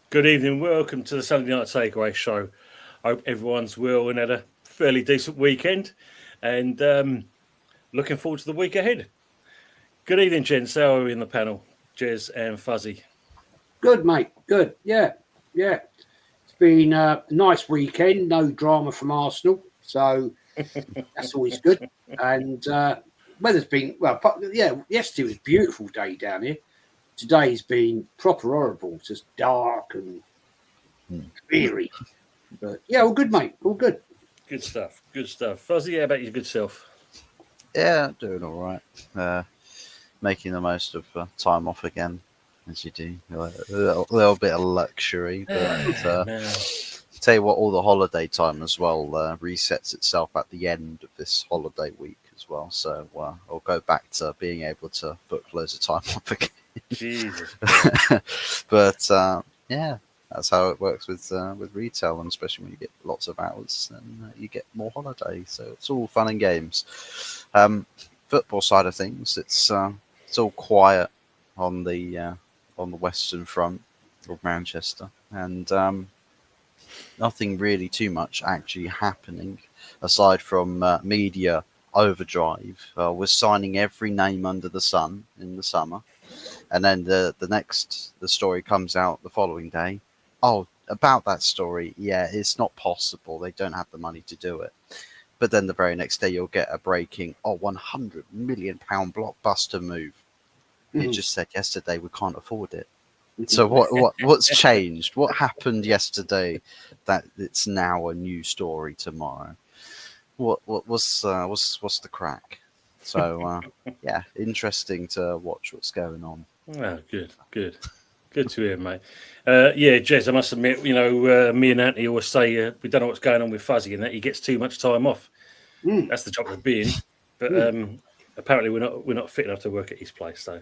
Good evening. Welcome to the Sunday Night Takeaway Show. Hope everyone's well and had a fairly decent weekend, and looking forward to the week ahead. Good evening, gents. How are we in the panel? Jez and Fuzzy. Good, mate. Good. Yeah. It's been a nice weekend. No drama from Arsenal, so that's always good. And weather's been Yesterday was a beautiful day down here. Today's been proper horrible, just dark and dreary. But yeah, all good, mate. All good. Good stuff. Good stuff. Fuzzy, how about your good self? Yeah, doing all right. Making the most of time off again, as you do. A little bit of luxury, but tell you what, all the holiday time as well resets itself at the end of this holiday week as well. So I'll go back to being able to book loads of time off again. Jesus. But yeah, that's how it works with retail, and especially when you get lots of hours, and you get more holiday. So it's all fun and games. Football side of things, it's all quiet on the Western Front of Manchester, and nothing really too much actually happening aside from media overdrive. We're signing every name under the sun in the summer, and then the story comes out the following day. Oh, about that story, yeah, it's not possible. They don't have the money to do it. But then the very next day, you'll get a breaking, £100 million blockbuster move. You just said yesterday we can't afford it. So what's changed? What happened yesterday that it's now a new story tomorrow? What's the crack? So yeah, interesting to watch what's going on. Oh, good to hear, mate. Yeah, Jez, I must admit, me and Anthony always say we don't know what's going on with Fuzzy, and that he gets too much time off. That's the job of being. But apparently, we're not fit enough to work at his place, so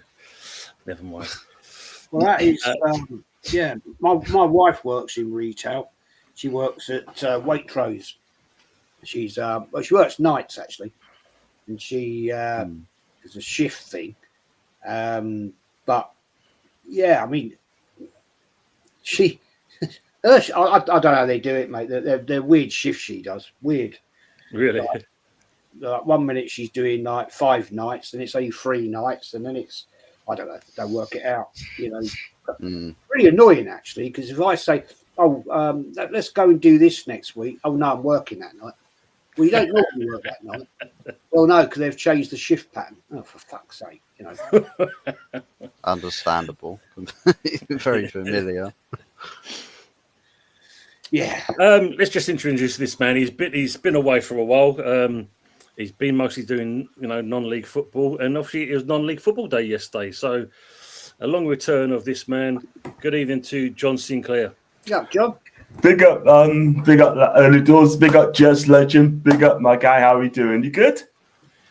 never mind. Well, that is My wife works in retail. She works at Waitrose. She works nights actually, and she is a shift thing. But yeah, I mean, I don't know how they do it, mate. They're weird shifts she does. Weird. Really? Like 1 minute she's doing like 5 nights, then it's only 3 nights, and then it's, I don't know, don't work it out. Really annoying actually, because if I say, let's go and do this next week. Oh no, I'm working that night. Well, you don't normally work that night. Well, no, because they've changed the shift pattern. Oh, for fuck's sake, Understandable. Very familiar. Yeah. Let's just introduce this man. He's been away for a while. He's been mostly doing non-league football, and obviously it was non-league football day yesterday. So a long return of this man. Good evening to John Sinclair. Yeah, John. Big up early doors. Big up Jez Legend. Big up my guy. How are you doing? You good?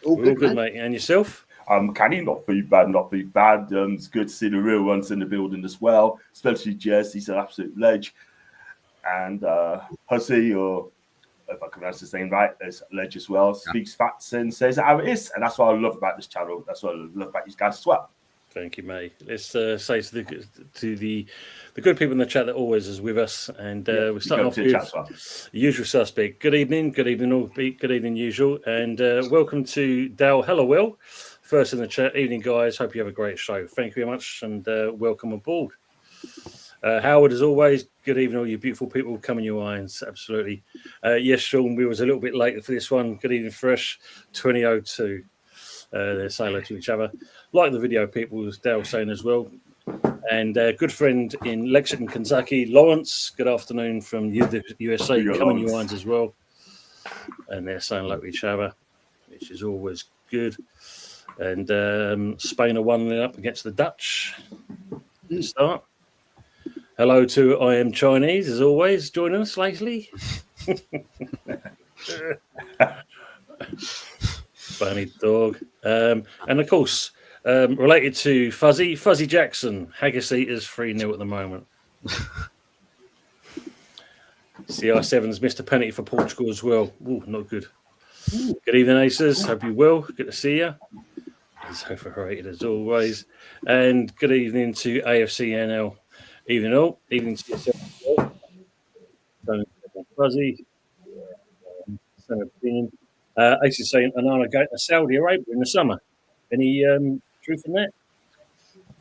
All good, mate. And yourself? Canny, not too bad. It's good to see the real ones in the building as well, especially Jez. He's an absolute ledge. And Hussey, or if I can pronounce his name right, is ledge as well. Speaks facts and says how it is, and that's what I love about this channel. That's what I love about these guys as well. Thank you, mate. Let's say to the good people in the chat that always is with us, and we're starting off with the usual suspect. Good evening all. Good evening, usual, and welcome to Dale Hallowell, first in the chat. Evening, guys. Hope you have a great show. Thank you very much, and welcome aboard. Howard, as always, good evening, all you beautiful people. Come in your irons, absolutely. Yes, Sean, we was a little bit late for this one. Good evening, Fresh 2002. They're saying hello to each other. Like the video, people, as Dale saying as well. And good friend in Lexington, Kentucky, Lawrence. Good afternoon from the USA. Come in your irons as well. And they're saying hello to each other, which is always good. And Spain are 1-0 up against the Dutch. Good start. Hello to I Am Chinese, as always, joining us lately. Funny dog. And of course, related to Fuzzy Jackson, Haggis Eaters 3-0 at the moment. CR7's missed a penalty for Portugal as well. Ooh, not good. Good evening, Aces. Hope you're well. Good to see you. He's overrated as always. And good evening to AFC NL. Evening all. Evening to yourself. Fuzzy. Same opinion. Ace is saying Anana going to Saudi Arabia in the summer. Any truth in that?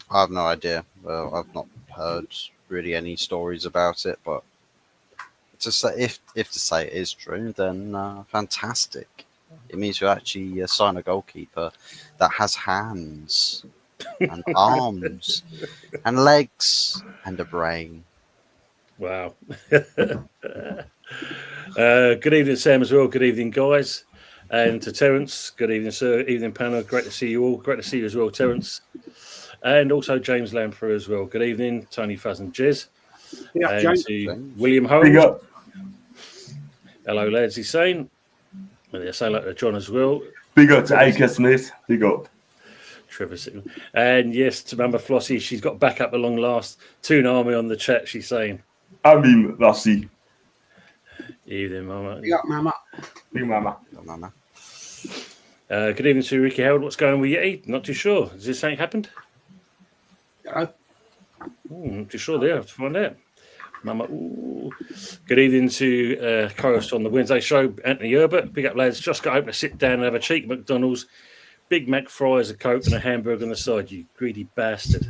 I have no idea. Well, I've not heard really any stories about it, but to say if to say it is true, then fantastic. It means you actually sign a goalkeeper that has hands and arms and legs and a brain. Wow. Good evening, Sam, as well. Good evening, guys. And to Terence, good evening, sir. Evening, panel. Great to see you all. Great to see you as well, Terence. And also James Lamprey as well. Good evening, Tony Fuzz and Jez. Yeah, and James. to William Holmes. Hello, lads, he's saying. And they're saying like to John as well. Big up to Acre Smith. Big up. Trevor. And yes, to Mama Flossie, she's got back up along last. Toon Army on the chat, she's saying. I mean, Flossie. Evening, Mama. Yeah, Mama. Big Mama. Mama. Good evening to Ricky Howard. What's going on with Yeti? Not too sure. Has this something happened? Hello. Not too sure there. I have to find out. Mama. Ooh. Good evening to co-host on the Wednesday show, Anthony Herbert. Big up, lads. Just got home to sit down and have a cheek at McDonald's. Big Mac fries, a Coke, and a hamburger on the side, you greedy bastard.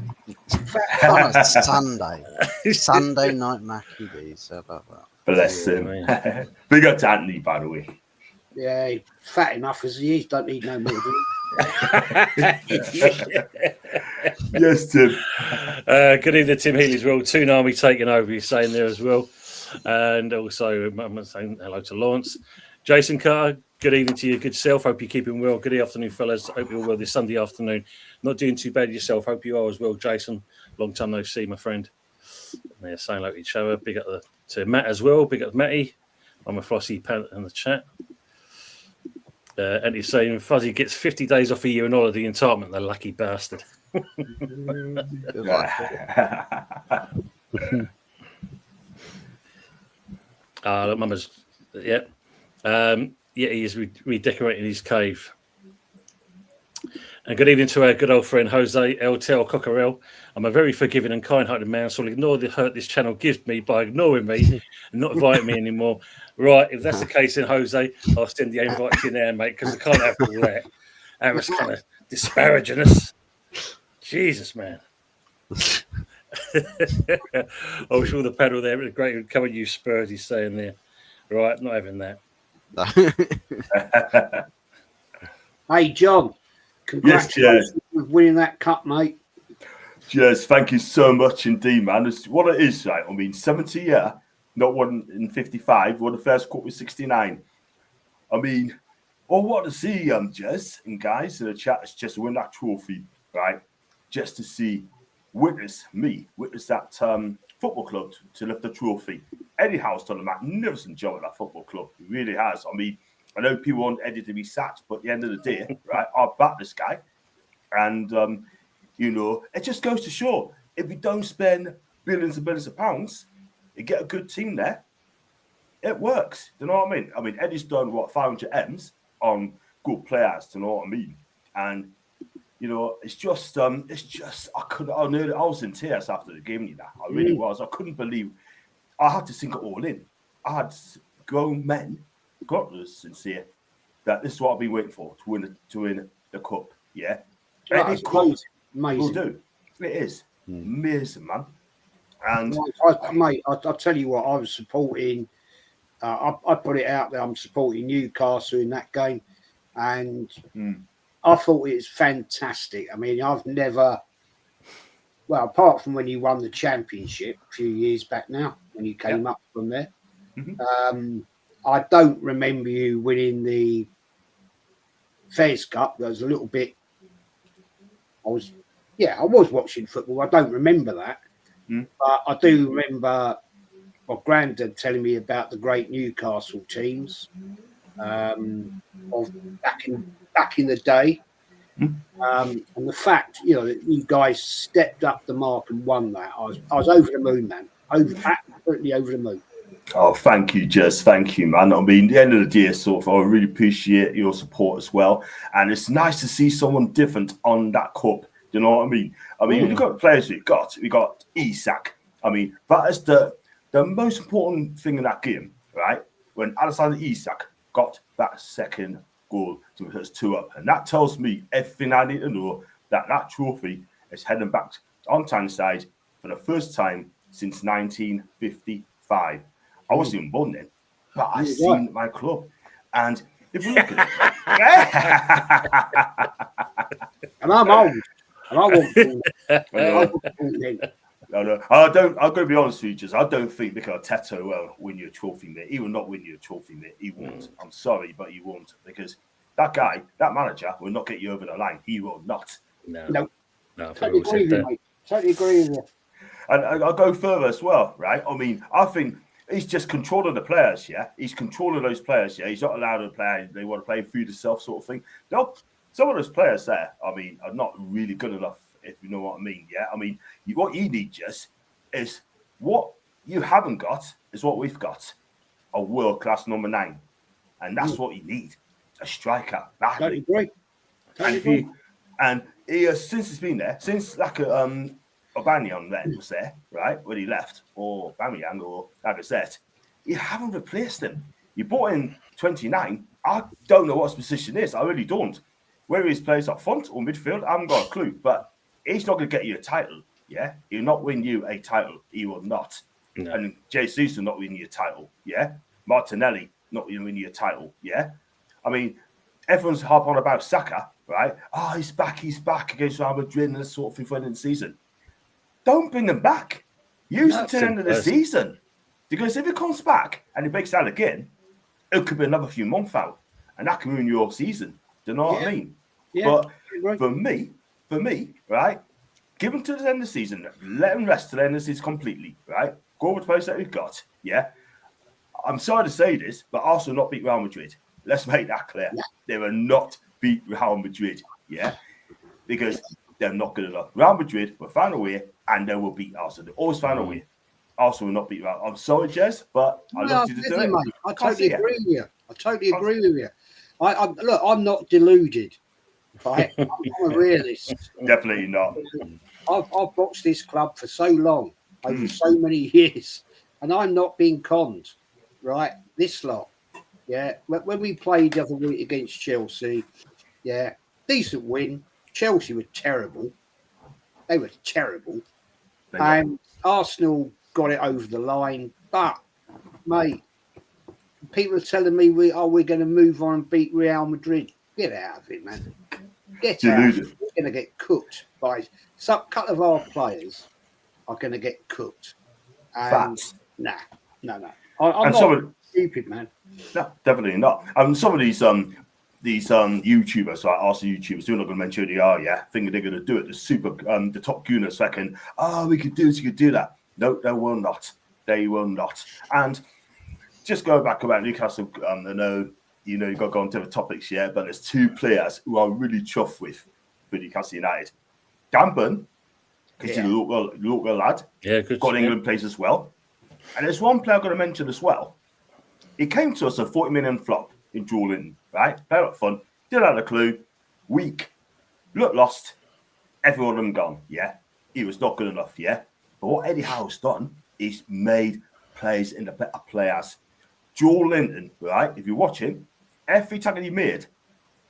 On a Sunday. Sunday night Mackie D's. How about that? Bless him. Big up to Anthony, by the way. Yeah, he's fat enough as he is. Don't need no more. Yes, Tim. Good evening, Tim Healy as well. Toon Army taking over, he's saying there as well. And also, I'm saying hello to Lawrence. Jason Carter, good evening to you, good self. Hope you're keeping well. Good afternoon, fellas. Hope you're well this Sunday afternoon. Not doing too bad yourself. Hope you are as well, Jason. Long time no see, my friend. They're saying hello to each other. Big up to Matt as well. Big up Matty. I'm a Flossie Pan in the chat. And he's saying Fuzzy gets 50 days off a year in holiday entitlement, the lucky bastard. Look, Mama's, yeah. Yeah, he is redecorating his cave. And good evening to our good old friend Jose El Tel Cockerel. I'm a very forgiving and kind-hearted man, so I'll ignore the hurt this channel gives me by ignoring me and not inviting me anymore. Right, if that's the case, then Jose, I'll send the invite to you now, mate, because I can't have all that. That was kind of disparaging us. Jesus, man. I'm sure the panel there, great. Come on, you Spurs, he's saying there. Right, not having that. Hey, John. Congratulations with winning that cup, mate. Yes, thank you so much indeed, man. It's what it is, right? I mean, 70, yeah, not one in 55. Won the first cup with 69. I mean, what to see, Jess and guys in the chat is just to win that trophy, right? Just to see, witness that football club to lift the trophy. Eddie Howe's done a magnificent job at that football club. He really has. I mean, I know people want Eddie to be sacked, but at the end of the day, right, I'll back this guy. And, you know, it just goes to show, if we don't spend billions and billions of pounds, you get a good team there, it works. Do you know what I mean? I mean, Eddie's done, 500 M's on good players, do you know what I mean? And, you know, it's just, I was in tears after the game, you know, I really was. I couldn't believe, I had to sink it all in. I had grown men, grottlers, sincere, that this is what I've been waiting for, to win the cup, yeah? It's amazing. Will do. It is. Amazing, man. And mate, I'll tell you what, I was supporting, I put it out there, I'm supporting Newcastle in that game, and I thought it was fantastic. I mean, I've never, well, apart from when you won the championship a few years back now, when you came up from there, I don't remember you winning the Fairs Cup. There was a little bit, I was watching football. I don't remember that. But I do remember my granddad telling me about the great Newcastle teams of back in the day. And the fact, you know, that you guys stepped up the mark and won that. I was over the moon, man. Absolutely over the moon. Oh, thank you, Jess. Thank you, man. I mean, at the end of the day, sort of, I really appreciate your support as well. And it's nice to see someone different on that cup. You know what I mean? I mean, we've got players we got Isak, I mean, that is the most important thing in that game, right? When Alexander Isak got that second goal to put us 2-up. And that tells me everything I need to know that trophy is heading back on Tyneside for the first time since 1955. I wasn't even born then, but I seen my club. And if you look at it, and I'm old, and I won't No, I'm going to be honest with you, I don't think Mikel Arteta will win you a trophy, mate. He will not win you a trophy, mate. He won't. I'm sorry, but he won't, because that guy, that manager, will not get you over the line. He will not. No. Totally agree with you, mate. Totally agree with you. And I'll go further as well, right? I mean, I think he's just controlling the players, yeah? He's controlling those players, yeah? He's not allowed to play. They want to play through the self sort of thing. No, some of those players there, I mean, are not really good enough, if you know what I mean, yeah? I mean, what you need just is what you haven't got is what we've got, a world-class number 9. And that's what you need, a striker. Totally agree. And he has, since he's been there, since like Aubameyang then was there, right, when he left, or Aubameyang or Lacazette, you haven't replaced him. You bought in 29. I don't know what his position is. I really don't. Whether he plays up front or midfield, I haven't got a clue. But he's not going to get you a title, yeah? He'll not win you a title. He will not. No. And Jesus will not win you a title, yeah? Martinelli not going to win you a title, yeah? I mean, everyone's harping on about Saka, right? Oh, he's back against Real Madrid and this sort of thing for the end of the season. Don't bring him back. Use it to the end of the season. Because if he comes back and he breaks out again, it could be another few months out. And that can ruin your season. Do you know what I mean? Yeah. But for me, right, give him to the end of the season. Let him rest to the end of the season completely, right? Go over to the place that we've got, yeah? I'm sorry to say this, but Arsenal not beat Real Madrid. Let's make that clear. Yeah. They will not beat Real Madrid, yeah? Because they're not good enough. Real Madrid will find a way, and they will beat Arsenal. They always find a way. Arsenal will not beat Real. I'm sorry, Jez, but I love you to do it. Mate. I totally agree with you. Look, I'm not deluded. Right? I'm a realist. Definitely not. I've watched this club for so long, over so many years, and I'm not being conned. Right? This lot. Yeah. When we played the other week against Chelsea, yeah, decent win. Chelsea were terrible. They were terrible. And Arsenal got it over the line. But, mate, people are telling me we're going to move on and beat Real Madrid. Get out of it, man. Get out of it. We're going to get cooked by some couple of our players are going to get cooked. And no. I'm not stupid, man. No, definitely not. Some of these YouTubers, like Arsenal YouTubers, we're not going to mention who they are, yeah, thinking they're going to do it. The top gooners reckon, we could do this, we could do that. No, they will not. They will not. And just go back about Newcastle, I know, you've got to go on to the topics, yeah, but there's 2 players who are really chuffed with Newcastle United. Dan Burn, because he's a local lad, good. Got England plays as well. And there's one player I'm going to mention as well. He came to us a 40 million flop in Jordan, right? Player up front, didn't have a clue, weak, looked lost, every one of them gone, yeah? He was not good enough, yeah? But what Eddie Howe's done, he's made plays in the better players. Joel Linton, right? If you watch him, every tackle he made,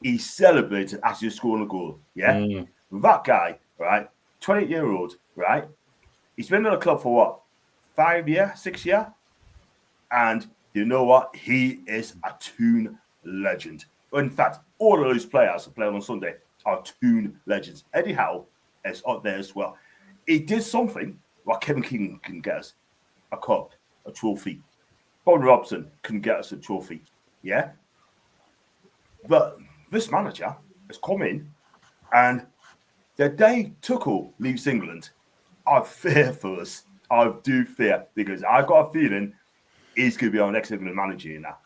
he celebrated as he was scoring a goal, yeah? That guy, right? 28-year-old, right? He's been in the club for what? 5 years, 6 years? And you know what? He is a Toon legend. In fact, all of those players that played on Sunday are Toon legends. Eddie Howe is up there as well. He did something like Kevin Keegan can get us a cup, a trophy. Bobby Robson can get us a trophy. Yeah? But this manager has come in, and the day Tuchel leaves England, I fear for us. I do fear, because I've got a feeling he's going to be our next England manager now.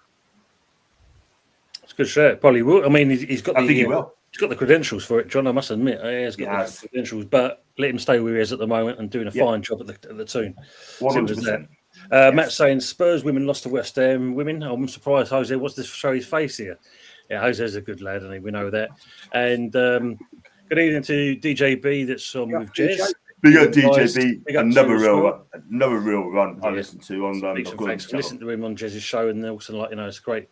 It's a good shirt. Probably will. I mean, he's got he will. He's got the credentials for it, John. I must admit, he's got the credentials. But let him stay where he is at the moment and doing a fine job at the Toon. 100%. Matt saying Spurs women lost to West Ham women. I'm surprised, Jose. What's this show his face here? Yeah, Jose's a good lad, and we know that. And good evening to DJB. That's on with Jez. Big up DJB, big up another real run I listened to on thanks. Listen to him on Jez's show, and also it's a great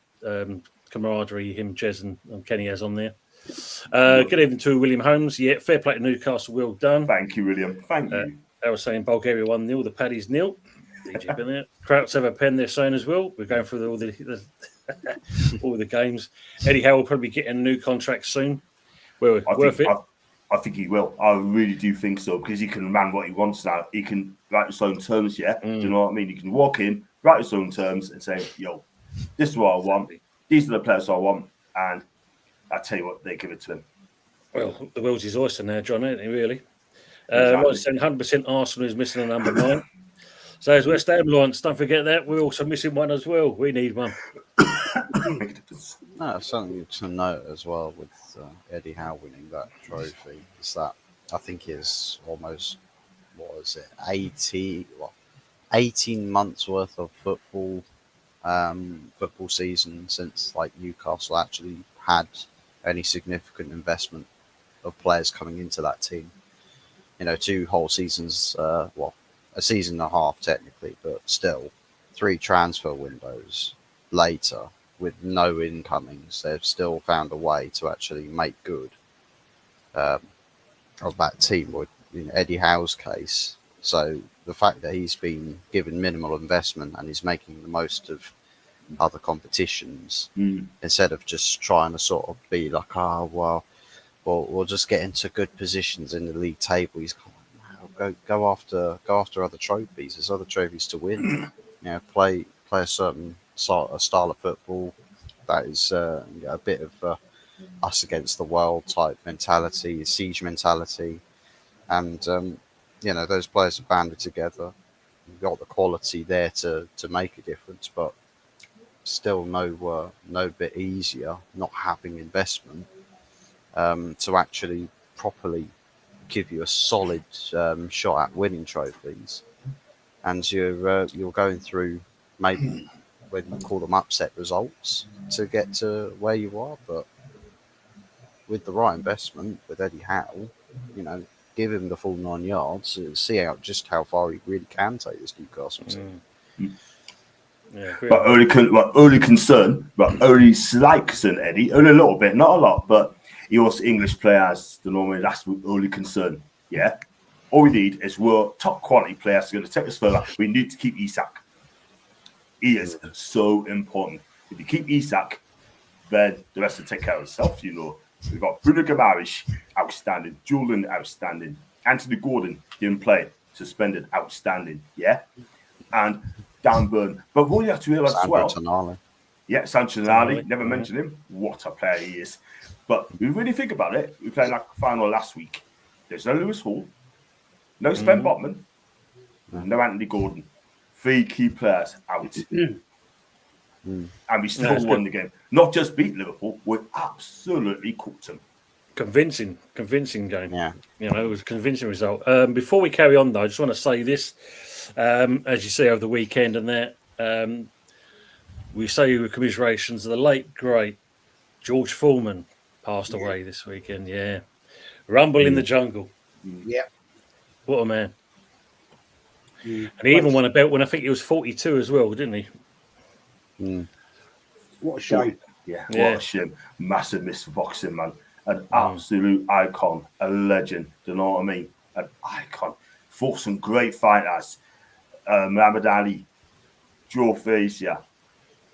camaraderie him, Jez, and Kenny has on there. Good evening to William Holmes. Yeah, fair play to Newcastle. Well done. Thank you, William. Thank you. I was saying Bulgaria 1-0, the Paddies 0. DJ been there. Krauts have a pen. They're saying as well. We're going through all the games. Eddie Howe will probably get a new contract soon. Well, worth it. I think he will. I really do think so, because he can run what he wants now. He can write his own terms, yeah? Do you know what I mean? He can walk in, write his own terms and say, yo, this is what I want. These are the players I want. And I tell you what, they give it to him. Well, the world's his oyster now, John, isn't he, really? Exactly. 100% Arsenal is missing a number 9. So as West Ham Lions, don't forget that. We're also missing one as well. We need one. No, something to note as well with Eddie Howe winning that trophy is that I think it's almost, 18 months worth of football season since Newcastle actually had any significant investment of players coming into that team. 2 whole seasons, a season and a half technically, but still 3 transfer windows later with no incomings. They've still found a way to actually make good of that team, or in Eddie Howe's case. So the fact that he's been given minimal investment and he's making the most of other competitions instead of just trying to sort of be like, we'll just get into good positions in the league table. He's go after other trophies. There's other trophies to win. Play a certain style of football that is a bit of us against the world type mentality, siege mentality, and those players have banded together. You've got the quality there to make a difference, but still no bit easier not having investment to actually properly give you a solid shot at winning trophies. And you're going through, maybe when you call them upset results, to get to where you are. But with the right investment, with Eddie Howe, give him the full 9 yards, see out just how far he really can take this Newcastle team. Yeah, only slight concern, Eddie, only a little bit, not a lot, but he was English players. The normal, that's the only concern. Yeah, all we need is top quality players going to take us further. We need to keep Isak. He is so important. If you keep Isak, then the rest will take care of itself. We've got Bruno Guimaraes, outstanding. Julian, outstanding. Anthony Gordon didn't play, suspended, outstanding. Yeah, and Dan Burn. But what you have to realise as well. Tonali. Yeah, Tonali, never mentioned him. What a player he is. But we really think about it. We played like the final last week. There's no Lewis Hall, no Sven Botman, no Anthony Gordon. 3 key players out. And we still won the game. Not just beat Liverpool, we absolutely cooked them. Convincing game. Yeah. It was a convincing result. Before we carry on, though, I just want to say this. As you see over the weekend and that, we say with commiserations of the late, great George Foreman passed away this weekend. Yeah. Rumble in the jungle. Yeah. What a man. And he even won a belt when I think he was 42 as well, didn't he? What a shame. Yeah, what a shame. Massive miss for boxing, man. An absolute icon, a legend. Do you know what I mean? An icon. Fought some great fighters. Muhammad Ali, Joe Frazier.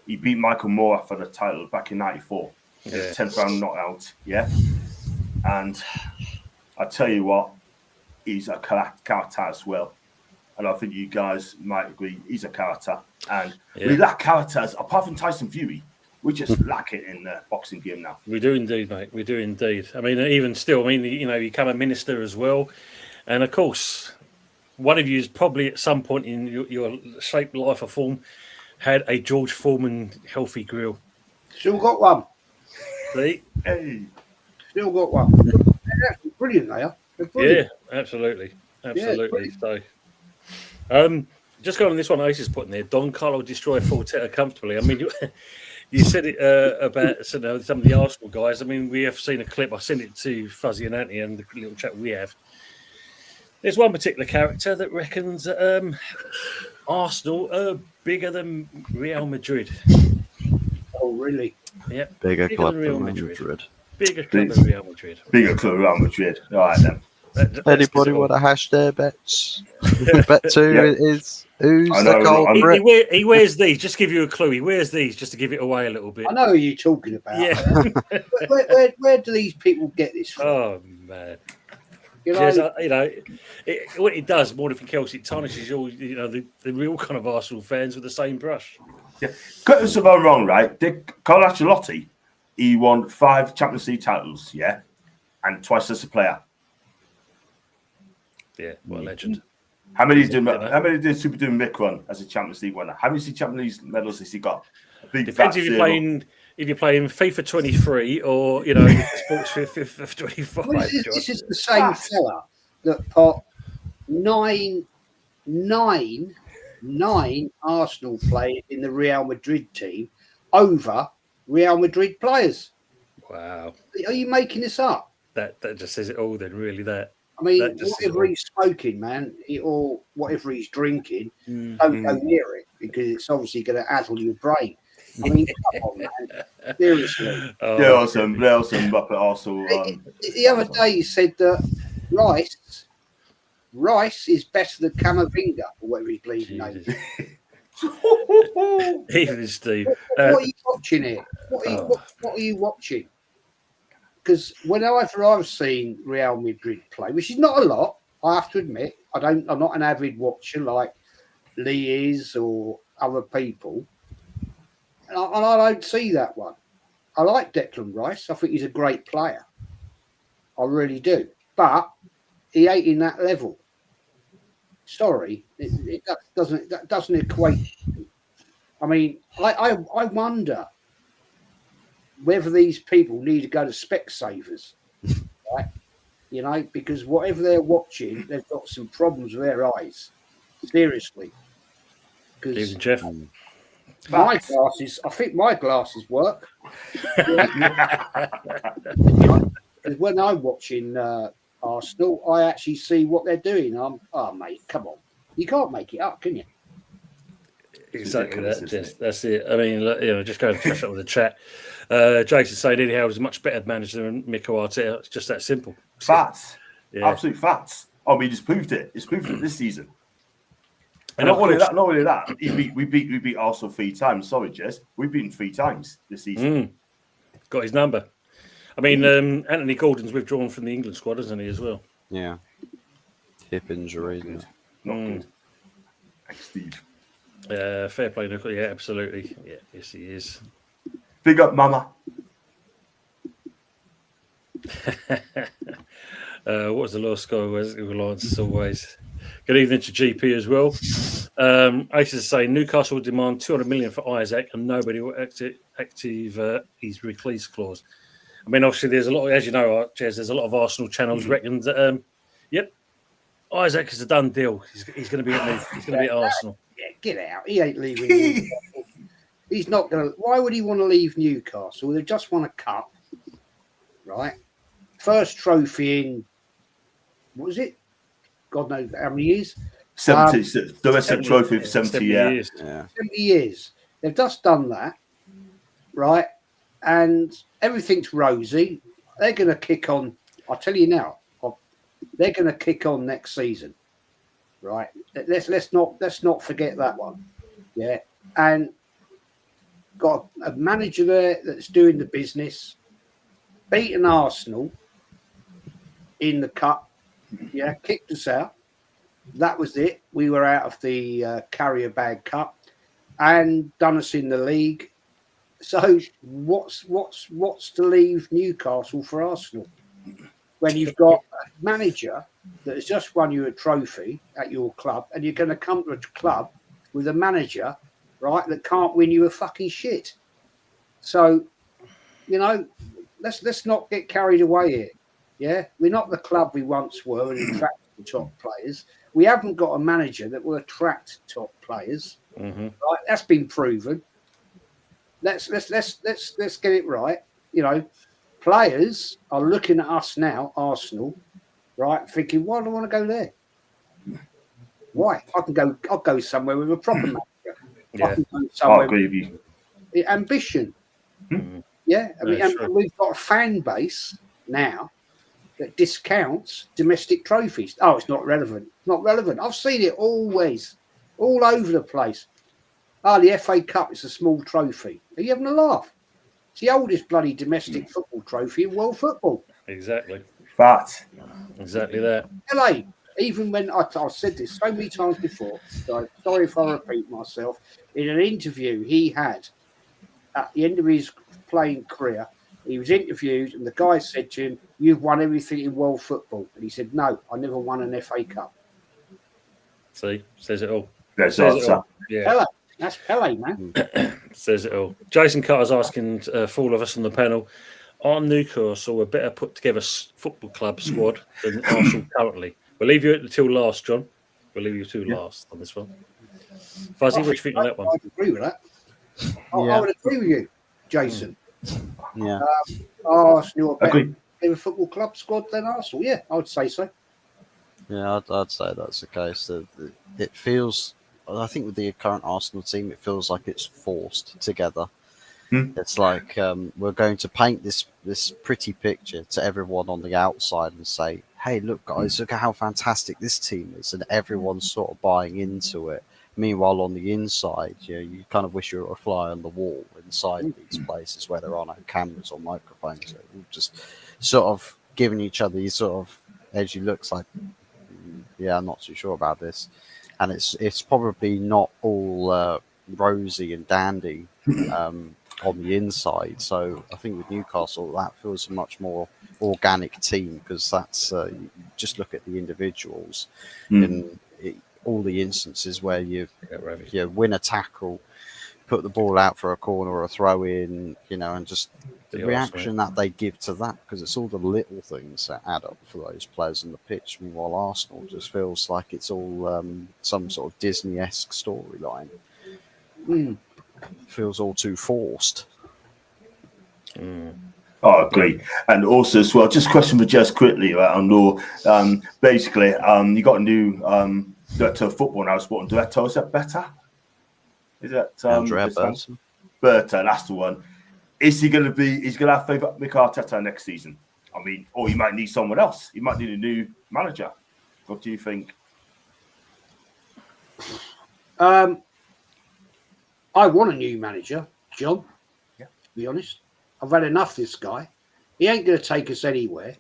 He beat Michael Moore for the title back in '94. 10th round knockout. Yeah. And I tell you what, he's a character as well. And I think you guys might agree, he's a character. And we lack characters, apart from Tyson Fury. We just lack it in the boxing game now. We do indeed, mate. We do indeed. I mean, even still, you become a minister as well. And of course, one of you is probably at some point in your shape, life, or form had a George Foreman healthy grill. Still got one. See? Hey. Still got one. They're brilliant, they are. Yeah, absolutely. Absolutely. So, just going on this one, Ace is putting there. Don Carlo destroyed Forteta comfortably. I mean, you said it about some of the Arsenal guys. I mean, we have seen a clip. I sent it to Fuzzy and Anthony and the little chat we have. There's one particular character that reckons Arsenal are bigger than Real Madrid. Oh, really? Yeah, Bigger club than Real Madrid. Bigger club than Real Madrid. Bigger club than Real Madrid. All right then. Anybody want to hash their bets? Bet two is who's the culprit? He wears these. Just to give you a clue. He wears these just to give it away a little bit. I know who you're talking about. Yeah. where do these people get this from? Oh man. What it does more than anything else, it tarnishes all the real kind of Arsenal fans with the same brush. Yeah, correct us if I'm wrong, right? Carlo Ancelotti, he won 5 Champions League titles, yeah, and twice as a player. Yeah, what a legend. How many did Super Doom Mick run as a Champions League winner? How many Champions League medals has he got? Depends if you're playing FIFA 23 or Sports 25. Well, this is the same fella that put nine Arsenal players in the Real Madrid team over Real Madrid players. Wow. Are you making this up? That just says it all then, really, that. I mean, whatever he's smoking, man, or whatever he's drinking, don't go near it because it's obviously going to addle your brain. I mean, come on, man. Seriously. Blelson up at Arsenal. The other day he said that Rice is better than Camavinga, or whatever his bleeding name is. Even Steve. What are you watching here? What are you watching? Because whenever I've seen Real Madrid play, which is not a lot, I have to admit, I'm not an avid watcher like Lee is or other people, and I don't see that one. I like Declan Rice. I think he's a great player. I really do, but he ain't in that level. Sorry, that doesn't equate. I mean, I wonder whether these people need to go to Specsavers, right? Because whatever they're watching, they've got some problems with their eyes. Seriously. Because Jeff. I think my glasses work. Because when I'm watching Arsenal, I actually see what they're doing. Mate, come on. You can't make it up, can you? Exactly that's it. I mean, just going to catch up with the chat. Jason saying Eddie Howe is a much better manager than Mikel Arteta. It's just that simple. Facts. Yeah. Absolute facts. I mean, he's proved it. He's proved it this season. And not only that, we beat Arsenal 3 times. Sorry, Jez. We've beaten 3 times this season. Got his number. I mean, Anthony Gordon's withdrawn from the England squad, hasn't he, as well? Yeah. Hip injury. Not good. Thanks, Steve. Fair play, Nicole. Yeah, absolutely. Yeah, yes, he is. Big up, Mama. What was the last score? As always. Good evening to GP as well. Ace is saying Newcastle will demand 200 million for Isaac, and nobody will active his release clause. I mean, obviously, there's a lot, as you know, Jez, there's a lot of Arsenal channels reckon that, Isaac is a done deal. He's going to be at Arsenal. Yeah, get out. He ain't leaving. He's not going to. Why would he want to leave Newcastle? They've just won a cup, right? First trophy in, what was it? God knows how many years. 70. Domestic trophy for 70 years. Yeah. 70 years. They've just done that, right? And everything's rosy. They're going to kick on. I'll tell you now. They're going to kick on next season, right? Let's not forget that one. Yeah, and got a manager there that's doing the business, beaten Arsenal in the cup. Yeah, kicked us out. That was it. We were out of the Carrier Bag Cup and done us in the league. So what's to leave Newcastle for Arsenal when you've got a manager that has just won you a trophy at your club, and you're going to come to a club with a manager, right, that can't win you a fucking shit. So, let's not get carried away here. Yeah, we're not the club we once were and attract the top players. We haven't got a manager that will attract top players. Mm-hmm. Right, that's been proven. Let's get it right. Players are looking at us now, Arsenal, right, thinking, why do I want to go there? Why? I'll go somewhere with a proper manager. Yeah. I can go somewhere. I agree with you. With ambition. Yeah, I mean, and we've got a fan base now that discounts domestic trophies. Oh, it's not relevant. Not relevant. I've seen it always, all over the place. Oh, the FA Cup is a small trophy. Are you having a laugh? It's the oldest bloody domestic football trophy in world football. Exactly. Fact. Exactly that. LA, even when I've said this so many times before, so sorry if I repeat myself, in an interview he had at the end of his playing career, he was interviewed and the guy said to him, "You've won everything in world football." And he said, "No, I never won an FA Cup." See, says it all. That's Says it awesome. all. Yeah. Pele. That's Pele, man. Says it all. Jason Carter's asking for all of us on the panel, are Newcastle a better put together football club squad than Arsenal currently? We'll leave you till last, John. We'll leave you till last on this one. Fuzzy, what do you think on that one? I'd agree with that. I would agree with you, Jason. Yeah. Arsenal a Agree. better football club squad than Arsenal. Yeah, I would say so. Yeah, I'd say that's the case. It feels, I think with the current Arsenal team, it feels like it's forced together. It's like we're going to paint this pretty picture to everyone on the outside and say, hey, look, guys, look at how fantastic this team is. And everyone's sort of buying into it. Meanwhile, on the inside, you kind of wish you were a fly on the wall inside these places where there are no cameras or microphones. So we're just sort of giving each other these sort of edgy looks like, yeah, I'm not too sure about this. And it's probably not all rosy and dandy on the inside. So I think with Newcastle, that feels a much more organic team because that's you just look at the individuals in all the instances where you win a tackle, put the ball out for a corner or a throw in, and just the reaction that they give to that, because it's all the little things that add up for those players on the pitch. Meanwhile, Arsenal just feels like it's all some sort of Disney-esque storyline. Feels all too forced. I agree. And also as well, just a question for Jess quickly on Law. Basically, you got a new director of football now, sporting director. Is that better? Is that Berta? That's the one. Is he going to be? He's going to have faith at Mikel Arteta next season. I mean, or you might need someone else. You might need a new manager. What do you think? I want a new manager, John. Yeah. To be honest, I've had enough of this guy. He ain't going to take us anywhere.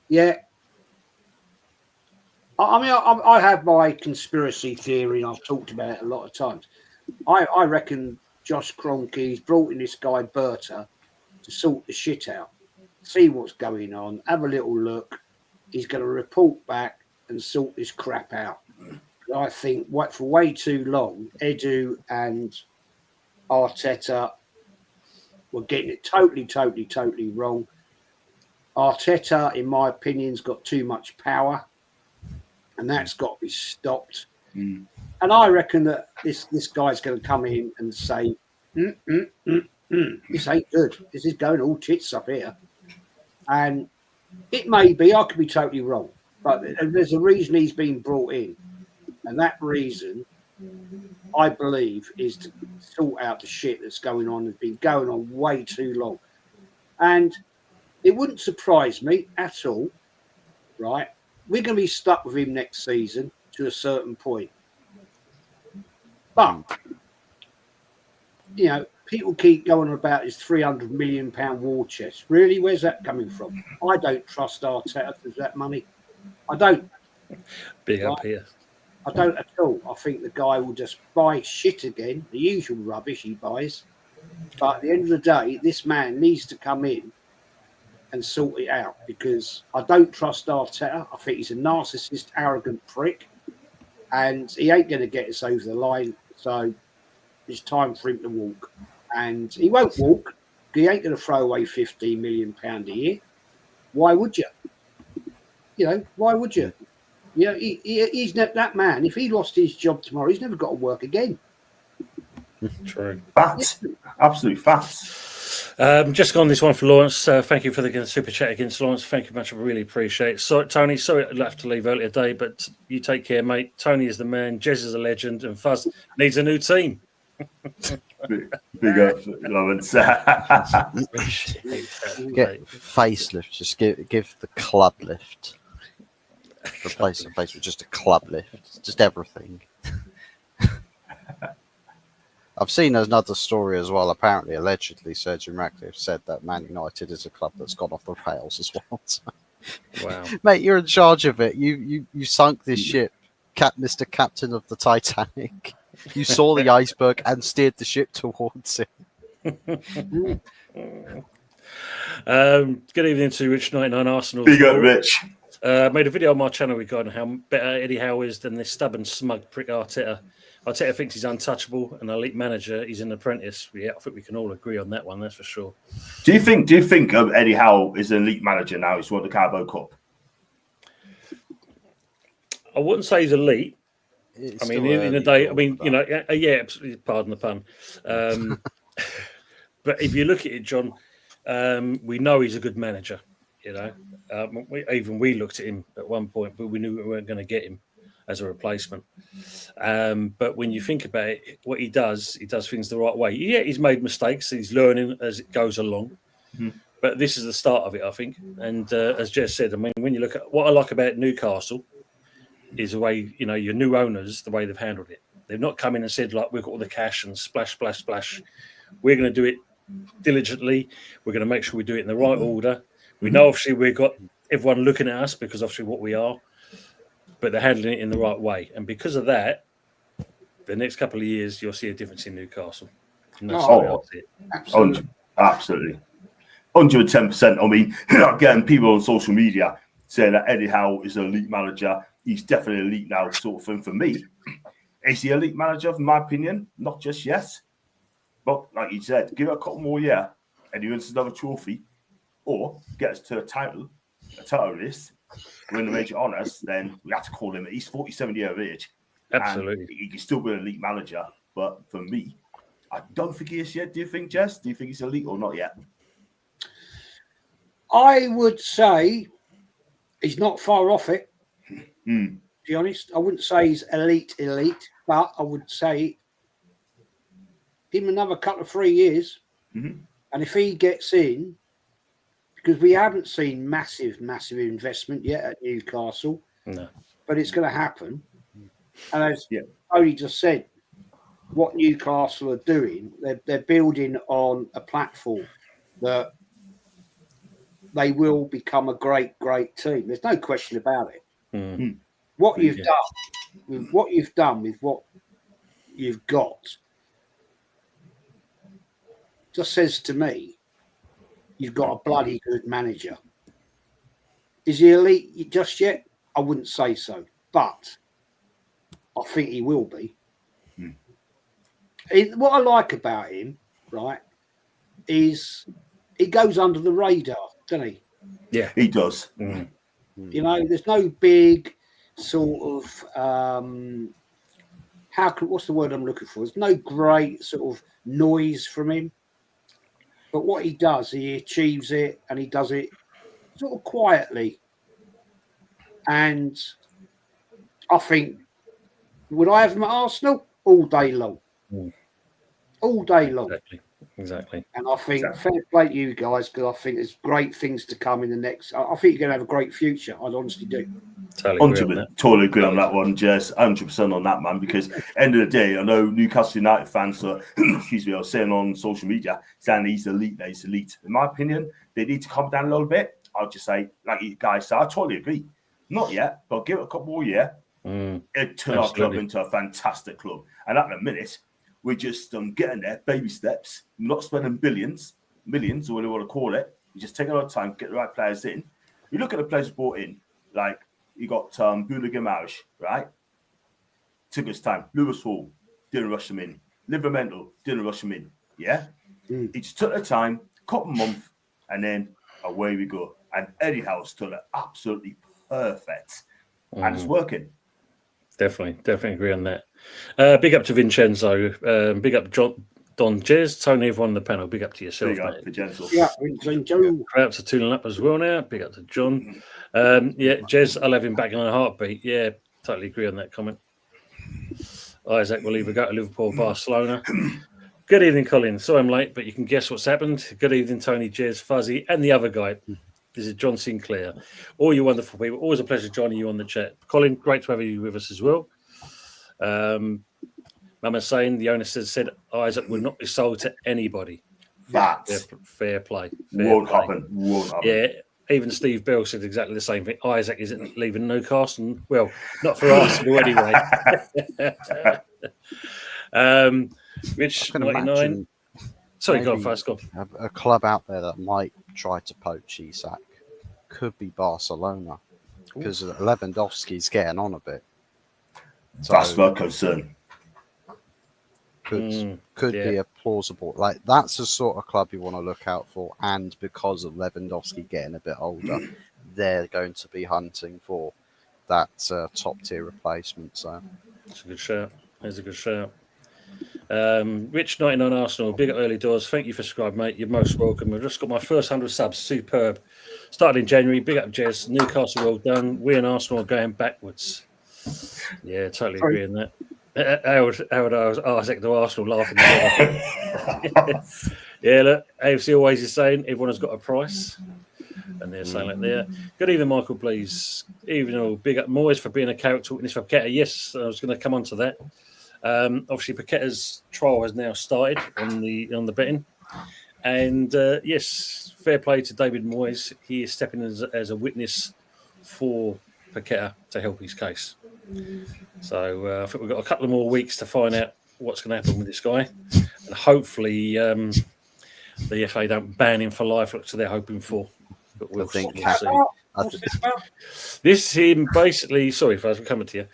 Yeah. I mean, I have my conspiracy theory, and I've talked about it a lot of times. I reckon Josh Kroenke's brought in this guy Berta to sort the shit out, see what's going on, have a little look. He's going to report back and sort this crap out. I think for way too long, Edu and Arteta were getting it totally wrong. Arteta, in my opinion, has got too much power, and that's got to be stopped. And I reckon that this guy's going to come in and say, this ain't good. This is going all tits up here. And it may be, I could be totally wrong, but there's a reason he's been brought in. And that reason, I believe, is to sort out the shit that's going on. It's been going on way too long. And it wouldn't surprise me at all, right? We're going to be stuck with him next season to a certain point. But, people keep going about his £300 million war chest. Really? Where's that coming from? I don't trust Arteta for that money. I don't. Big up here. I don't at all. I think the guy will just buy shit again, the usual rubbish he buys. But at the end of the day, this man needs to come in and sort it out because I don't trust Arteta. I think he's a narcissist, arrogant prick, and he ain't going to get us over the line. So it's time for him to walk. And he won't walk. He ain't going to throw away £15 million a year. Why would you? Why would you? He's not that man. If he lost his job tomorrow, he's never got to work again. True. Facts. Absolute facts. Just on this one for Lawrence. Thank you for the super chat against Lawrence. Thank you much. I really appreciate it. So, Tony, sorry I'll have to leave early today, but you take care, mate. Tony is the man. Jez is a legend, and Fuzz needs a new team. Big up, Lawrence. Get facelift. Just give the club lift. Replace the face with just a club lift. Just everything. I've seen another story as well. Apparently, allegedly, Sergio Ratcliffe said that Man United is a club that's gone off the rails as well. Wow, mate, you're in charge of it. You sunk this ship, Mr. Captain of the Titanic. You saw the iceberg and steered the ship towards it. Good evening to Rich 99 Arsenal. Big up, Rich. Made a video on my channel regarding how better Eddie Howe is than this stubborn, smug prick Arteta. Arteta thinks he's untouchable, an elite manager. He's an apprentice. Yeah, I think we can all agree on that one. That's for sure. Do you think Eddie Howe is an elite manager now? He's won the Carabao Cup. I wouldn't say he's elite. It's I mean, in a day, I mean, you know, yeah, absolutely. Pardon the pun. But if you look at it, John, we know he's a good manager. You know, we looked at him at one point, but we knew we weren't going to get him as a replacement. But when you think about it, what he does things the right way. Yeah, he's made mistakes. He's learning as it goes along. Mm-hmm. But this is the start of it, I think. And as Jess said, I mean, when you look at what I like about Newcastle is the way, you know, your new owners, the way they've handled it. They've not come in and said, like, we've got all the cash and splash, splash, splash. We're going to do it diligently. We're going to make sure we do it in the right order. We know, obviously, we've got everyone looking at us because, obviously, what we are. But they're handling it in the right way. And because of that, the next couple of years, you'll see a difference in Newcastle. And that's how I see it. Absolutely. 110%. I mean, again, people on social media saying that Eddie Howe is an elite manager. He's definitely elite now, sort of thing. For me, is he an elite manager, in my opinion? Not just yes. But like you said, give it a couple more years and he wins another trophy or gets to a title race, win the major honours, then we have to call him. He's 47 years of age. Absolutely. He can still be an elite manager. But for me, I don't think he is yet. Do you think, Jess? Do you think he's elite or not yet? I would say he's not far off it. To be honest, I wouldn't say he's elite, but I would say give him another couple of 3 years. Mm-hmm. And if he gets in, because we haven't seen massive investment yet at Newcastle, no, but it's going to happen. And as Tony just said, what Newcastle are doing, they're building on a platform that they will become a great team. There's no question about it. Mm-hmm. What you've done with what you've got just says to me you've got a bloody good manager. Is he elite just yet? I wouldn't say so, but I think he will be. What I like about him, right, is he goes under the radar, doesn't he? Yeah, he does. You know, there's no big sort of what's the word I'm looking for? There's no great sort of noise from him. But what he does, he achieves it, and he does it sort of quietly. And I think, would I have him at Arsenal? All day long. All day long. Exactly. And I think fair play to you guys, because I think there's great things to come in the next. I think you're going to have a great future. I honestly do. Totally agree on that one, Jess. 100% on that, man. Because end of the day, I know Newcastle United fans are, excuse me, I was saying on social media, saying he's elite, that he's elite. In my opinion, they need to calm down a little bit. I'll just say, like you guys said, I totally agree. Not yet, but give it a couple more years. It turn our club into a fantastic club. And at the minute, we're just getting there, baby steps. We're not spending millions, or whatever you want to call it. We're just taking our time, get the right players in. You look at the players brought in, like you got Bruno Guimaraes, right? Took his time. Lewis Hall, didn't rush him in. Livramento, didn't rush him in. Yeah? He just took the time, couple months, and then away we go. And Eddie Howe's done it absolutely perfect. And it's working. Definitely agree on that. Big up to Vincenzo. Big up Don Jez, Tony, everyone on the panel. Big up to yourself, Big up mate. for Gentle. Yeah, Joe. Crowds are tuning up as well now. Big up to John. Jez, I'll have him back in a heartbeat. Yeah, totally agree on that comment. Isaac will either go to Liverpool or Barcelona. Good evening, Colin. Sorry I'm late, but you can guess what's happened. Good evening, Tony, Jez, Fuzzy, and the other guy. This is John Sinclair. All you wonderful people. Always a pleasure joining you on the chat. Colin, great to have you with us as well. Mama's saying the owner said Isaac will not be sold to anybody. Fair play. Won't happen. Yeah, even Steve Bell said exactly the same thing. Isaac isn't leaving Newcastle. Well, not for Arsenal anyway. Rich 99. Sorry, go on first. Go on. A club out there that might try to poach Isak could be Barcelona because Lewandowski's getting on a bit. So that's my concern. Could be a plausible, like that's the sort of club you want to look out for, and because of Lewandowski getting a bit older, they're going to be hunting for that top tier replacement. So it's a good shout. There's a good shout. Rich 99 Arsenal, big up early doors. Thank you for subscribing, mate. You're most welcome. I've just got my first 100 subs. Superb. Started in January. Big up, Jez. Newcastle, well done. We and Arsenal are going backwards. Yeah, totally agree on that. Howard Isaac to Arsenal laughing. Yeah, look, AFC always is saying everyone has got a price. And they're saying like there. Good evening, Michael, please. Evening, big up Moyes for being a character witness for Paqueta. Yes, I was going to come on to that. Obviously, Paqueta's trial has now started on the betting. And yes, fair play to David Moyes. He is stepping as a witness for Paqueta to help his case. So I think we've got a couple of more weeks to find out what's going to happen with this guy, and hopefully the FA don't ban him for life, which they're hoping for. But we'll see. This is him basically. Sorry, if I was coming to you.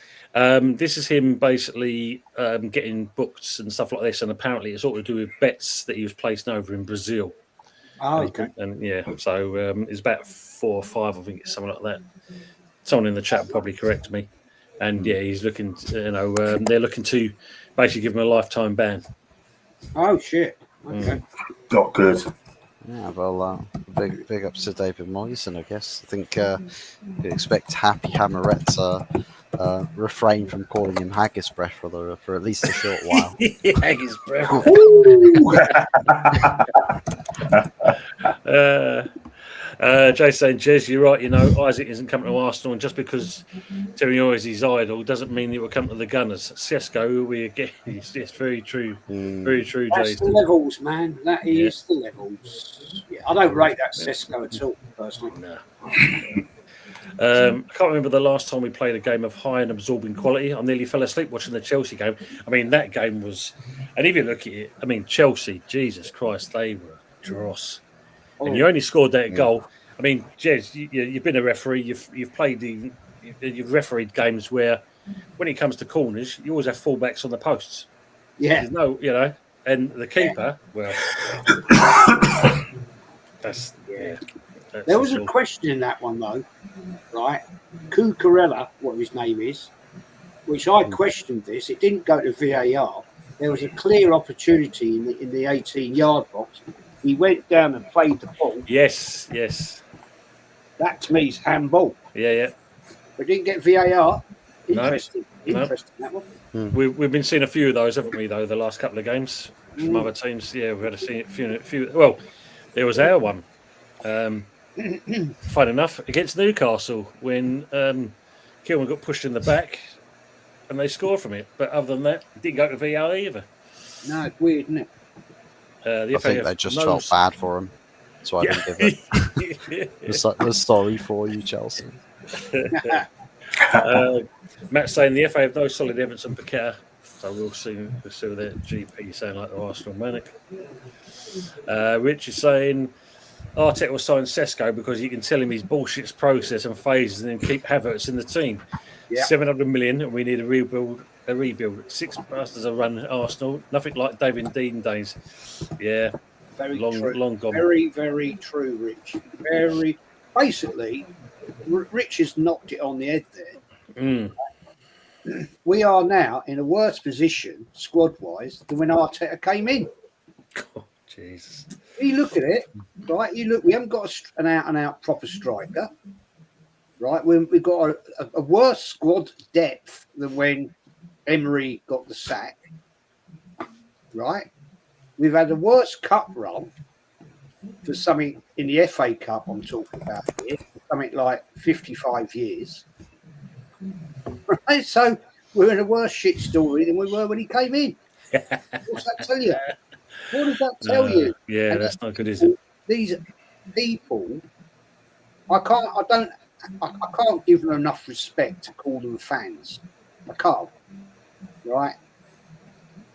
This is him basically getting booked and stuff like this, and apparently it's all to do with bets that he was placing over in Brazil. Oh, okay. And yeah, so it's about 4 or 5, I think it's something like that. Someone in the chat will probably correct me. And yeah, he's looking. They're looking to basically give him a lifetime ban. Oh shit! Okay. Not good. Yeah, well, big ups to David Moyes, and I guess I think you expect Happy Hammerette to refrain from calling him Haggis Breath for at least a short while. Haggis Breath. Jay saying, Jez, you're right. You know, Isaac isn't coming to Arsenal, and just because Terry Moore is his idol doesn't mean he will come to the Gunners. Sesko, we get. Yes, very true. Very true, Jay. That's the levels, man. That is the levels. Yeah, I don't rate that Sesko at all, personally. No. I can't remember the last time we played a game of high and absorbing quality. I nearly fell asleep watching the Chelsea game. I mean, that game was. And if you look at it, I mean, Chelsea, Jesus Christ, they were dross. And you only scored that goal. I mean, Jez, you've been a referee. You've played you've refereed games where, when it comes to corners, you always have fullbacks on the posts. Yeah. There's no, and the keeper. Well, that's There was a question in that one though, right? Cucurella, what his name is, which I questioned this. It didn't go to VAR. There was a clear opportunity in the 18-yard box. He went down and played the ball. Yes. That to me is handball. Yeah. But didn't get VAR. Interesting. No. Interesting, that one. We've been seeing a few of those, haven't we, though, the last couple of games from other teams. Yeah, we've had a few. Well, there was our one. Fun enough, against Newcastle, when Kilman got pushed in the back and they scored from it. But other than that, it didn't go to VAR either. No, it's weird, isn't it? I think they just felt bad for him. So I didn't give it. We're sorry for you, Chelsea. Matt's saying the FA have no solid evidence on Paqueta, so we'll see their GP saying like the Arsenal manic. Rich is saying Arteta will sign Sesko because you can tell him his bullshit's process and phases and then keep Havertz in the team. Yeah. 700 million and we need a rebuild. 6 bastards are run Arsenal. Nothing like David Dean days. Yeah. Very long gone. Very, very true, Rich. Very. Basically, Rich has knocked it on the head there. We are now in a worse position, squad-wise, than when Arteta came in. Oh, Jesus. You look at it, right? We haven't got an out-and-out proper striker, right? We've got a worse squad depth than when Emery got the sack, right? We've had a worse cup run for something in the FA Cup I'm talking about here, something like 55 years, right? So we're in a worse shit story than we were when he came in. What's that tell you? What does that tell you? Yeah, and that's not good, is it? These people, I can't give them enough respect to call them fans. I can't, right?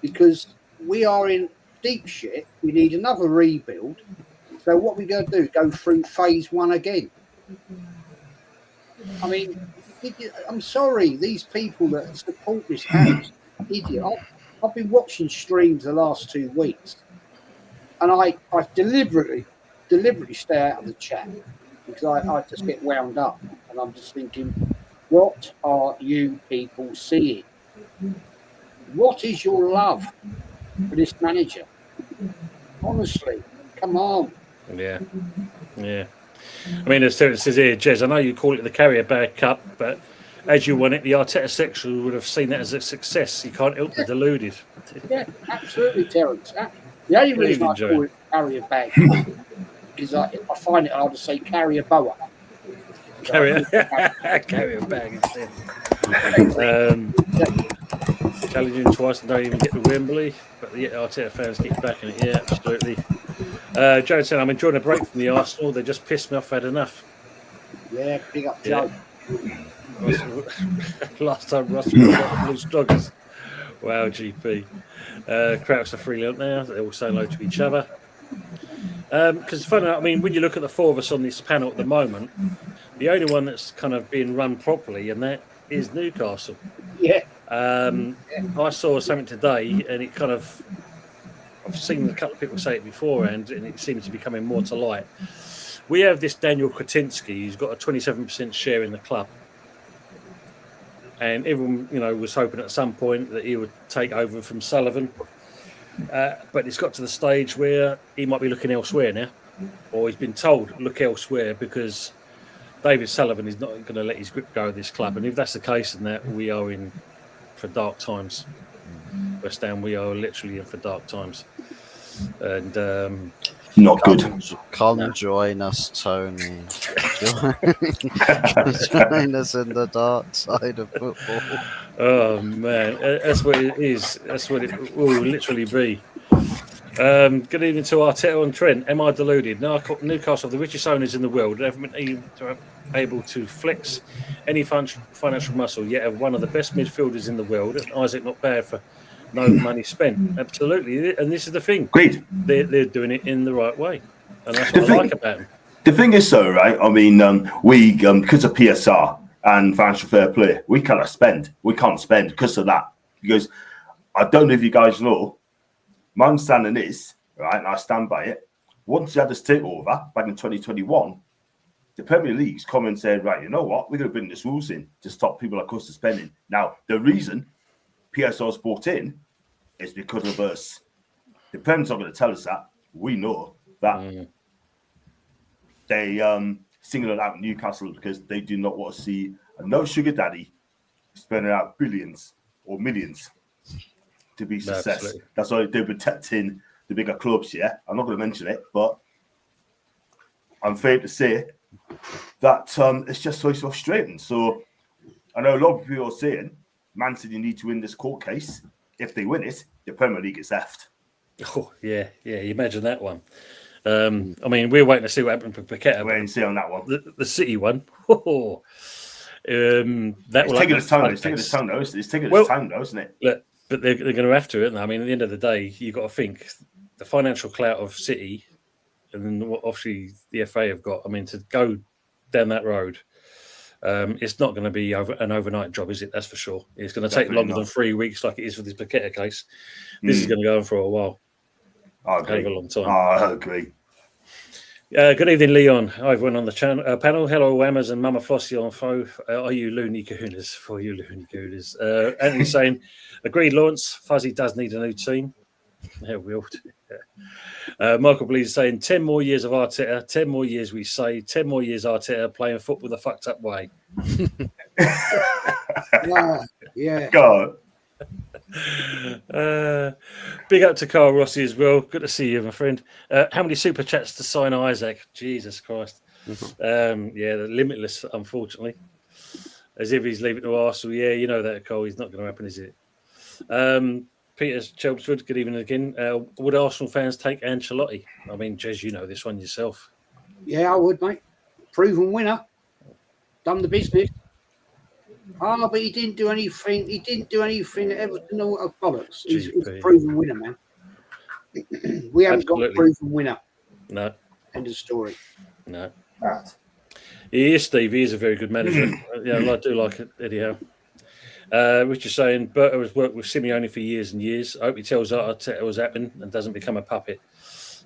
Because we are in deep shit. We need another rebuild. So what we going to do? Go through phase one again? I mean, I'm sorry. These people that support this house, idiot. I've been watching streams the last 2 weeks, and I deliberately stay out of the chat because I just get wound up, and I'm just thinking, what are you people seeing? What is your love for this manager? Honestly, come on. Yeah. I mean, as Terence says here, Jez, I know you call it the Carrier Bag Cup, but as you won it, the Arteta section would have seen that as a success. You can't help the deluded. Yeah, absolutely, Terence. The only reason I call it Carrier Bag is if I find it hard to say Carrier Boa. Carrier Bag instead. Challenging twice and don't even get to Wembley, but the Arteta fans keep backing it. Yeah, absolutely. Joe said, I'm enjoying a break from the Arsenal. They just pissed me off. Had enough. Yeah, big up Joe. Yeah. Last time Russell got loose doggers. Wow, GP. Krauts are freely out now. They all say hello to each other. Because funny, I mean, when you look at the four of us on this panel at the moment, the only one that's kind of being run properly, and that is Newcastle. Yeah. I saw something today, and it kind of, I've seen a couple of people say it beforehand, and it seems to be coming more to light. We have this Daniel Kretinsky, who's got a 27% share in the club. And everyone, was hoping at some point that he would take over from Sullivan. But it's got to the stage where he might be looking elsewhere now. Or he's been told, look elsewhere, because David Sullivan is not going to let his grip go of this club. And if that's the case, then that we are in for dark times. West Ham, we are literally in for dark times. And not good. Come join us, Tony. Join us in the dark side of football. Oh man, that's what it is. That's what it will literally be. Good evening to Arteta and Trent. Am I deluded? Newcastle, the richest owners in the world, haven't been able to flex any financial muscle, yet have one of the best midfielders in the world. And Isaac, not bad for no money spent. Absolutely. And this is the thing. Agreed. They're doing it in the right way. And that's what I like about them. The thing is, so, right? I mean, we, because of PSR and financial fair play, we cannot spend. We can't spend because of that. Because I don't know if you guys know, my understanding is, right, and I stand by it, once you had this takeover back in 2021, the Premier League's come and said, right, you know what? We're going to bring this rules in to stop people like us to spending. Now, the reason PSR's brought in is because of us. The Premier's not going to tell us that. We know that they single out Newcastle because they do not want to see a no sugar daddy spending out billions or millions to be success. Absolutely. That's why they're protecting the bigger clubs. Yeah, I'm not going to mention it, but I'm fair to say that it's just so frustrating. So I know a lot of people are saying Man City need to win this court case. If they win it, the Premier League is left. Oh, yeah. You imagine that one. I mean, we're waiting to see what happened for Paqueta. Wait and see on that one. The City one. It's taking its time. It's taking its time, though. It's taking its time, though, isn't it? Look, but they're going to have to, aren't they? I mean, at the end of the day, you've got to think the financial clout of City, and then what obviously the FA have got. I mean, to go down that road, it's not going to be an overnight job, is it? That's for sure. It's going to take longer than 3 weeks, like it is for this Paqueta case. This is going to go on for a while. I agree. A long time. I agree. Good evening, Leon. Hi, everyone on the panel. Hello, Whammers and Mama Flossie on foe. Are you loony kahunas? For you loony kahunas. Anthony saying, agreed, Lawrence. Fuzzy does need a new team. Yeah, we all do. Michael Blees is saying 10 more years of Arteta, 10 more years we say, 10 more years Arteta playing football the fucked up way. Yeah. God. Big up to Carl Rossi as well. Good to see you, my friend. How many super chats to sign Isaac? Jesus Christ. The limitless, unfortunately. As if he's leaving to Arsenal. Yeah, you know that, Cole. He's not going to happen, is it? Peter Chelmsford, good evening again. Would Arsenal fans take Ancelotti? I mean, Jez, you know this one yourself. Yeah, I would, mate. Proven winner. Done the business. But he didn't do anything. He didn't do anything at Everton or bollocks. He's a proven winner, man. We haven't got a proven winner. No. End of story. No. He is, Steve. He is a very good manager. I do like it, anyhow. Which is saying, Berto has worked with Simeone for years and years. I hope he tells Arteta what's happening and doesn't become a puppet.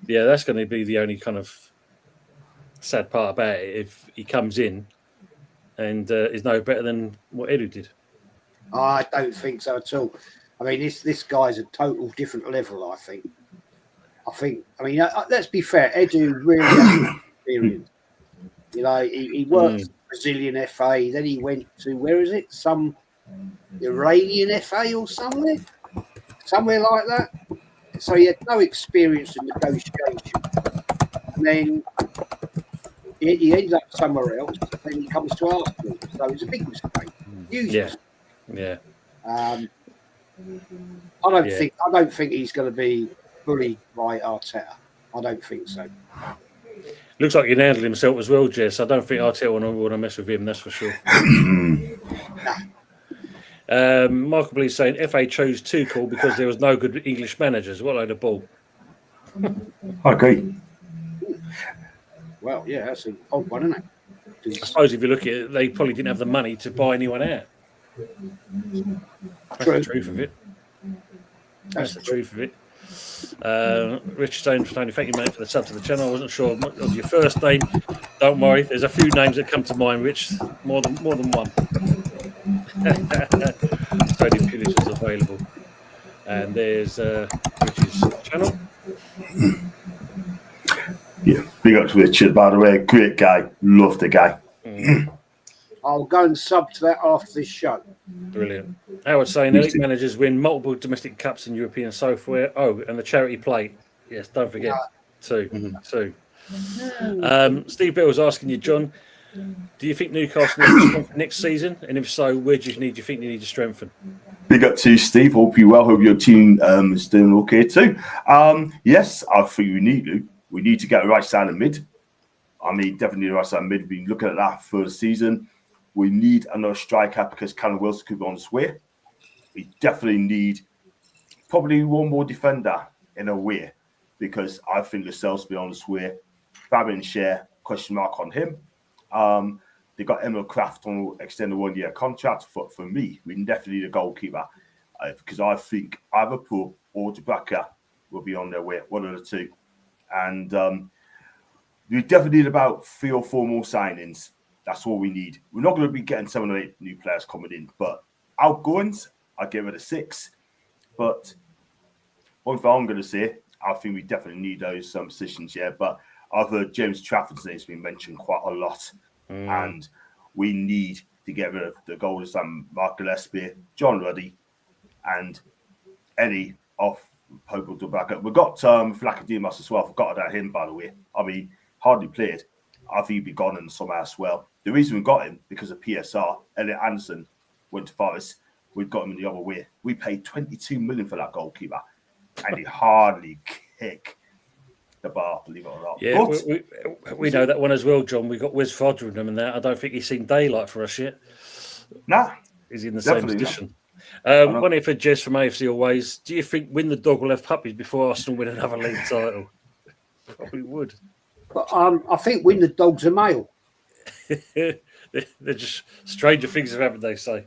Yeah, that's going to be the only kind of sad part about it if he comes in and is no better than what Edu did. I don't think so at all. I mean, this guy's a total different level, I think. Let's be fair. Edu really has experience. You know, he worked for Brazilian FA, then he went to, where is it? Some Iranian FA or somewhere like that. So he had no experience in negotiation. And then he ends up somewhere else, and then he comes to Arsenal. So it's a big mistake. Huge mistake. Yeah. I don't think he's going to be bullied by Arteta. I don't think so. Looks like he handled himself as well, Jess. I don't think Arteta want to mess with him, that's for sure. Michael Blees saying FA chose Tuchel because there was no good English managers. What a load of bull. I agree. Well, yeah, that's an odd one, isn't it? I suppose if you look at it, they probably didn't have the money to buy anyone out. That's the truth of it. That's the truth of it. Richard Stone, thank you, mate, for the sub to the channel. I wasn't sure of your first name. Don't worry, there's a few names that come to mind, Rich. More than one. Stadium Pillage is available. And there's Richard's channel. Yeah, big up to Richard, by the way. Great guy. Love the guy. I'll go and sub to that after this show. Brilliant. Howard saying elite managers win multiple domestic cups and European software. Oh, and the charity plate. Yes, don't forget. Two. Steve Bell was asking you, John, do you think Newcastle needs to strengthen next season? And if so, where do you think they need to strengthen? Big up to Steve. Hope you're well. Hope your team is doing okay too. Yes, I think we need to get a right side of mid. I mean, definitely the right side of mid. We've been looking at that for the season. We need another striker because Callum Wilson could be on his way. We definitely need probably one more defender in a way because I think Lascelles will be on his way. Fabian Schär, question mark on him. They got Emil Kraft on extended 1 year contract. For me, we definitely need a goalkeeper because I think either Poole or Dubravka will be on their way, one of the two. And we definitely need about 3 or 4 more signings. That's all we need. We're not going to be getting 7 or 8 new players coming in, but outgoings, I'll give it a 6. But one thing I'm going to say, I think we definitely need those positions, yeah. But I've heard James Trafford's name's been mentioned quite a lot. And we need to get rid of the goals and Mark Gillespie, John Ruddy, and any of Pope will back up. We've got Flacademos as well. I forgot about him, by the way. I mean, hardly played. I think he'd be gone in somehow as well. The reason we got him because of PSR, Elliot Anderson went to Forest. We've got him in the other way. We paid 22 million for that goalkeeper, and he hardly kicked the bar, believe it or not. Yeah, but we know that one as well, John. We got Wes Foderingham and that. I don't think he's seen daylight for us yet. Nah, he's in the same position. One here for Jez from AFC Always. Do you think Win the Dog will have puppies before Arsenal win another league title? Probably would. But I think Win the Dog's a male. They're just stranger things have happened, they say.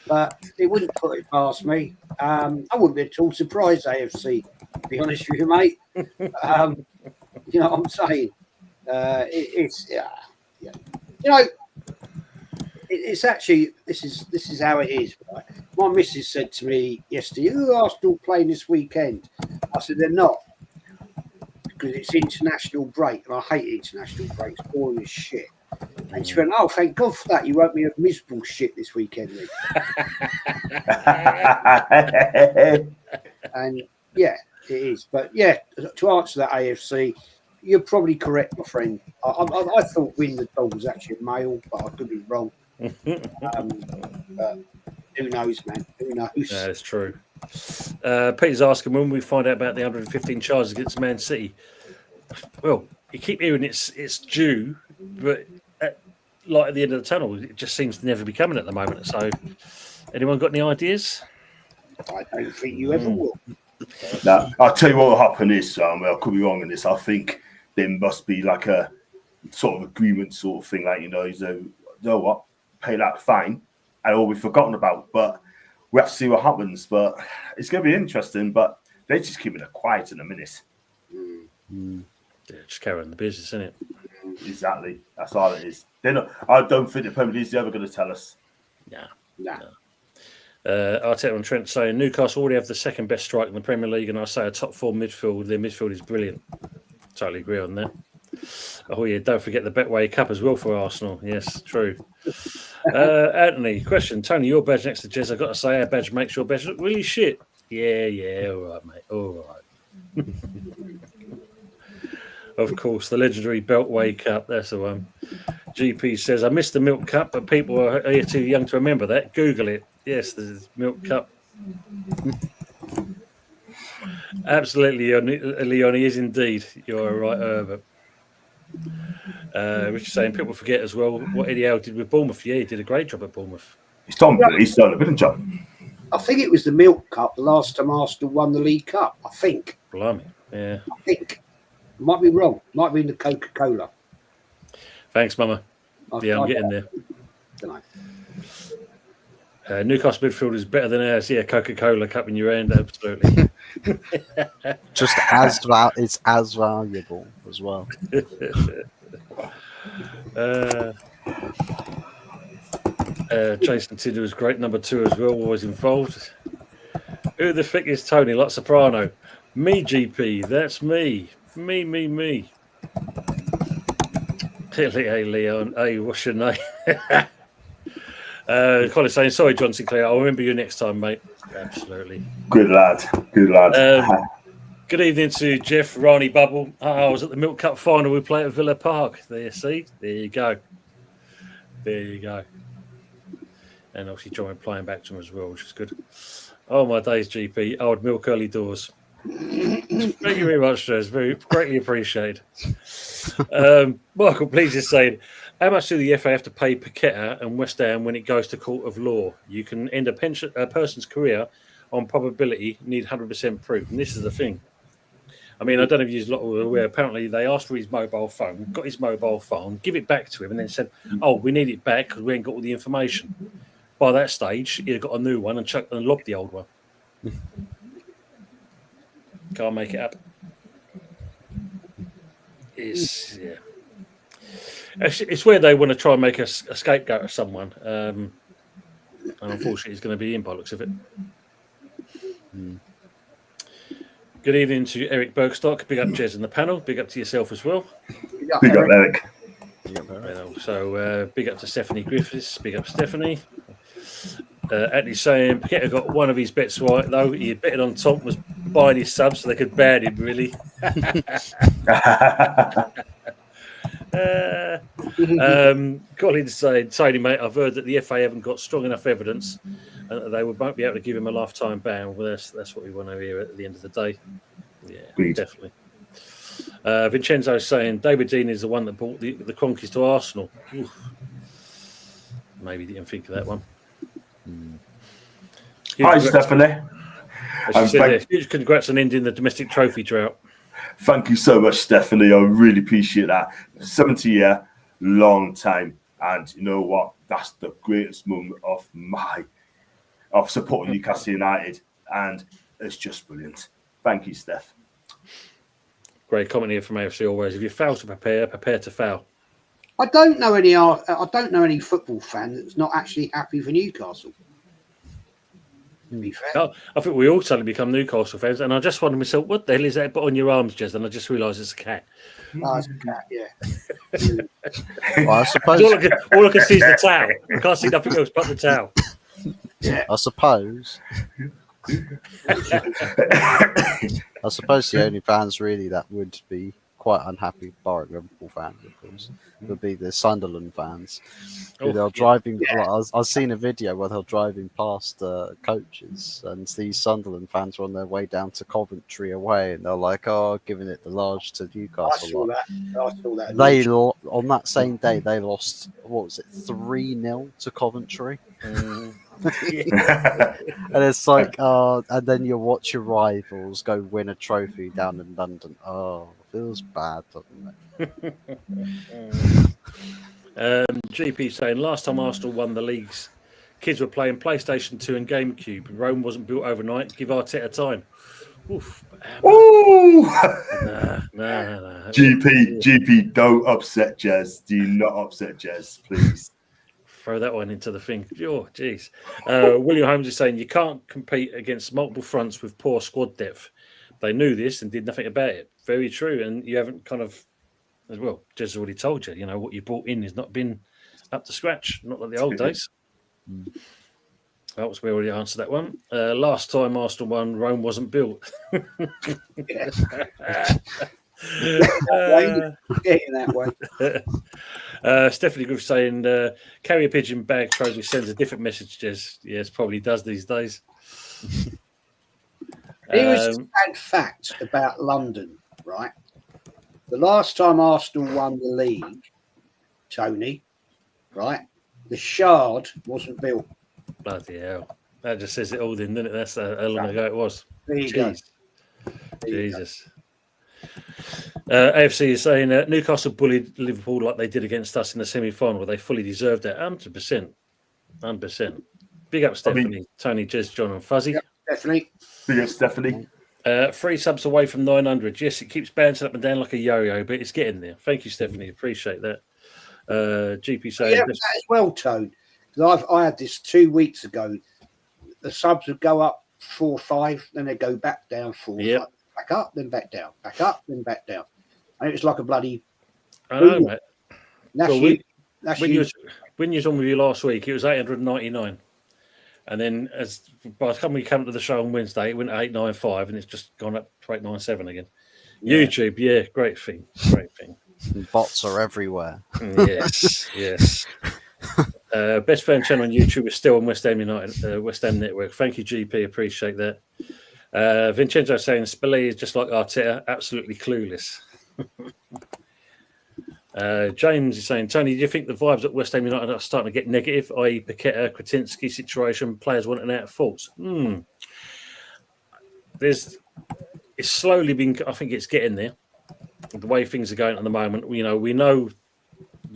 But it wouldn't put it past me. I wouldn't be at all surprised, AFC, to be honest with you, mate. You know what I'm saying? It's actually, this is how it is. Right? My missus said to me yesterday, who are Arsenal playing this weekend? I said, they're not. Because it's international break, and I hate international breaks. Boring as shit. And she went, oh, thank God for that. You won't be a miserable shit this weekend, Lee. And yeah, it is. But yeah, to answer that, AFC, you're probably correct, my friend. I thought Win the Dog was actually a male, but I could be wrong. But who knows, man? Who knows? That's true. Peter's asking when we find out about the 115 charges against Man City. Well, you keep hearing it's due, but light at the end of the tunnel, it just seems to never be coming at the moment. So, anyone got any ideas? I don't think you ever will. Now, I'll tell you what will happen is, I could be wrong in this. I think there must be like a sort of agreement sort of thing, like, you know what, pay that fine, and all we've forgotten about. But we have to see what happens. But it's going to be interesting. But they're just keeping it quiet in a minute. Yeah, just carry on the business, isn't it? Exactly. That's all it is. They're not. I don't think the Premier League's ever going to tell us. Nah. Arteta and Trent saying Newcastle already have the second best strike in the Premier League, and I say a top 4 midfield. Their midfield is brilliant. Totally agree on that. Oh yeah, don't forget the Betway Cup as well for Arsenal. Yes, true. Anthony, question: Tony, your badge next to Jez. I've got to say, our badge makes your badge look really shit. Yeah, all right, mate, all right. Of course, the legendary Beltway Cup. That's the one. GP says, I missed the Milk Cup, but people are here too young to remember that. Google it. Yes, the Milk Cup. Absolutely, Leonie is indeed. You're right, Herbert. Which is saying people forget as well what Eddie Howe did with Bournemouth. Yeah, he did a great job at Bournemouth. He's done a bit of job. I think it was the Milk Cup the last time Arsenal won the League Cup. I think. Blimey, yeah. I think. Might be wrong. Might be in the Coca-Cola. Thanks, Mama. I'm getting there. Newcastle midfield is better than ours. Yeah, Coca-Cola cup in your hand, absolutely. Just it's as valuable as well. Jason Tinder was great, number 2 as well, always involved. Who the frick is Tony? Like Soprano. Me, GP. That's me. Me. Hey, Leon. Hey, what's your name? Colin saying, sorry, John Sinclair. I'll remember you next time, mate. Absolutely. Good lad. Good evening to Jeff, Rani Bubble. I was at the Milk Cup final. We play at Villa Park. There you see. There you go. And obviously John playing back to him as well, which is good. Oh, my days, GP. I would milk early doors. Thank you very much, Jez. Very greatly appreciated. Michael, please is saying, how much do the FA have to pay Paqueta and West Ham when it goes to court of law? You can end a person's career on probability, need 100% proof. And this is the thing. I mean, I don't know if you're aware. Apparently, they asked for his mobile phone, got his mobile phone, give it back to him, and then said, oh, we need it back because we ain't got all the information. By that stage, he'd got a new one and chucked and lobbed the old one. Can't make it up. It's where they want to try and make a scapegoat of someone. And unfortunately, it's going to be in by the looks of it. Good evening to Eric Bergstock. Big up Jez in the panel. Big up to yourself as well. Big up Eric. So big up to Stephanie Griffiths. Big up Stephanie. Anthony saying Paqueta got one of his bets right though. He had betted on Tom was buying his subs so they could ban him really. Colin saying, Tony mate, I've heard that the FA haven't got strong enough evidence and that they won't be able to give him a lifetime ban. Well, that's what we want to hear at the end of the day. Yeah, Agreed. Definitely. Vincenzo saying David Dean is the one that brought the Cronkies to Arsenal. Oof. Maybe didn't think of that one. Hi, Stephanie. Huge congrats on ending the domestic trophy drought. Thank you so much, Stephanie. I really appreciate that. 70-year, long time. And you know what? That's the greatest moment of supporting Newcastle United. And it's just brilliant. Thank you, Steph. Great comment here from AFC always. If you fail to prepare to fail. I don't know any football fan that's not actually happy for Newcastle. To be fair. Oh, I think we all suddenly become Newcastle fans, and I just wondered myself, what the hell is that put on your arms, Jez? And I just realised it's a cat. Oh, it's a cat, yeah. Well, I suppose. All I can see is the towel. I can't see nothing else but the towel. Yeah. I suppose the only fans really that would be quite unhappy, barring Liverpool fans, of course, would be the Sunderland fans. They're driving. Yeah. Like, I've seen a video where they're driving past coaches, and these Sunderland fans are on their way down to Coventry away, and they're like, "Oh, giving it the large to Newcastle." I saw that. On that same day they lost. What was it? 3-0 to Coventry. And it's like, and then you watch your rivals go win a trophy down in London. Oh, feels bad, doesn't it? GP saying, last time Arsenal won the leagues, kids were playing PlayStation 2 and GameCube. Rome wasn't built overnight. Give Arteta time. Oof. Ooh! No. GP, don't upset Jez. Do not upset Jez, please. Throw that one into the thing. Oh, jeez. William Holmes is saying, you can't compete against multiple fronts with poor squad depth. They knew this and did nothing about it. Very true. And you haven't kind of, as well, Jez already told you, what you brought in has not been up to scratch, not like the old days. That was, we already answered that one. Last time Arsenal won, Rome wasn't built. Getting that way. Stephanie Griff saying, carry a pigeon bag trophy sends a different message, Jez. Yes, probably does these days. Here's a sad fact about London, right? The last time Arsenal won the league, Tony, right? The Shard wasn't built. Bloody hell. That just says it all then, doesn't it? That's how long ago it was. There you go. Jesus. AFC is saying Newcastle bullied Liverpool like they did against us in the semi-final. They fully deserved it. 100%. 100%. Big up, Stephanie, Tony, Jez, John, and Fuzzy. Yep, definitely. Big up, Stephanie. 3 subs away from 900. Yes, it keeps bouncing up and down like a yo-yo, but it's getting there. Thank you, Stephanie. Appreciate that. GP saying... Yeah, that as well, Tone. Because I had this 2 weeks ago. The subs would go up 4, 5, then they go back down 4, 5, back up, then back down, back up, then back down. And it was like a bloody... I know, mate. When you was on with you last week, it was 899. And then by the time we came to the show on Wednesday, it went to 895 and it's just gone up to 897 again. Yeah. YouTube, great thing. Bots are everywhere. Yes. Best fan channel on YouTube is still on West Ham United, West Ham Network. Thank you, GP. Appreciate that. Vincenzo saying Spalletti is just like Arteta, absolutely clueless. James is saying, Tony, do you think the vibes at West Ham United are starting to get negative, i.e. Paqueta, Kretinsky situation, players wanting out of faults? It's slowly been, I think it's getting there. The way things are going at the moment, we know,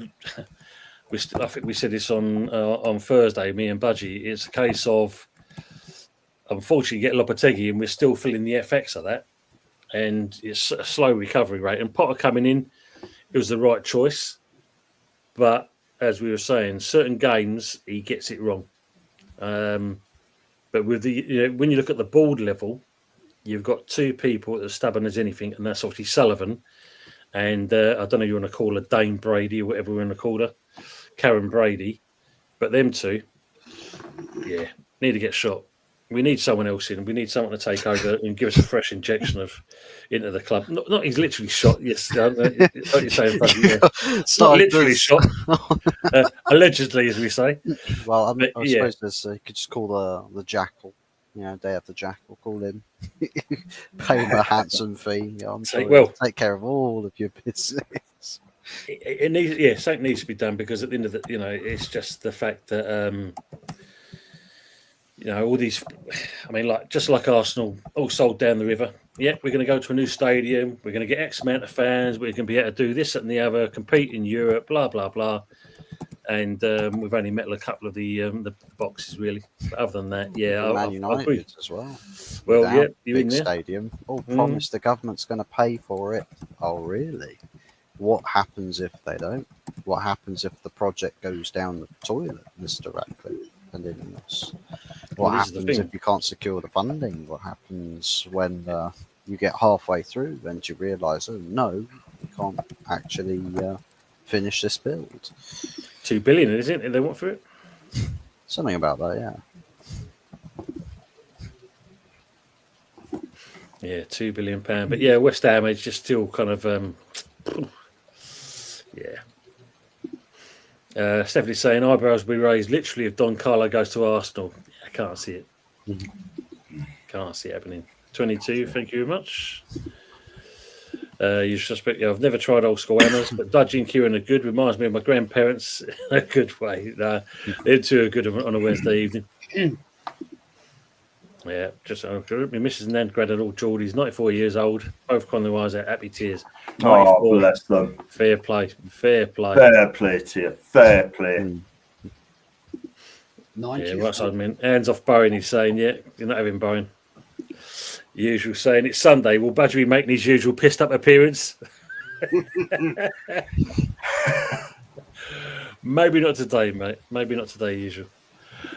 I think we said this on Thursday, me and Budgie, it's a case of, unfortunately, you get Lopetegui and we're still feeling the effects of that. And it's a slow recovery rate. And Potter coming in, it was the right choice, but as we were saying, certain games he gets it wrong. But with the when you look at the board level, you've got 2 people that are stubborn as anything, and that's obviously Sullivan and I don't know if you want to call her Dame Brady or whatever we want to call her, Karen Brady. But them 2, need to get shot. We need someone else in. We need someone to take over and give us a fresh injection into the club. Not he's literally shot. Yes, like you're saying, not literally shot. Allegedly, as we say. Well, I suppose there's, you could just call the jackal. Day after Jackal, call him, pay him a handsome fee. Take care of all of your business. It needs, something needs to be done because at the end of the, it's just the fact that. All these, just like Arsenal, all sold down the river. Yeah, we're going to go to a new stadium. We're going to get X amount of fans. We're going to be able to do this and the other, compete in Europe, blah, blah, blah. And we've only met a couple of the boxes, really. But other than that, Man United as well. Well, you're in there. Stadium. Promise the government's going to pay for it. Oh, really? What happens if they don't? What happens if the project goes down the toilet, Mr. Radcliffe? depending on this. What happens if you can't secure the funding? What happens when you get halfway through and you realise, oh no, we can't actually finish this build? 2 billion, isn't it? They want for it. Something about that, yeah. Yeah, £2 billion. But yeah, West Ham is just still kind of Stephanie's saying eyebrows will be raised literally if Don Carlo goes to Arsenal. I can't see it. Can't see it happening. 22, thank you very much. You suspect, I've never tried old school hammers, but Dudgy and Kieran are good. Reminds me of my grandparents in a good way. They two are good on a Wednesday evening. Yeah, just my Mrs. and Nan Grad and all Geordies, 94 years old, both Conley Wise out, happy tears. Oh, bless them. Fair play. Fair play to you. Fair play. Yeah, right side, man. Hands off Bowen, he's saying, yeah, you're not having Bowen. Usual saying, it's Sunday. Will Budgie be making his usual pissed up appearance? Maybe not today, mate. Maybe not today, usual.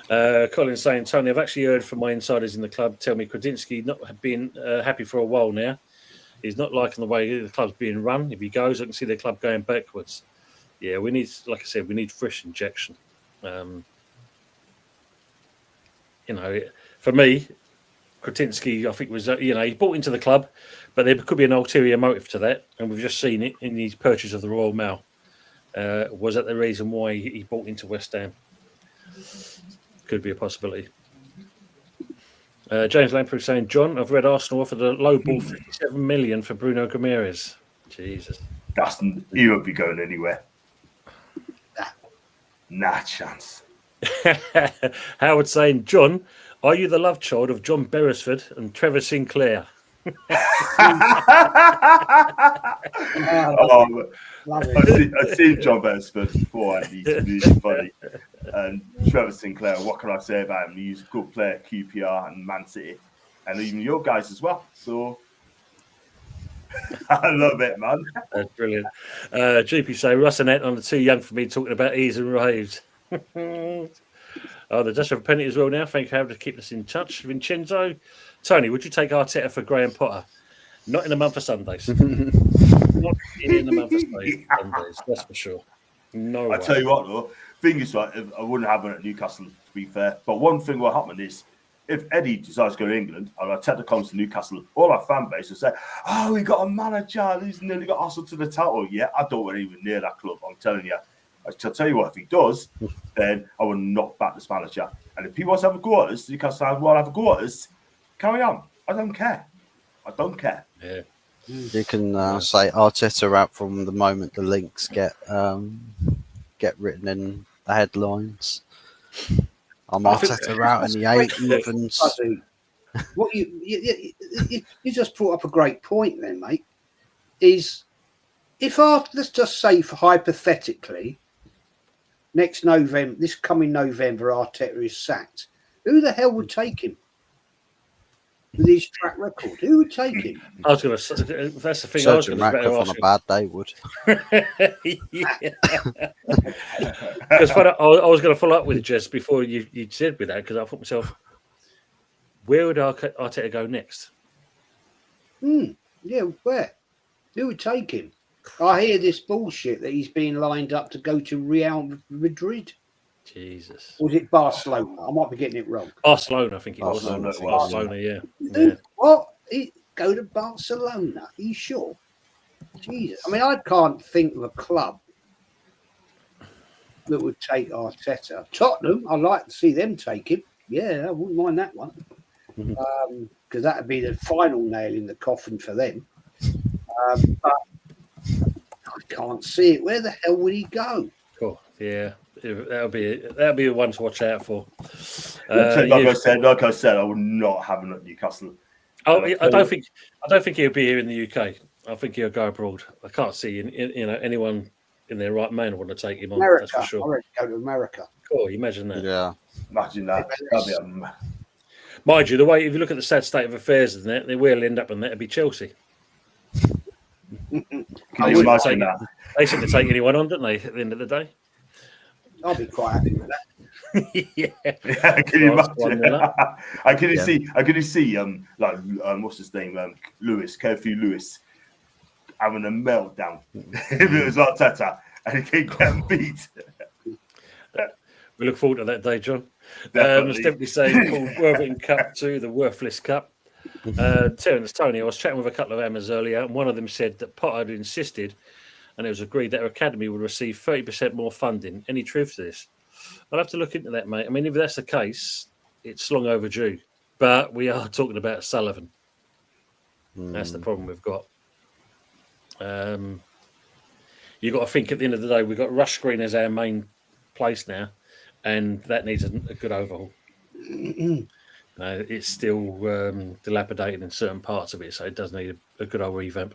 Colin saying, Tony, I've actually heard from my insiders in the club tell me Kredinsky not been happy for a while now. He's not liking the way the club's being run. If he goes, I can see the club going backwards. Yeah, we need, like I said, we need fresh injection. For me, Kretinsky, I think, was, he bought into the club, but there could be an ulterior motive to that. And we've just seen it in his purchase of the Royal Mail. Was that the reason why he bought into West Ham? Could be a possibility. James Lamprey saying, John, I've read Arsenal offered a low ball 57 million for Bruno Guimaraes. Jesus. He won't be going anywhere. Nah chance. Howard saying, John, are you the love child of John Beresford and Trevor Sinclair? I've seen John Beresford before, and he's funny. And Trevor Sinclair, what can I say about him? He's a good player, QPR and Man City, and even your guys as well. So I love it, man. That's brilliant. GP say, Russ and Ant are too young for me talking about ease and raves. The Dutch have a penalty as well now. Thank you, Howard, to keep us in touch. Vincenzo, Tony, would you take Arteta for Graham Potter? Not in the month of Sundays. Not in the month of Sundays, that's for sure. No way. I tell you what, though, thing is, right, I wouldn't have him at Newcastle, to be fair. But one thing will happen is, if Eddie decides to go to England and Arteta comes to Newcastle, all our fan base will say, "Oh, we got a manager who's nearly got Arsenal to the title." Yeah, I don't want even near that club. I'm telling you. I'll tell you what, if he does, then I will knock back this manager. And if he wants to have a go at us, Newcastle will have a go at us. Carry on. I don't care. Yeah. You can say Arteta out from the moment the links get written in the headlines. I'm Arteta out in the 8th evens. What you just brought up a great point then, mate. Is if let's just say, for hypothetically, next November, this coming November, Arteta is sacked, who the hell would take him? With his track record, who would take him? I was going to. That's the thing. Sergeant Ratcliffe on a bad day would. Because I was going to follow up with it just before you said with that, because I thought myself, where would Arteta go next? Yeah, where? Who would take him? I hear this bullshit that he's being lined up to go to Real Madrid. Jesus. Or was it Barcelona? I might be getting it wrong. Barcelona, I think it was. Barcelona, yeah. What? He'd go to Barcelona? Are you sure? Jesus. I mean, I can't think of a club that would take Arteta. Tottenham, I'd like to see them take him. Yeah, I wouldn't mind that one. Because that would be the final nail in the coffin for them. But I can't see it. Where the hell would he go? Cool. Yeah. That'll be one to watch out for. Like I said, I would not have him at Newcastle. I don't think he'll be here in the UK. I think he'll go abroad. I can't see anyone in their right mind want to take him on. America. That's for sure. I reckon go to America. Cool. Imagine that. Yeah. Imagine that. Mind you, the way if you look at the sad state of affairs, isn't it? They will end up in that. It'll be Chelsea. Can you imagine that? They seem to take anyone on, don't they? At the end of the day. I'll be quite happy with that. Yeah. Can you imagine? I can see what's his name? Curfew Lewis having a meltdown. If it was Arteta and he keep getting beat. We look forward to that day, John. Definitely. Definitely saying Paul Worthington Cup to the Worthless Cup. Terence Tony, I was chatting with a couple of Ammers earlier, and one of them said that Potter had insisted, and it was agreed that our academy would receive 30% more funding. Any truth to this? I'll have to look into that, mate. I mean, if that's the case, it's long overdue. But we are talking about Sullivan. That's the problem we've got. You've got to think at the end of the day, we've got Rush Green as our main place now, and that needs a good overhaul. It's still dilapidated in certain parts of it, so it does need a good old revamp.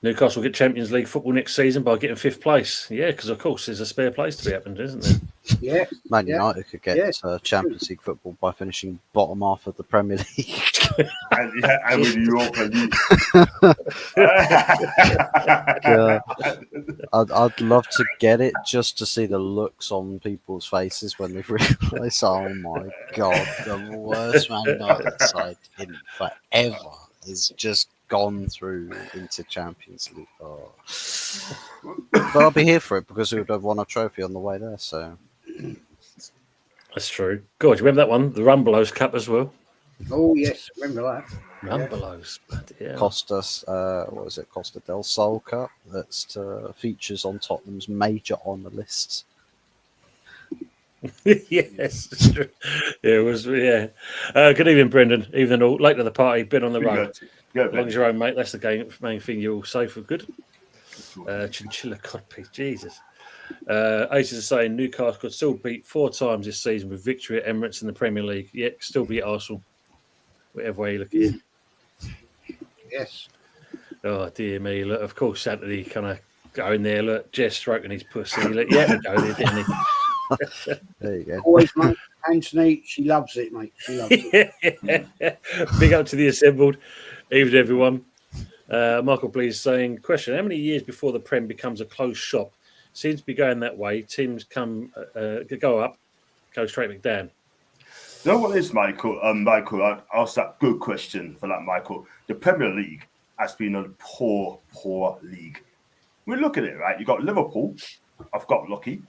Newcastle will get Champions League football next season by getting 5th place. Yeah, because of course there's a spare place to be happened, isn't there? Yeah. Man United could get Champions League football by finishing bottom half of the Premier League. and with Europa League. I'd love to get it just to see the looks on people's faces when they realise, oh my God, the worst Man United side in forever is just gone through into Champions League. Oh. But I'll be here for it because we would have won a trophy on the way there. So that's true. God, you remember that one, the Rumbelows Cup as well? Oh yes, remember that. Rumbelows, yeah. Costa's, what was it? Costa del Sol Cup. That's features on Tottenham's major honour lists. Yes, it's true. Yeah, it was. Yeah. Good evening, Brendan. Evening all. Late to the party. Been on the road. As long as you're home, mate. That's the main thing. You're all safe and good. Chinchilla Codpiece. Jesus. Aces are saying Newcastle could still beat 4 times this season with victory at Emirates in the Premier League. Yeah, still beat Arsenal. Whatever way you look at it. Yes. Oh dear me! Look, of course, Saturday kind of going there. Look, Jess stroking his pussy. Look, yeah, go there, didn't he? There you go. Always, mate. Anthony, she loves it, mate. She loves it. Big up to the assembled. Evening, everyone. Michael, please saying, question: how many years before the Prem becomes a closed shop? Seems to be going that way. Teams go up, go straight back down. You know what it is, Michael? I asked that good question for that, Michael. The Premier League has been a poor league. We look at it, right? You got Liverpool. I've got lucky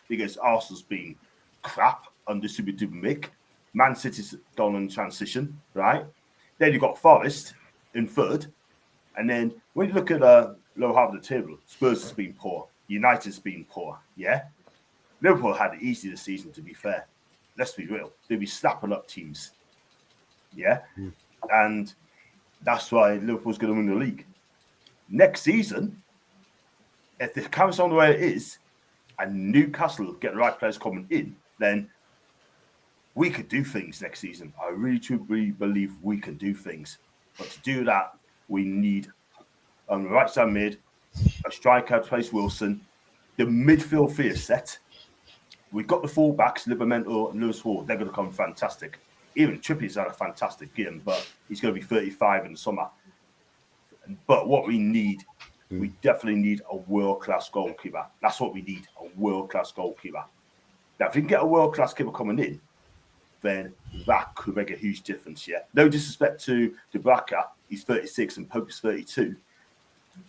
because Arsenal's been crap under Super Duper Mick. Man City's gone in transition, right? Then you've got Forest in 3rd. And then when you look at lower half of the table, Spurs has been poor. United's been poor, yeah? Liverpool had it easy this season, to be fair. Let's be real. They'll be snapping up teams, yeah? And that's why Liverpool's going to win the league. Next season, if the carries on the way it is, and Newcastle get the right players coming in, then we could do things next season. I really truly believe we can do things. But to do that, we need on the right side mid, a striker to place Wilson. The midfield three is set. We've got the fullbacks, Livramento and Lewis Hall. They're going to come fantastic. Even Trippier's had a fantastic game, but he's going to be 35 in the summer. But what we need, we definitely need a world-class goalkeeper. That's what we need, a world-class goalkeeper. Now, if we can get a world-class keeper coming in, then that could make a huge difference, yeah? No disrespect to Dubravka. He's 36 and Pope is 32.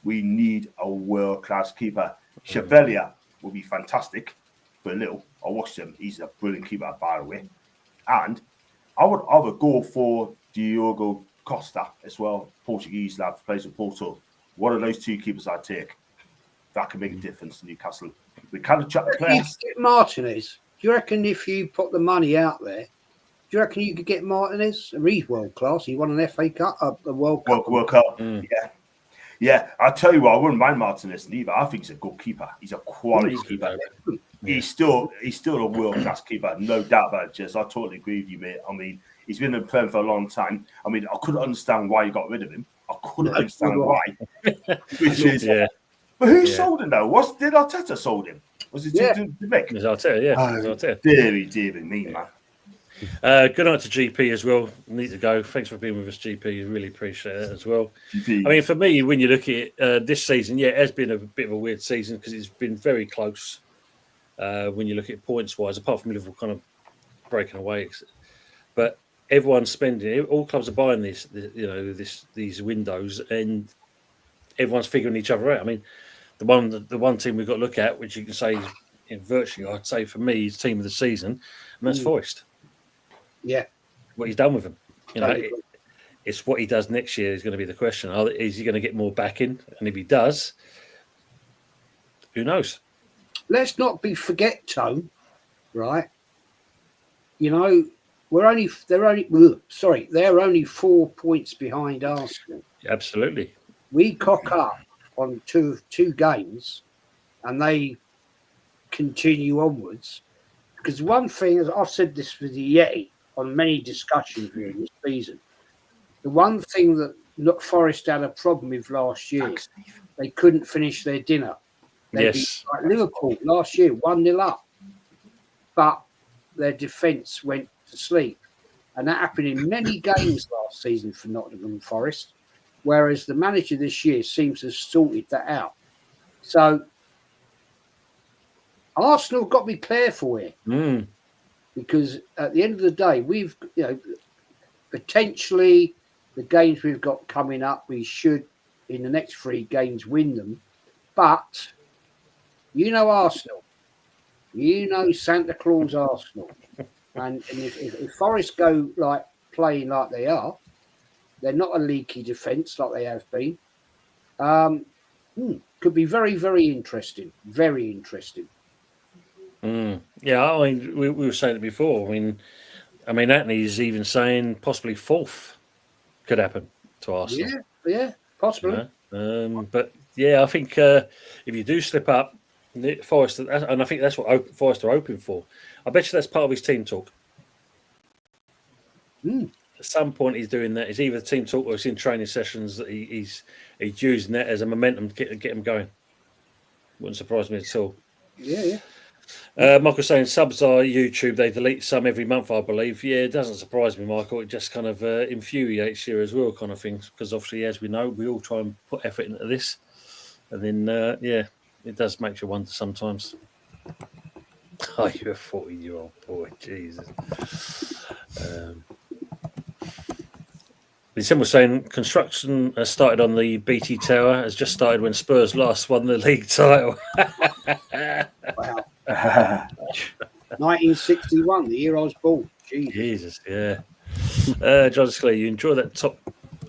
We need a world-class keeper. Chevalier will be fantastic for a little. I watched him. He's a brilliant keeper, by the way. And I would either go for Diogo Costa as well, Portuguese lad, plays with Porto. One of those 2 keepers I'd take. That can make a difference to Newcastle. We kind of chat the players. Martinez, do you reckon if you put the money out there, do you reckon you could get Martinez? He's world class. He won an FA Cup, the World Cup. World Cup. Yeah. I tell you what, I wouldn't mind Martinez either. I think he's a good keeper. He's a quality keeper. He's still a world class keeper, no doubt about it. Jess, I totally agree with you, mate. I mean, he's been in Prem for a long time. I mean, I couldn't understand why you got rid of him. I couldn't understand why. But who sold him though? Did Arteta sold him? Was it to Mick? It was Arteta, yeah. It was Arteta. Dear me, man. Good night to GP as well. Need to go. Thanks for being with us, GP. Really appreciate it as well. GP. I mean, for me, when you look at it, this season, it has been a bit of a weird season because it's been very close. when you look at points wise, apart from Liverpool kind of breaking away. But everyone's spending. All clubs are buying these windows, and everyone's figuring each other out. I mean, the one team we've got to look at, which you can say is virtually, I'd say for me, is team of the season, and that's Forest. Yeah, what he's done with them. It's what he does next year is going to be the question. Is he going to get more backing? And if he does, who knows? Let's not forget, Tone, right? You know, they're only 4 points behind Arsenal. Absolutely. We cock up on two games, and they continue onwards. Because one thing, as I've said this with the Yeti on many discussions during this season, the one thing that Forest had a problem with last year, they couldn't finish their dinner. They'd be like Liverpool last year, 1-0 up, but their defence went to sleep. And that happened in many games last season for Nottingham Forest, whereas the manager this year seems to have sorted that out. So Arsenal got to be careful here, because at the end of the day, we've potentially the games we've got coming up, we should in the next 3 games win them. But Arsenal, Santa Claus Arsenal, and if Forest go like playing like they are, they're not a leaky defence like they have been. Could be very, very interesting. Very interesting. Yeah, I mean, we were saying it before. I mean, Anthony's even saying possibly 4th could happen to Arsenal. Yeah, possibly. But yeah, I think if you do slip up, Forest, and I think that's what Forest are hoping for. I bet you that's part of his team talk. At some point, he's doing that. It's either team talk or it's in training sessions that he's using that as a momentum to get him going. Wouldn't surprise me at all. Yeah. Michael's saying subs are YouTube. They delete some every month, I believe. Yeah, it doesn't surprise me, Michael. It just kind of infuriates you as well, kind of things. Because obviously, as we know, we all try and put effort into this, and then it does make you wonder sometimes. Oh, you're a 14-year-old boy, Jesus. Someone was saying construction has started on the BT Tower, has just started when Spurs last won the league title. Wow. 1961, the year I was born. Jesus, yeah. John Sclee, you enjoy that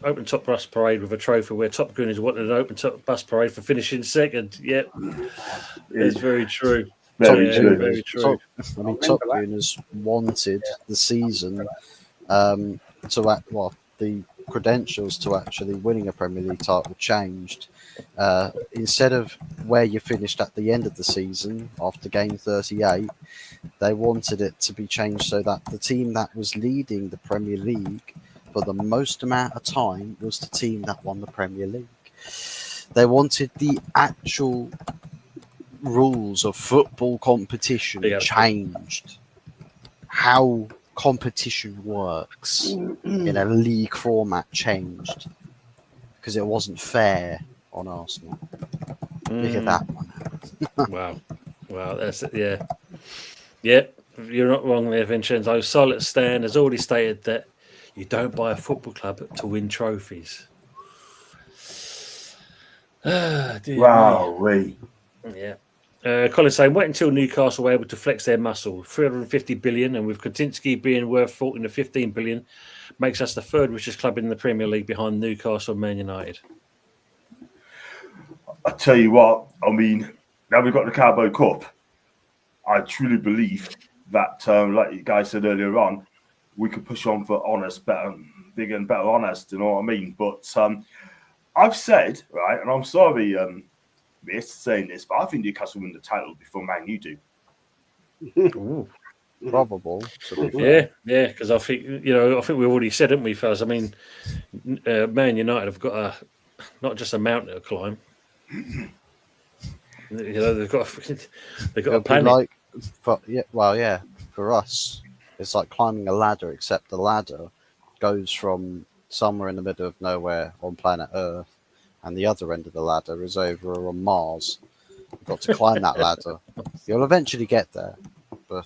open top bus parade with a trophy where Top Gooners wanted an open top bus parade for finishing second. Yep, it's very true. Very true. I mean, Top Gooners wanted the season to act the credentials to actually winning a Premier League title changed. Instead of where you finished at the end of the season after game 38, they wanted it to be changed so that the team that was leading the Premier League for the most amount of time was the team that won the Premier League. They wanted the actual rules of football competition changed. How competition works in a league format changed because it wasn't fair on Arsenal. Look at that one. Wow, that's it. Yeah, you're not wrong there, Vincenzo. Solid Stan has already stated that you don't buy a football club to win trophies. Wow, yeah. Colin's saying, wait until Newcastle were able to flex their muscle. 350 billion, and with Kretinsky being worth 14 to 15 billion, makes us the 3rd richest club in the Premier League behind Newcastle and Man United. I tell you what, I mean, now we've got the Carabao Cup. I truly believe that, like you guys said earlier on, we could push on for honest, bigger and better honest, you know what I mean? But I've said, right, and I'm sorry, saying this, but I think Newcastle win the title before Man U do. Ooh, probable. Yeah, because I think we've already said, haven't we, fellas? I mean, Man United have got not just a mountain to climb. They've got a planet. For us, it's like climbing a ladder, except the ladder goes from somewhere in the middle of nowhere on planet Earth, and the other end of the ladder is over on Mars. You've got to climb that ladder. You'll eventually get there, but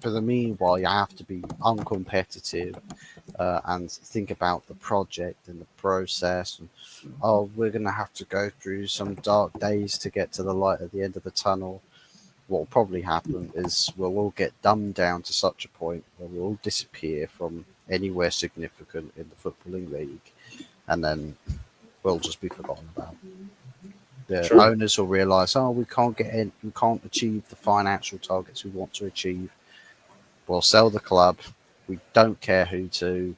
for the meanwhile, you have to be uncompetitive and think about the project and the process. And, we're going to have to go through some dark days to get to the light at the end of the tunnel. What will probably happen is we'll all get dumbed down to such a point where we'll all disappear from anywhere significant in the footballing league, and then we'll just be forgotten about. The owners will realise, we can't get in, we can't achieve the financial targets we want to achieve. We'll sell the club. We don't care who to.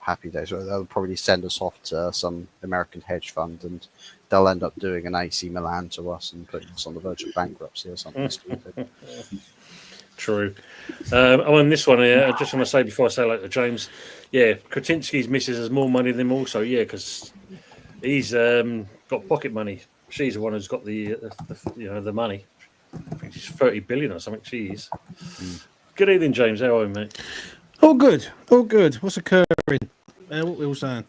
Happy days. They'll probably send us off to some American hedge fund, and they'll end up doing an AC Milan to us and putting us on the verge of bankruptcy or something stupid. True. On this one, I just want to say before I say to James, Kretinsky's missus has more money than him also, because he's got pocket money. She's the one who's got the money. I think she's 30 billion or something. She is. Good evening, James. How are you, mate? All good. What's occurring? What we all saying?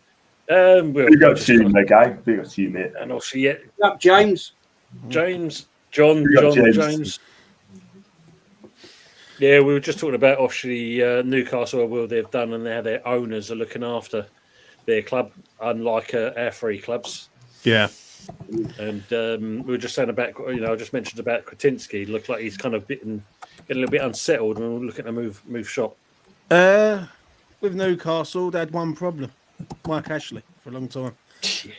Big up to you, mate, guy. Big up to you, mate. And also, up, James. John. Yeah, we were just talking about obviously Newcastle, what they've done and how their owners are looking after their club, unlike our three clubs. Yeah. And we were just saying about, I just mentioned about Kretinsky. Looked like he's kind of getting a little bit unsettled and we're looking to move shop. With Newcastle, they had one problem: Mike Ashley for a long time,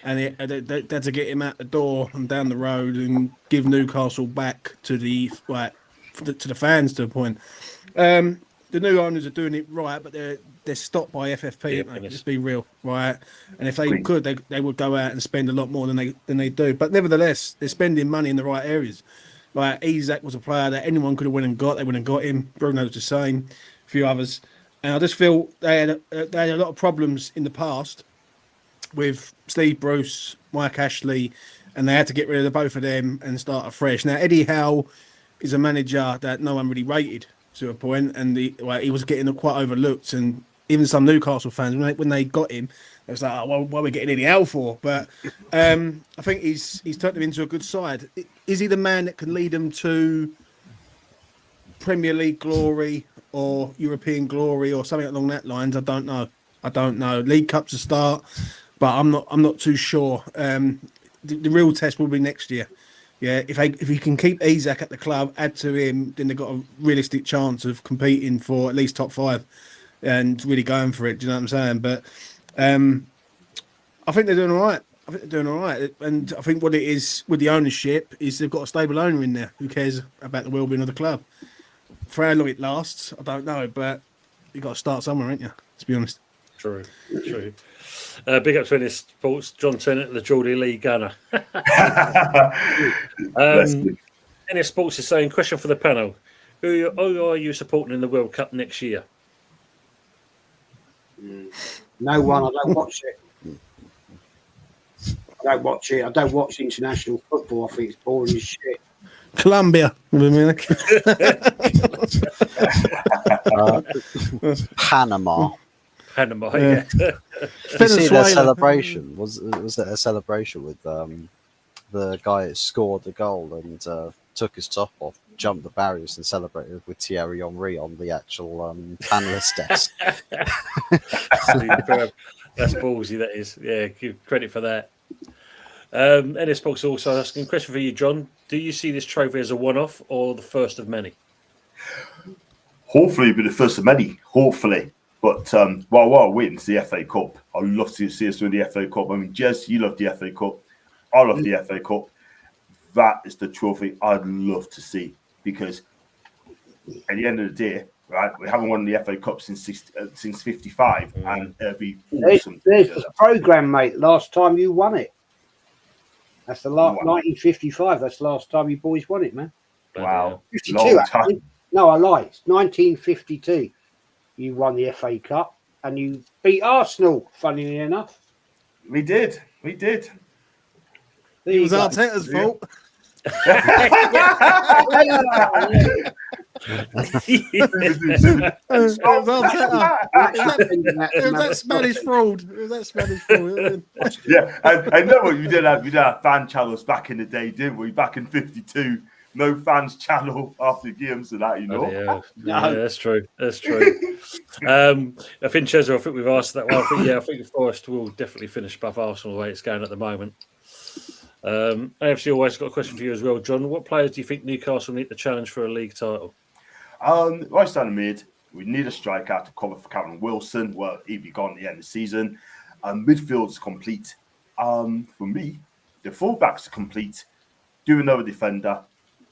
and they had to get him out the door and down the road and give Newcastle back to the fans to a point. The new owners are doing it right, but they're stopped by FFP. Let's be real, right? And if they could, they would go out and spend a lot more than they do. But nevertheless, they're spending money in the right areas. Like Isaac was a player that anyone could have went and got. They wouldn't have got him. Bruno's the same. A few others. And I just feel they had a lot of problems in the past with Steve Bruce, Mike Ashley, and they had to get rid of the both of them and start afresh. Now, Eddie Howe is a manager that no one really rated to a point, and he was getting quite overlooked. And even some Newcastle fans, when they got him, it was like, what are we getting Eddie Howe for? But I think he's turned them into a good side. Is he the man that can lead them to Premier League glory or European glory or something along that lines? I don't know. League Cup's a start, but I'm not too sure. The real test will be next year. Yeah, if he can keep Isaac at the club, add to him, then they've got a realistic chance of competing for at least top 5 and really going for it. Do you know what I'm saying? But I think they're doing all right. And I think what it is with the ownership is they've got a stable owner in there who cares about the well-being of the club. For how long it lasts, I don't know, but you've got to start somewhere, ain't you? To be honest. True. Big up to NS Sports, John Tennant, the Geordie League gunner. NS Sports is saying, question for the panel: Who are you supporting in the World Cup next year? No one. I don't watch it. I don't watch international football. I think it's boring as shit. Colombia. Panama, yeah. Did you see their celebration? Was it a celebration with the guy who scored the goal and took his top off, jumped the barriers and celebrated with Thierry Henry on the actual panelist desk? That's ballsy, that is. Yeah, give credit for that. NS Sports also asking, question for you, John. Do you see this trophy as a one-off or the first of many? Hopefully it'll be the first of many. Hopefully. But what wins the FA Cup. I'd love to see us win the FA Cup. I mean, Jez, you love the FA Cup. I love the FA Cup. That is the trophy I'd love to see, because at the end of the day, right, we haven't won the FA Cup since 55, and it'd be awesome. There's the programme, mate. Last time you won it. That's the last 1955. That's the last time you boys won it, man. Wow. 52, actually. No, I lie. It's 1952. You won the FA Cup and you beat Arsenal, funnily enough. We did. It was Arteta's fault. It was that Spanish fraud. Yeah, and no, we did have fan channels back in the day, didn't we? Back in '52, no fans channel after games and that, Yeah, that's true. That's true. I think Chester, I think we've asked that one. I think Forest will definitely finish above Arsenal the way it's going at the moment. AFC always got a question for you as well, John. What players do you think Newcastle need to challenge for a league title? Right down the mid, we need a striker to cover for Cameron Wilson. Well, he'd be gone at the end of the season. Midfield's complete. For me, the fullbacks are complete. Do another defender.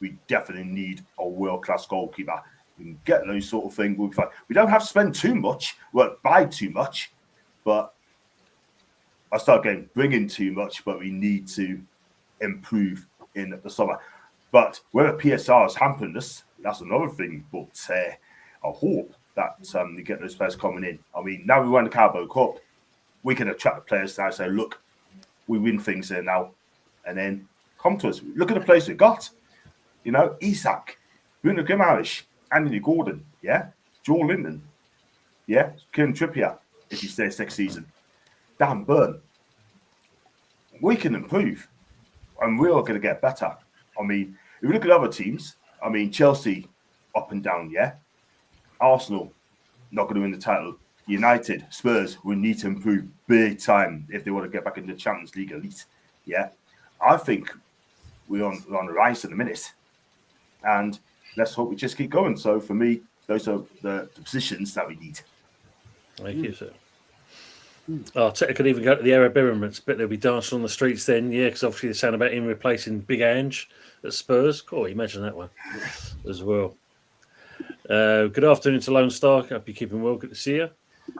We definitely need a world-class goalkeeper. We can get those sort of things. We don't have to spend too much, buy too much, but I start getting bringing too much, but we need to improve in the summer. But whether PSR has hampered us, that's another thing. But I hope that we get those players coming in. I mean, now we won the Carabao Cup, we can attract the players now. Say, look, we win things here now, and then come to us. Look at the players we got. Isak, Bruno Guimaraes, Anthony Gordon, Joel Linton, Kieran Trippier, if he stays next season, Dan Burn. We can improve, and we are going to get better. I mean, if you look at other teams, I mean, Chelsea, up and down, Arsenal, not going to win the title. United, Spurs, we need to improve big time if they want to get back into the Champions League elite. I think we're on the rise in a minute. And let's hope we just keep going. So for me, those are the positions that we need. Thank you, sir. Arteta could even go to the Arab Emirates, but they'll be dancing on the streets then, because obviously they're saying about him replacing Big Ange at Spurs. Cool, imagine that one as well. Good afternoon to Lone Star. Hope you're keeping well. Good to see you.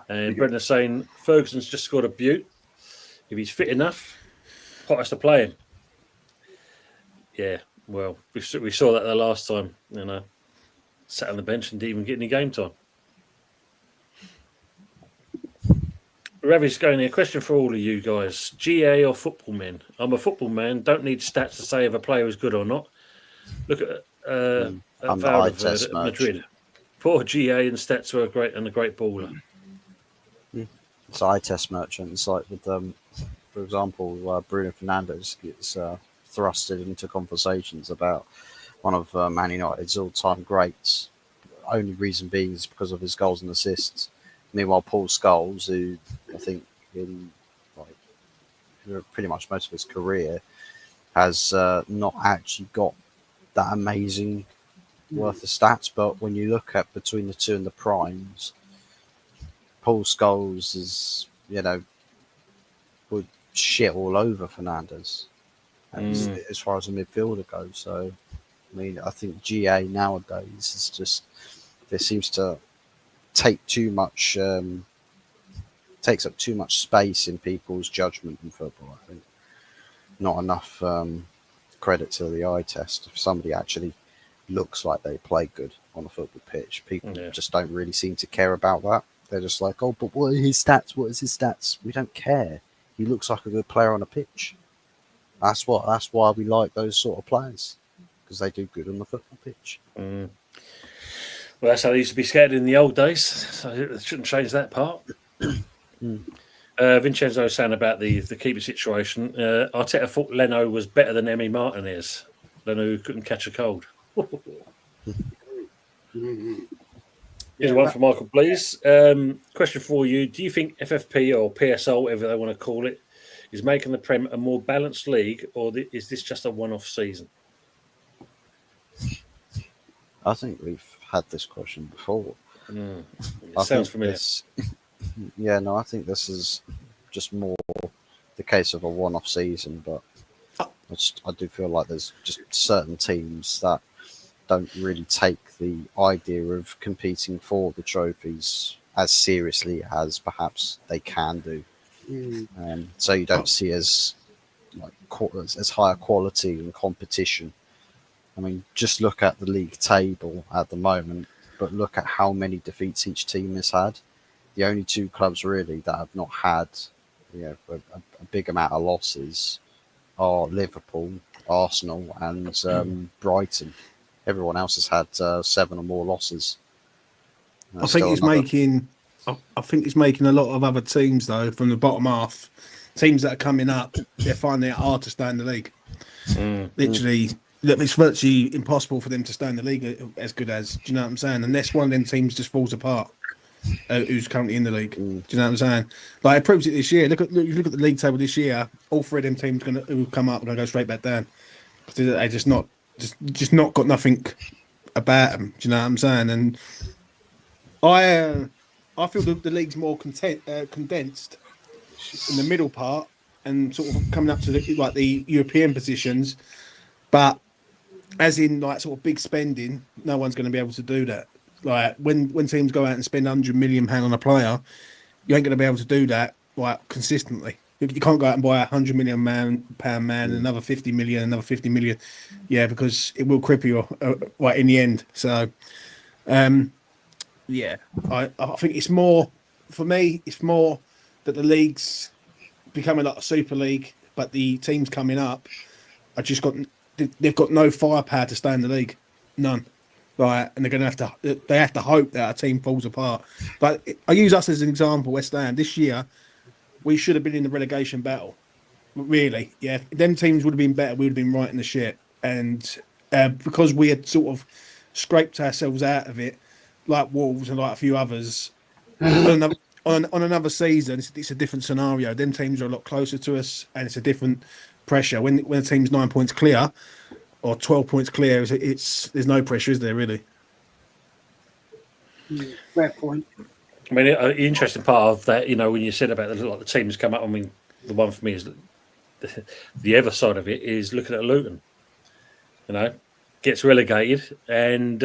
And Brendan's saying Ferguson's just scored a beaut. If he's fit enough, Potter's to play him. Yeah, well, we saw that the last time, sat on the bench and didn't even get any game time. Ravi's going here. Question for all of you guys. GA or football men? I'm a football man. Don't need stats to say if a player is good or not. Look at Valverde at Madrid. Poor GA and stats were a great baller. It's eye test merchant. It's like with, for example, Bruno Fernandes gets thrusted into conversations about one of Man United's all-time greats. The only reason being is because of his goals and assists. Meanwhile, Paul Scholes, who I think in pretty much most of his career has not actually got that amazing worth of stats. But when you look at between the two and the primes, Paul Scholes is, would shit all over Fernandes as far as a midfielder goes. So, I mean, I think GA nowadays is just, there seems to take too much, takes up too much space in people's judgment in football. I think not enough credit to the eye test. If somebody actually looks like they play good on a football pitch, people just don't really seem to care about that. They're just like, oh, but what are his stats? What is his stats? We don't care. He looks like a good player on a pitch. That's why we like those sort of players, because they do good on the football pitch. Well, that's how they used to be scared in the old days, so it shouldn't change that part. Vincenzo was saying about the keeper situation. Arteta thought Leno was better than Emi Martinez. Leno couldn't catch a cold. Here's one for Michael, please. Question for you. Do you think FFP or PSL, whatever they want to call it, is making the Prem a more balanced league, or is this just a one-off season? I think we've had this question before. Sounds familiar. I think this is just more the case of a one-off season, but I do feel like there's just certain teams that don't really take the idea of competing for the trophies as seriously as perhaps they can do. So you don't see as higher quality and competition. I mean, just look at the league table at the moment, but look at how many defeats each team has had. The only two clubs really that have not had a big amount of losses are Liverpool, Arsenal, and Brighton. Everyone else has had 7 or more losses. I think it's making a lot of other teams though from the bottom half, teams that are coming up. They're finding it hard to stay in the league. Literally, it's virtually impossible for them to stay in the league as good as. Do you know what I'm saying? Unless one of them teams just falls apart, who's currently in the league. Do you know what I'm saying? Like it proves it this year. Look at the league table this year. All 3 of them teams who come up are going to go straight back down. They just not got nothing about them. Do you know what I'm saying? And I feel the league's more condensed in the middle part and sort of coming up to the European positions, but as in like sort of big spending, no one's going to be able to do that. Like when teams go out and spend £100 million on a player, you ain't going to be able to do that like consistently. You can't go out and buy £100 million pound man, another 50 million, another 50 million, because it will cripple you in the end. So. Yeah, I think it's more, for me, it's more that the league's becoming like a super league, but the teams coming up are they've got no firepower to stay in the league, none. Right, and they have to hope that a team falls apart. But I use us as an example, West Ham. This year, we should have been in the relegation battle. Really, yeah. If them teams would have been better, we would have been right in the shit. And because we had sort of scraped ourselves out of it, like Wolves and like a few others, on another season, it's a different scenario. Them teams are a lot closer to us, and it's a different pressure. When a team's 9 points clear or 12 points clear, there's no pressure, is there really? Fair point. I mean, the interesting part of that, when you said about the teams come up. I mean, the one for me is the other side of it is looking at Luton. Gets relegated, and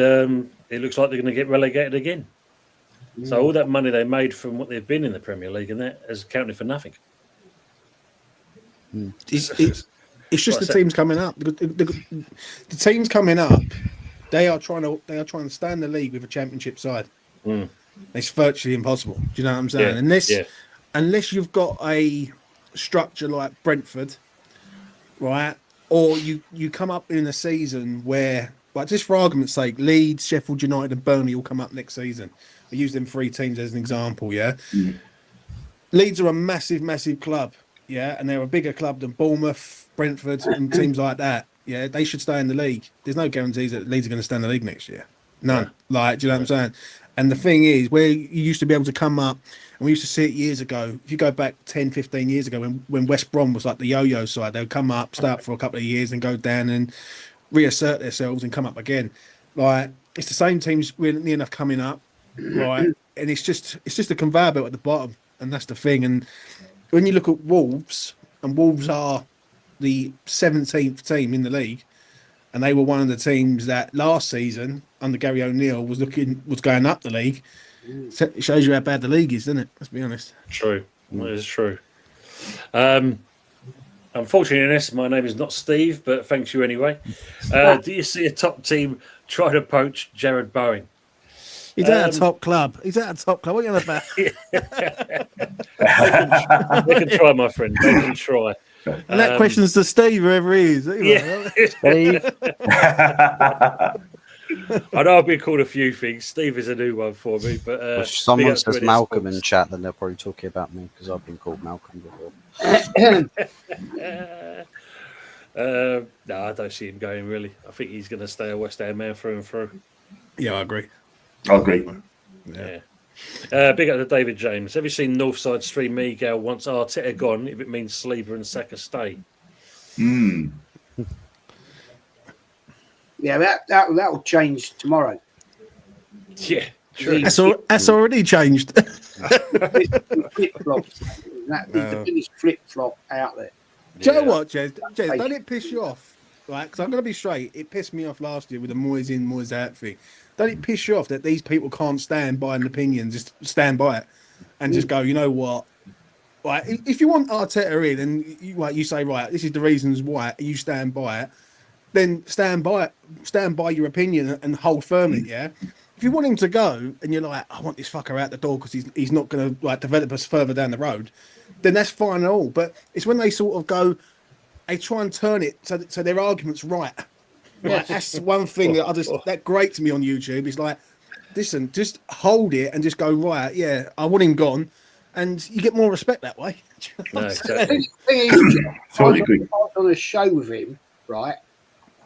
it looks like they're going to get relegated again. So all that money they made from what they've been in the Premier League, and that has counted for nothing. It's just the teams coming up. The teams coming up, they are trying to stay in the league with a championship side. It's virtually impossible. Do you know what I'm saying? Yeah. Unless you've got a structure like Brentford, right? Or you come up in a season where, like, just for argument's sake, Leeds, Sheffield United and Burnley will come up next season. I use them 3 teams as an example, yeah? Leeds are a massive, massive club, yeah? And they're a bigger club than Bournemouth, Brentford and teams like that, yeah? They should stay in the league. There's no guarantees that Leeds are going to stay in the league next year. None. Like, do you know what I'm saying? And the thing is, where you used to be able to come up, and we used to see it years ago, if you go back 10, 15 years ago, when West Brom was like the yo-yo side, they would come up, stay up for a couple of years and go down and reassert themselves and come up again. Like, it's the same teams near enough coming up, right? And it's just a conveyor belt at the bottom, and that's the thing. And when you look at Wolves, and Wolves are the 17th team in the league, and they were one of the teams that last season under Gary O'Neill was going up the league. It shows you how bad the league is, doesn't it? Let's be honest. True, that is true. Unfortunately, my name is not Steve, but thanks you anyway. Do you see a top team try to poach Jared Bowen? He's at a top club. What are you on about? They can try, my friend. They can try. And that question's to Steve, whoever he is. Steve. I know I've been called a few things. Steve is a new one for me, but if someone says Malcolm in chat, then they're probably talking about me because I've been called Malcolm before. No, I don't see him going really. I think he's going to stay a West Ham man through and through. Yeah, I agree. Yeah. Big up to David James. Have you seen Northside stream Miguel once Arteta gone if it means Sleeper and Saka stay? Yeah, that will change tomorrow. Yeah, true. That's already changed. Flip-flops. He's the biggest flip-flop out there. Do you know what, Jez? Don't it piss you off? Right? Because I'm going to be straight. It pissed me off last year with the Moyes in, Moyes out thing. Don't it piss you off that these people can't stand by an opinion, just stand by it and just go, you know what? Right? If you want Arteta in and you say, right, this is the reasons why, you stand by it, then stand by your opinion and hold firm it, yeah? If you want him to go and you're like, I want this fucker out the door because he's not going to develop us further down the road, then that's fine and all. But it's when they sort of go, they try and turn it so their argument's right. Like, that's one thing that grates me on YouTube. Is like, listen, just hold it and just go, right, yeah, I want him gone, and you get more respect that way. No, exactly. The thing is, I Totally was agree. on a show with him, right?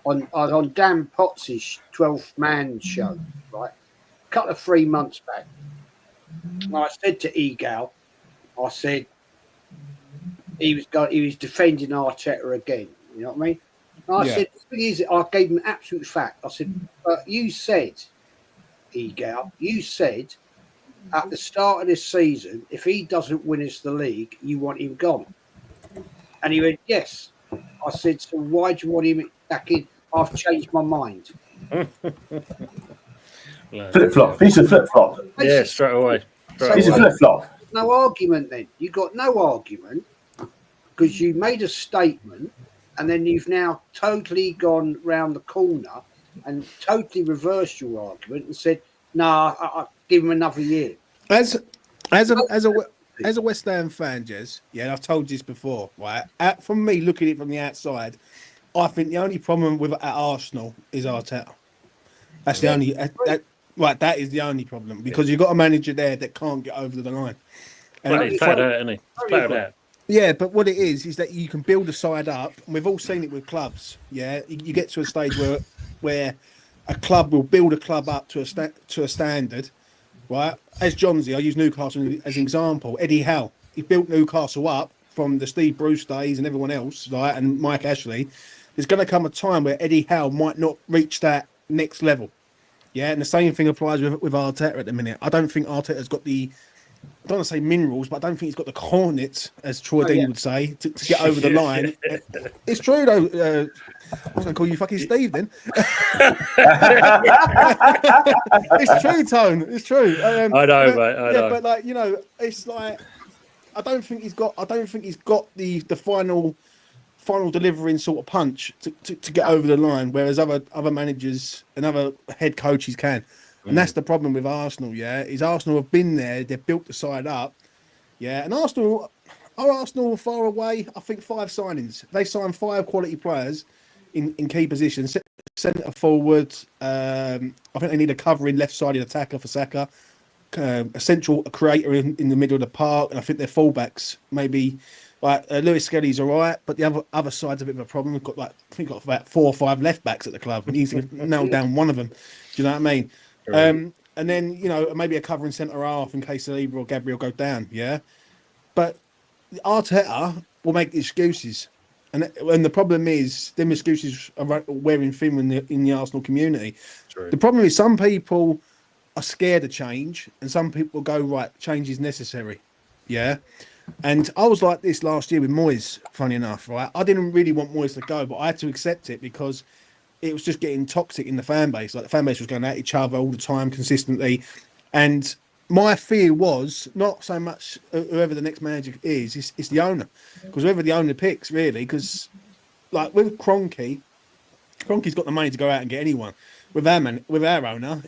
I was on Dan Potts' 12th man show, right? A couple of 3 months back. And I said to Egal, I said he was defending Arteta again. You know what I mean? And I said, the thing is, I gave him absolute fact. I said, but you said, Egal, you said at the start of this season, if he doesn't win us the league, you want him gone. And he went, yes. I said, so why do you want him back in? I've changed my mind. Flip flop. He's a flip flop. Yeah, straight away. He's a flip flop. No argument then. You got no argument because you made a statement and then you've now totally gone round the corner and totally reversed your argument and said, nah, I'll give him another year. As a West Ham fan, Jez, yeah, I've told you this before, right? From me looking at it from the outside, I think the only problem with at Arsenal is Arteta. That's the only that is the only problem because you've got a manager there that can't get over the line. And he's played out, isn't he? He's played out. Yeah, but what it is that you can build a side up, and we've all seen it with clubs. Yeah, you get to a stage where a club will build a club up to a standard, right? As Johnsy, I use Newcastle as an example. Eddie Howe, he built Newcastle up from the Steve Bruce days and everyone else, right? And Mike Ashley. There's going to come a time where Eddie Howe might not reach that next level. Yeah, and the same thing applies with Arteta at the minute. I don't think Arteta's got I don't want to say minerals, but I don't think he's got the cornets, as Troy Dean would say, to get over the line. It's true, though. I was going to call you fucking Steve then. It's true, Tone. It's true. I know, mate. I know. But like, it's like I don't think he's got the final delivering sort of punch to get over the line, whereas other managers and other head coaches can. And that's the problem with Arsenal, yeah. Is Arsenal have been there, they've built the side up, yeah. And Arsenal far away, I think 5 signings. They signed 5 quality players in key positions. Centre forward, I think they need a covering left-sided attacker for Saka, a central creator in the middle of the park, and I think their fullbacks maybe. Like Lewis Skelly's all right, but the other side's a bit of a problem. We've got about 4 or 5 left backs at the club, and he's nailed down one of them. Do you know what I mean? Right. And then maybe a covering centre half in case Saliba or Gabriel go down. Yeah, but Arteta will make excuses, and the problem is them excuses are wearing thin in the Arsenal community. True. The problem is some people are scared of change, and some people go right. Change is necessary. Yeah. And I was like this last year with Moyes, funny enough, right? I didn't really want Moyes to go, but I had to accept it because it was just getting toxic in the fan base. Like the fan base was going at each other all the time, consistently. And my fear was not so much whoever the next manager is, it's the owner. Because whoever the owner picks, really, because like with Kroenke's got the money to go out and get anyone. With our owner,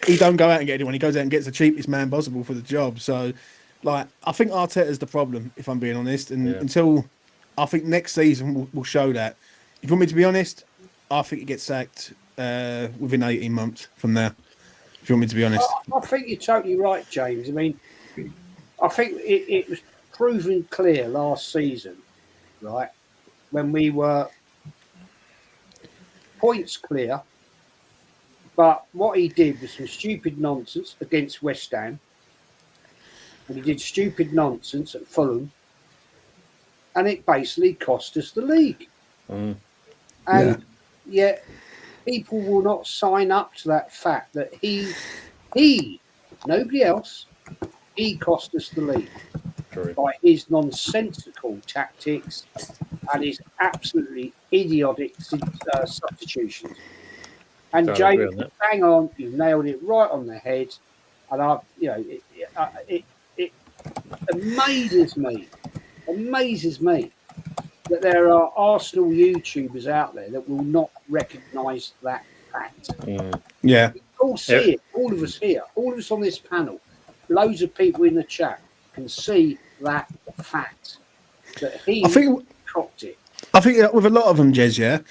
he don't go out and get anyone. He goes out and gets the cheapest man possible for the job. So... like, I think Arteta's the problem, if I'm being honest. And until I think next season will show that. If you want me to be honest, I think he gets sacked within 18 months from there. If you want me to be honest. I think you're totally right, James. I mean, I think it was proven clear last season, right, when we were points clear. But what he did was some stupid nonsense against West Ham. And he did stupid nonsense at Fulham, and it basically cost us the league. And yet, people will not sign up to that fact that he, nobody else, he cost us the league by his nonsensical tactics and his absolutely idiotic substitutions. And James, bang on, you nailed it right on the head. And it amazes me that there are Arsenal YouTubers out there that will not recognise that fact. Yeah. We all see it, all of us here, all of us on this panel, loads of people in the chat can see that fact that he cocked it. I think with a lot of them, Jez,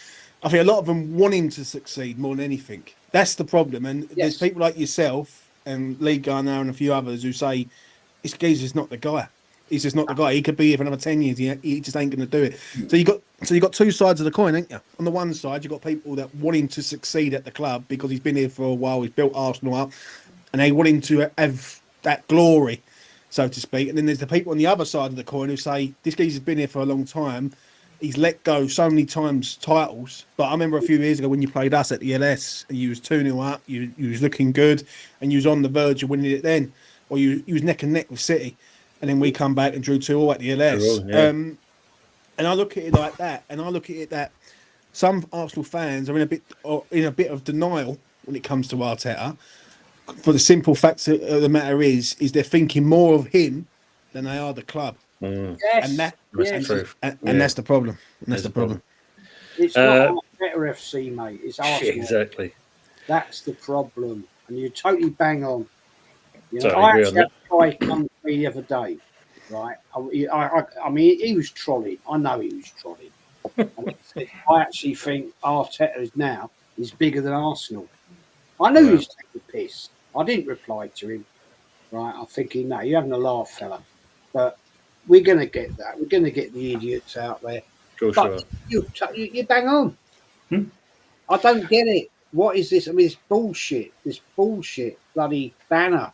I think a lot of them want him to succeed more than anything. That's the problem. And there's people like yourself and Lee Garner and a few others who say, this geezer's not the guy. He's just not the guy. He could be here for another 10 years. He just ain't going to do it. So you got two sides of the coin, ain't you? On the one side, you've got people that want him to succeed at the club because he's been here for a while. He's built Arsenal up, and they want him to have that glory, so to speak. And then there's the people on the other side of the coin who say, this geezer's been here for a long time. He's let go so many times titles. But I remember a few years ago when you played us at the LS, and you was 2-0 up, you was looking good, and you was on the verge of winning it then. Or you was neck and neck with City. And then we come back and drew 2-2 at the LS. And I look at it like that, and I look at it that some Arsenal fans are in a bit of denial when it comes to Arteta. For the simple fact of the matter is they're thinking more of him than they are the club. Yes, And that's true. And that's the problem. And that's the problem. It's not better FC, mate. It's Arsenal. Exactly. That's the problem, and you totally bang on. You know, Totally I agree actually on had a guy come to me the other day, right? I mean, he was trolling. I know he was trolling. And I actually think Arteta is bigger than Arsenal. I knew he was taking the piss. I didn't reply to him, right? I'm thinking, no, you're having a laugh, fella. But we're going to get that. We're going to get the idiots out there. Sure. You bang on. I don't get it. What is this? I mean, it's bullshit. This bullshit bloody banner.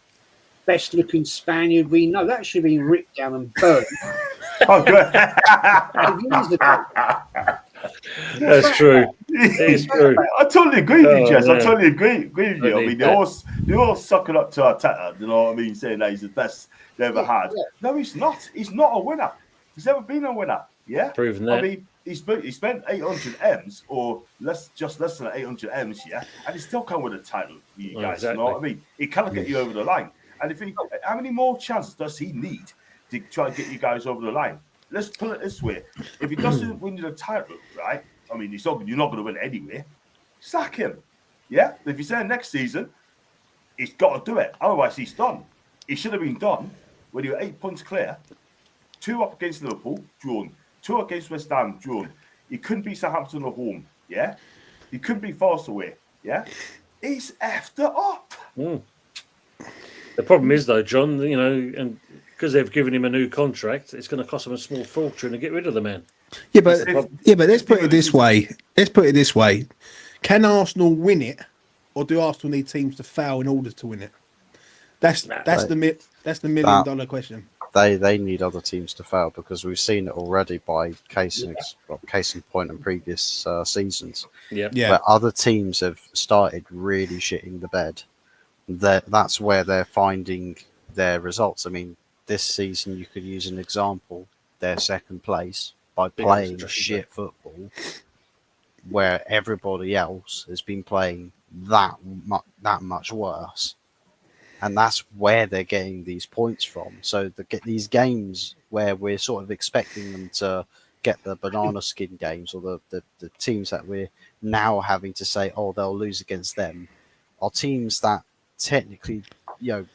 Best looking Spaniard we know. That should have been ripped down and burned. Oh, good. Years ago. That's true. It's true. I totally agree with you, Jess. I yeah. totally agree with you. I mean, that. they're all sucking up to Arteta, you know what I mean, saying that he's the best they ever had. Yeah. No, he's not. He's not a winner. He's never been a winner. Yeah? Proven that. I mean, he spent 800 M's or less than 800 M's, yeah, and he still can't win a title, you guys. Exactly. You know what I mean? He cannot get you over the line. And how many more chances does he need to try and get you guys over the line? Let's put it this way: if he doesn't win the title, right? I mean, you're not going to win it anyway. Sack him, yeah. If you say next season, he's got to do it. Otherwise, he's done. He should have been done when you were 8 points clear. 2 up against Liverpool, drawn. 2 against West Ham, drawn. He couldn't beat Southampton at home, yeah. He couldn't beat Forest away, yeah. He's effed it up. The problem is, though, John, you know, and because they've given him a new contract, it's going to cost them a small fortune to get rid of the man. Yeah, but let's put it this way. Can Arsenal win it, or do Arsenal need teams to fail in order to win it? That's the $1 million question. They need other teams to fail because we've seen it already by case in point in previous seasons. Yeah. Where other teams have started really shitting the bed. That's where they're finding their results. I mean, this season you could use an example. They're second place by playing shit football, where everybody else has been playing that much worse. And that's where they're getting these points from. So they get these games where we're sort of expecting them to get the banana skin games, or the teams that we're now having to say, oh, they'll lose against them, are teams that technically, you know,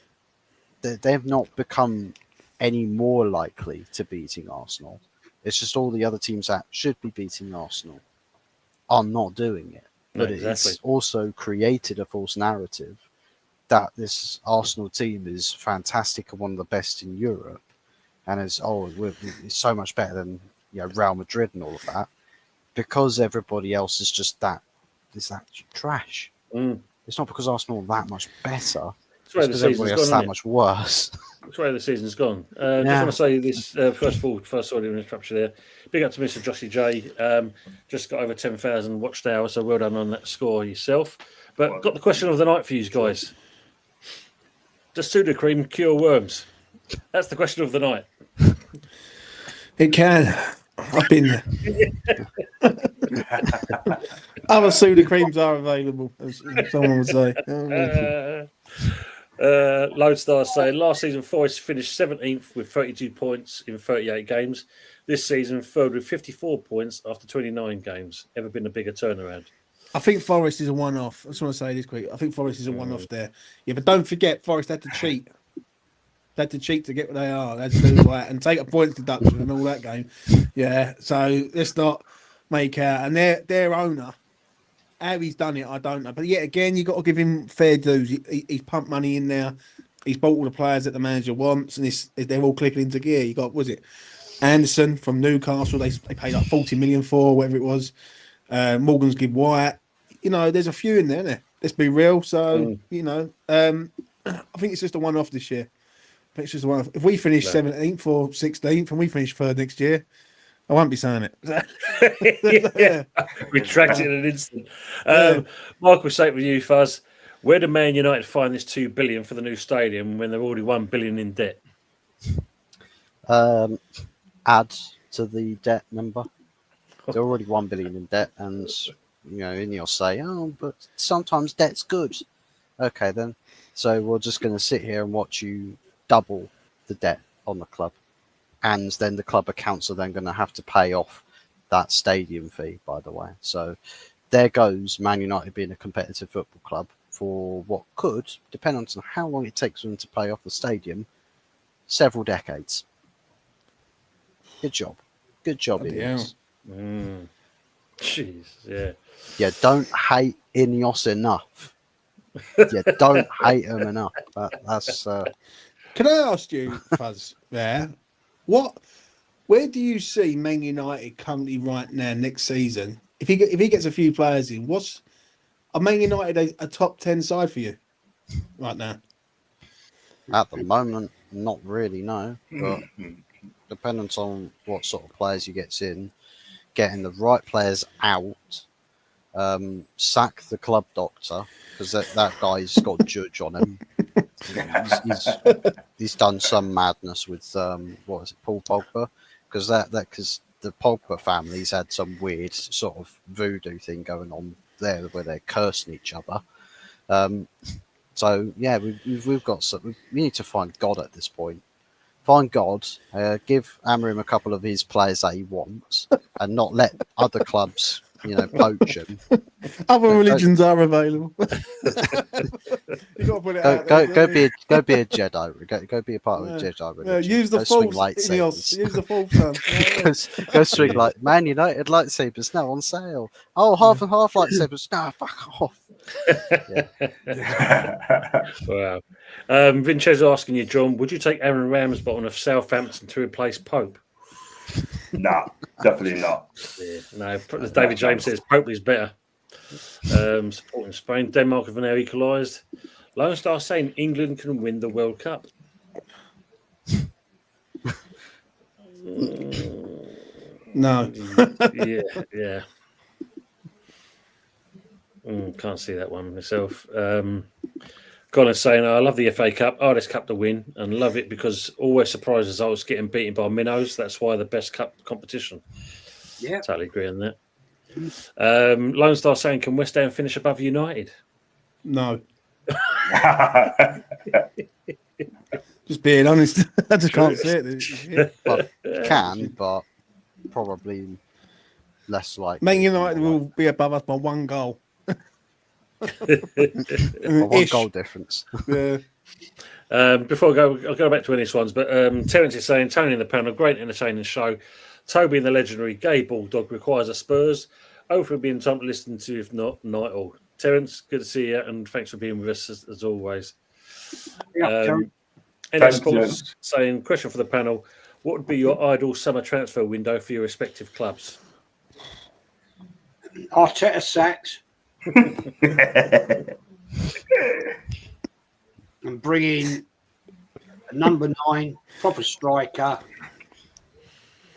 they've not become any more likely to beating Arsenal. It's just all the other teams that should be beating Arsenal are not doing it. But it's also created a false narrative that this Arsenal team is fantastic and one of the best in Europe, and it's so much better than, you know, Real Madrid and all of that, because everybody else is just that trash. It's not because Arsenal are that much better. It's because everybody else is that much worse. That's where the season's gone. Just want to say this first of all, sorry to interrupt you there. Big up to Mr. Joshy J. Just got over 10,000 watched hours, so well done on that score yourself. But got the question of the night for you guys. Does Sudocrem cure worms? That's the question of the night. It can. I've been there. Other Sudocreams are available, as someone would say. Lodestar saying last season Forest finished 17th with 32 points in 38 games. This season third with 54 points after 29 games. Ever been a bigger turnaround? I think Forest is a one-off. I just want to say this quick. I think Forest is a one-off there. Yeah, but don't forget, Forest had to cheat. They had to cheat to get what they are. They had to do that and take a points deduction and all that game. Yeah, so let's not make out. And their owner, how he's done it, I don't know. But yet again, you got to give him fair dues. He's pumped money in there. He's bought all the players that the manager wants, and they're all clicking into gear. You got, was it Anderson from Newcastle? They paid like 40 million for, whatever it was. Morgan's Gibb White. You know, there's a few in there. Let's be real. So you know, I think it's just a one-off this year. It's just one. If we finish 17th or 16th and we finish third next year, I won't be saying it. Yeah. Retract it in an instant. Mark, we'll say it with you, Fuzz. Where do Man United find this $2 billion for the new stadium when they're already $1 billion in debt? Add to the debt number. They're already $1 billion in debt, and you know, and you'll say, "Oh, but sometimes debt's good." Okay, then. So we're just going to sit here and watch you double the debt on the club, and then the club accounts are then going to have to pay off that stadium fee, by the way. So there goes Man United being a competitive football club for what could, depending on how long it takes them to pay off the stadium, several decades. Good job, Ineos. Jeez, yeah. Yeah, don't hate Ineos enough. Yeah, don't hate them enough. That's. Can I ask you, Fuzz? Where do you see Man United currently right now next season? If he gets a few players in, are Man United a top 10 side for you right now? At the moment, not really, no. But dependent on what sort of players he gets in, getting the right players out, sack the club doctor, because that guy's got a judge on him. He's done some madness with Paul Pogba, because the Pogba family's had some weird sort of voodoo thing going on there where they're cursing each other. So yeah, we've got we need to find God at this point. Find God, give Amorim a couple of his players that he wants, and not let other clubs, poach him. Other religions are available. You got to put it out Go there, be a Jedi. Go be a part of a Jedi religion. Use the swing Force. lightsabers. Use the Force. Go swing like Man United lightsabers now on sale. Oh, half and half lightsabers. No, fuck off. Wow. Vincenzo asking you, John, would you take Aaron Ramsbottom of Southampton to replace Pope? No, definitely not. Yeah, no, as David James says, Pope is better. Supporting Spain. Denmark have now equalised. Lone Star saying England can win the World Cup. No. Yeah. Can't see that one myself. Colin's saying, I love the FA Cup, hardest cup to win, and love it because always surprises us getting beaten by minnows. That's why the best cup competition. Yeah. Totally agree on that. Lone Star saying, can West Ham finish above United? No. Just being honest. I just can't see it. But can, but probably less likely. Man United will be above us by one goal. One goal difference. Yeah. Before I'll go back to Ennis ones, but Terence is saying, Tony in the panel, great entertaining show. Toby and the legendary Gay Bulldog requires a Spurs. Hopefully being time to listen to, if not, night all. Terence, good to see you, and thanks for being with us as always. Ennis Sports saying, question for the panel, what would be your ideal summer transfer window for your respective clubs? Arteta sacks. And bring in a number 9, proper striker,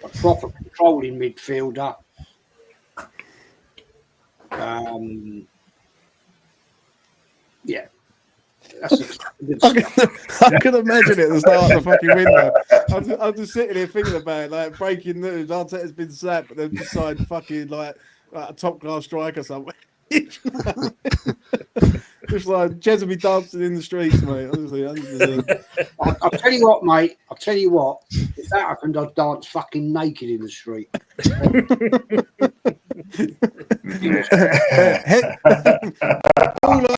a proper controlling midfielder. Yeah. That's I can imagine it at the start of the fucking window. I'm just sitting here thinking about it, like breaking news. Arteta's been sacked, but they've decided fucking like a top class striker somewhere. Just like Jez will be dancing in the streets, mate. Honestly, I'll tell you what, mate. I'll tell you what. If that happened, I'd dance fucking naked in the street. All on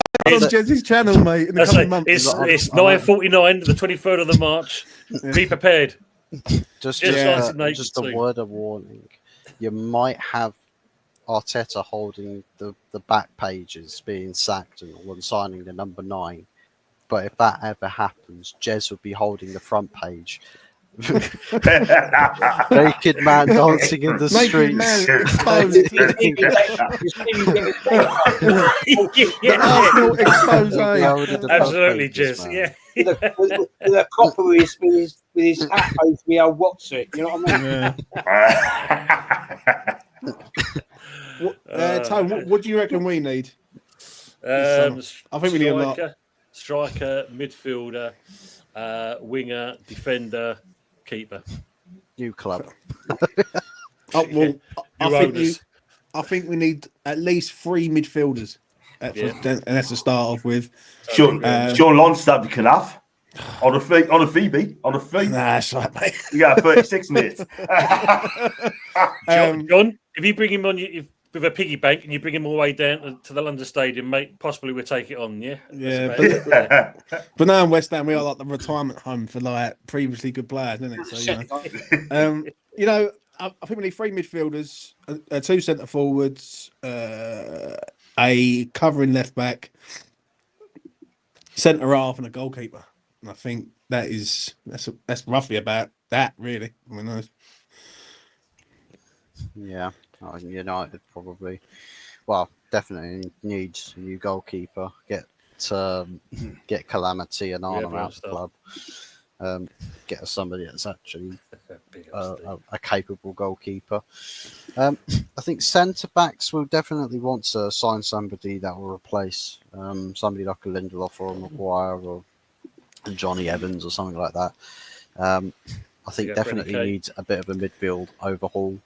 Jez's channel, mate. In the coming months. It's 9:49, the 23rd of the March. Be prepared. Just a word of warning. You might have Arteta holding the back pages, being sacked and signing the number 9. But if that ever happens, Jez would be holding the front page. Naked man dancing in the Naked man streets. exposed. The Arsenal expose. Absolutely, Jez. Yeah. With a copper with his hat over me old Watson. You know what I mean? Tone, what do you reckon we need? I think we need a lot. Striker, midfielder, winger, defender, keeper. New club. I think we need at least 3 midfielders. And that's to start off with. Sean Longstaff, you can have. On a fee. Nah, that's right, mate. You got 36 minutes. John, if you bring him on with a piggy bank and you bring him all the way down to the London Stadium, mate, possibly we'll take it on, yeah? But now in West Ham, we are like the retirement home for like previously good players, isn't it? So, I think we need 3 midfielders, 2 centre forwards, a covering left back, centre half, and a goalkeeper. And I think that's roughly about that, really. I mean, yeah, I think United probably, definitely needs a new goalkeeper. Get Calamity and Arnold out of the club. Get us somebody that's actually a capable goalkeeper. I think centre backs will definitely want to sign somebody that will replace somebody like a Lindelof or a Maguire or Johnny Evans or something like that. I think definitely needs a bit of a midfield overhaul.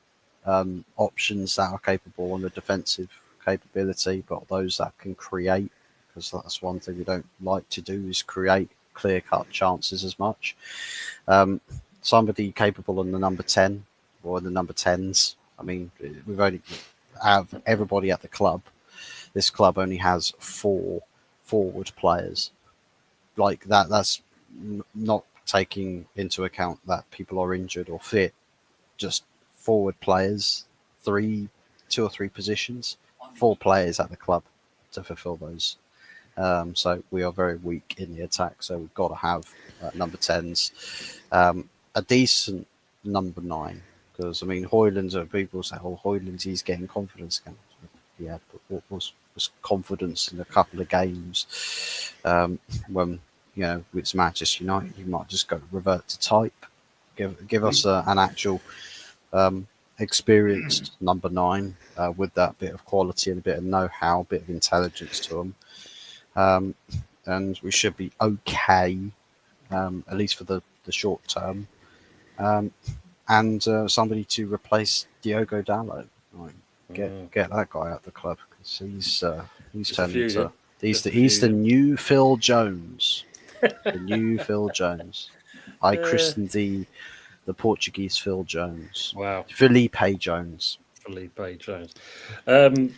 Options that are capable on the defensive capability, but those that can create, because that's one thing we don't like to do, is create clear-cut chances as much. Somebody capable on the number 10 or the number 10s. I mean, we've only have everybody at the club. This club only has 4 forward players. Like that's not taking into account that people are injured or fit. Just forward players, 2 or 3 positions, 4 players at the club to fulfill those. So we are very weak in the attack. So we've got to have number 10s, a decent number 9. Because I mean, Højlund's, people say, "Oh, Højlund's, he's getting confidence again." Yeah, but what was confidence in a couple of games when it's Manchester United? You might just go revert to type. Give us an actual experienced number 9 with that bit of quality and a bit of know-how, a bit of intelligence to them. And we should be okay, at least for the short term. And somebody to replace Diogo Dalot. Get that guy out the club, because he's turned into he's the new Phil Jones. The new Phil Jones. I christened the Portuguese Phil Jones. Wow. Felipe Jones.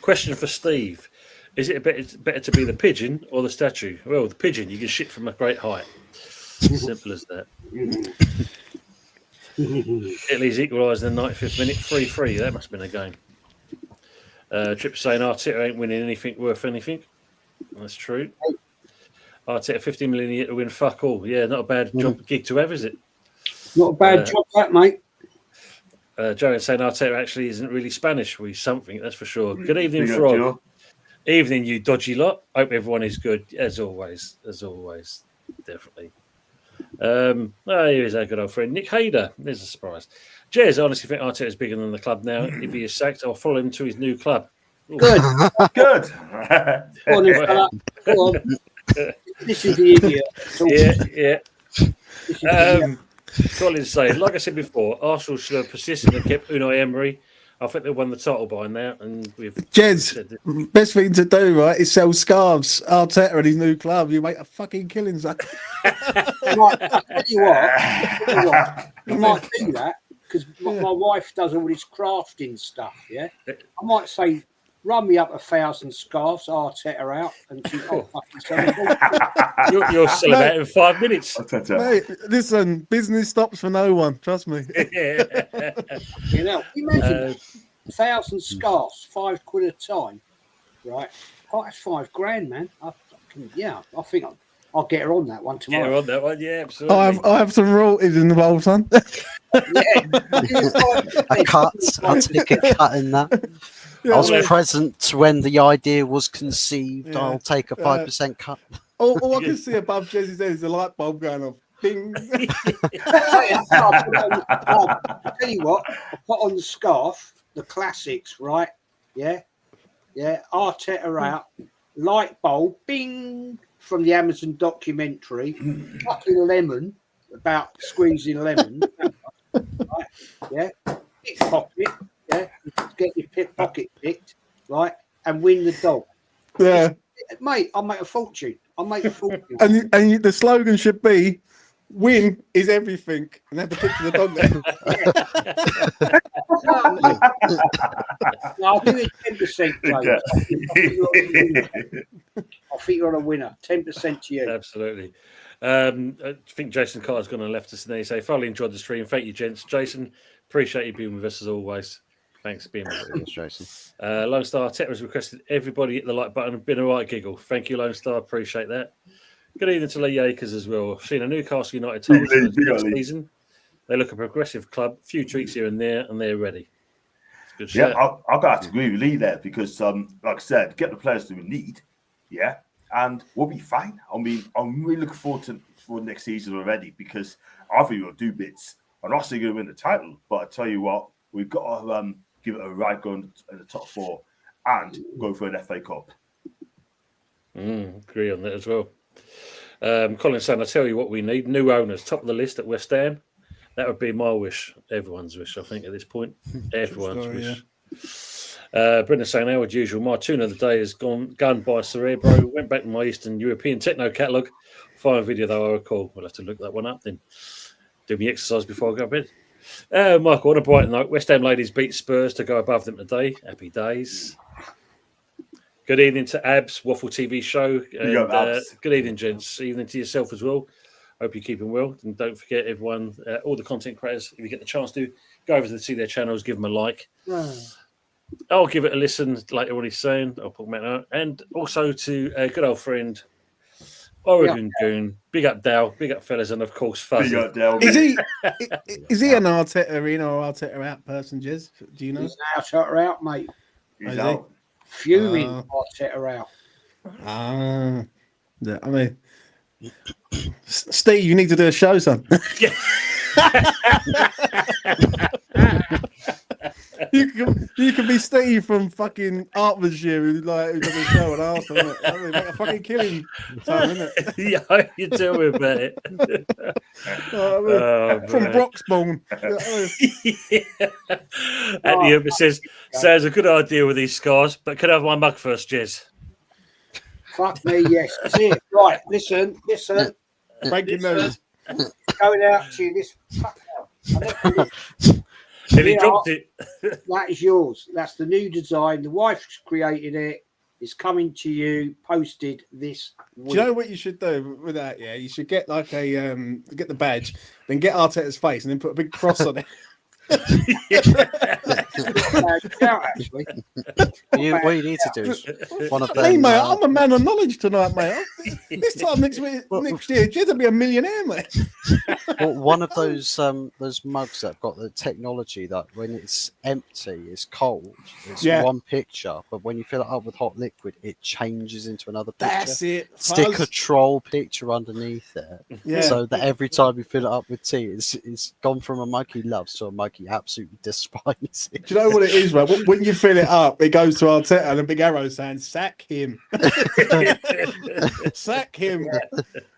Question for Steve. Is it better to be the pigeon or the statue? Well, the pigeon, you can shit from a great height. Simple as that. Italy's equalised in the 95th minute, 3-3. That must have been a game. Trip saying Arteta ain't winning anything worth anything. That's true. Arteta 50 million a year to win fuck all. Yeah, not a bad gig to have, is it? Not a bad job, that, mate. Jared saying Arteta actually isn't really Spanish. Well, he's something, that's for sure. Good evening, Frog. Evening, you dodgy lot. Hope everyone is good, as always. Definitely. Here is our good old friend Nick Hayder. There's a surprise. Jez, I honestly think Arteta is bigger than the club now. If he is sacked, I'll follow him to his new club. Ooh. Good. Good. Go on, go on. This is the idiot. Yeah. Colin's saying, like I said before, Arsenal should have persisted and kept Unai Emery. I think they won the title by now, and we've Jez, best thing to do, right, is sell scarves. Arteta and his new club, you make a fucking killing. Tell you what, you might do that because my wife does all this crafting stuff. Yeah, I might say, run me up 1,000 scarves, Arteta out, and she's you'll sell that in 5 minutes. Mate, listen, business stops for no one. Trust me. Imagine. 1,000 scarves, £5 a time, right? Oh, that's £5,000, man. I think I'll get her on that one tomorrow. Get her on that one, yeah, absolutely. I have some royalties involved, son. A cut. I'll take a cut in that. Yeah, I was present when the idea was conceived. Yeah. I'll take a 5% cut. All I can see above Jezzy's head is the light bulb going off. Bing. I'll tell you what, I put on the scarf, the classics, right? Yeah. Arteta out, light bulb, bing, from the Amazon documentary, fucking lemon, about squeezing lemon, right? Yeah, pickpocket, yeah, get your pocket picked, right, and win the dog. Yeah, mate, I'll make a fortune. And the slogan should be, "Win is everything," and have the picture of the dog there. No, I'll give it 10%, James. I think you're on a winner. 10% to you. Absolutely. I think Jason Carter's gone and left us and they say, thoroughly enjoyed the stream. Thank you, gents. Jason, appreciate you being with us as always. Thanks for being with us. Thanks, Jason. Lone Star Tech has requested everybody hit the like button. Been a right giggle. Thank you, Lone Star. Appreciate that. Good evening to Lee Akers as well. Seen a Newcastle United next season. They look a progressive club. A few tweaks here and there, and they're ready. Good yeah, shirt. I've got to agree with Lee there because, like I said, get the players that we need, yeah, and we'll be fine. I mean, I'm really looking forward for next season already because I think we'll do bits. I'm not saying we're going to win the title, but I tell you what, we've got to give it a right go in the top four and go for an FA Cup. Agree on that as well. Colin's saying, I tell you what we need, new owners, top of the list at West Ham. That would be my wish, everyone's wish, I think, at this point. Everyone's wish. Yeah. Brendan saying, how as usual, my tune of the day is gone by Cerebro. Went back to my Eastern European techno catalogue. Fine video, though, I recall. We'll have to look that one up then. Do my exercise before I go to bed. Michael, on a bright note, West Ham ladies beat Spurs to go above them today. Happy days. Good evening to Abs, Waffle TV show. And, good evening, gents. Evening to yourself as well. Hope you're keeping well. And don't forget, everyone, all the content creators, if you get the chance to, go over to see their channels, give them a like. I'll give it a listen later on he's saying. I'll put them out. And also to a good old friend, Oregon Goon. Big up Dow, big up fellas, and of course Fuzzy. Big up Dow. Is he an Arteta in or Arteta out person, Jez? Do you know? He's an Arteta out, mate. He's out. Fuming Arteta out. Yeah, I mean, Steve, you need to do a show, son. Yeah. You can be Steve from fucking Hertfordshire who does a show on Arsenal. I mean, like a fucking killing time, isn't it? Yeah, you tell me about it. From Broxbourne. Andy Hooper says, sounds a good idea with these scars, but can I have my mug first, Jez? Fuck me, yes. That's it. Right, listen. Breaking news. Going out to you this. Fuck out. And he dropped it. That is yours. That's the new design. The wife's created it. It's coming to you. Posted this week. Do you know what you should do with that? Yeah, you should get like a get the badge, then get Arteta's face, and then put a big cross on it. Actually. What you need to do is one of them. Hey, mate, I'm a man of knowledge tonight, mate. This time next year, Jez will be a millionaire, mate. Well, one of those mugs that have got the technology that when it's empty, it's cold. It's one picture, but when you fill it up with hot liquid, it changes into another picture. That's it. Stick a troll picture underneath it, so that every time you fill it up with tea, it's gone from a mug he loves to a mug he absolutely despises. Do you know what it is, right? When you fill it up, it goes to Arteta and a big arrow saying, sack him. Sack him.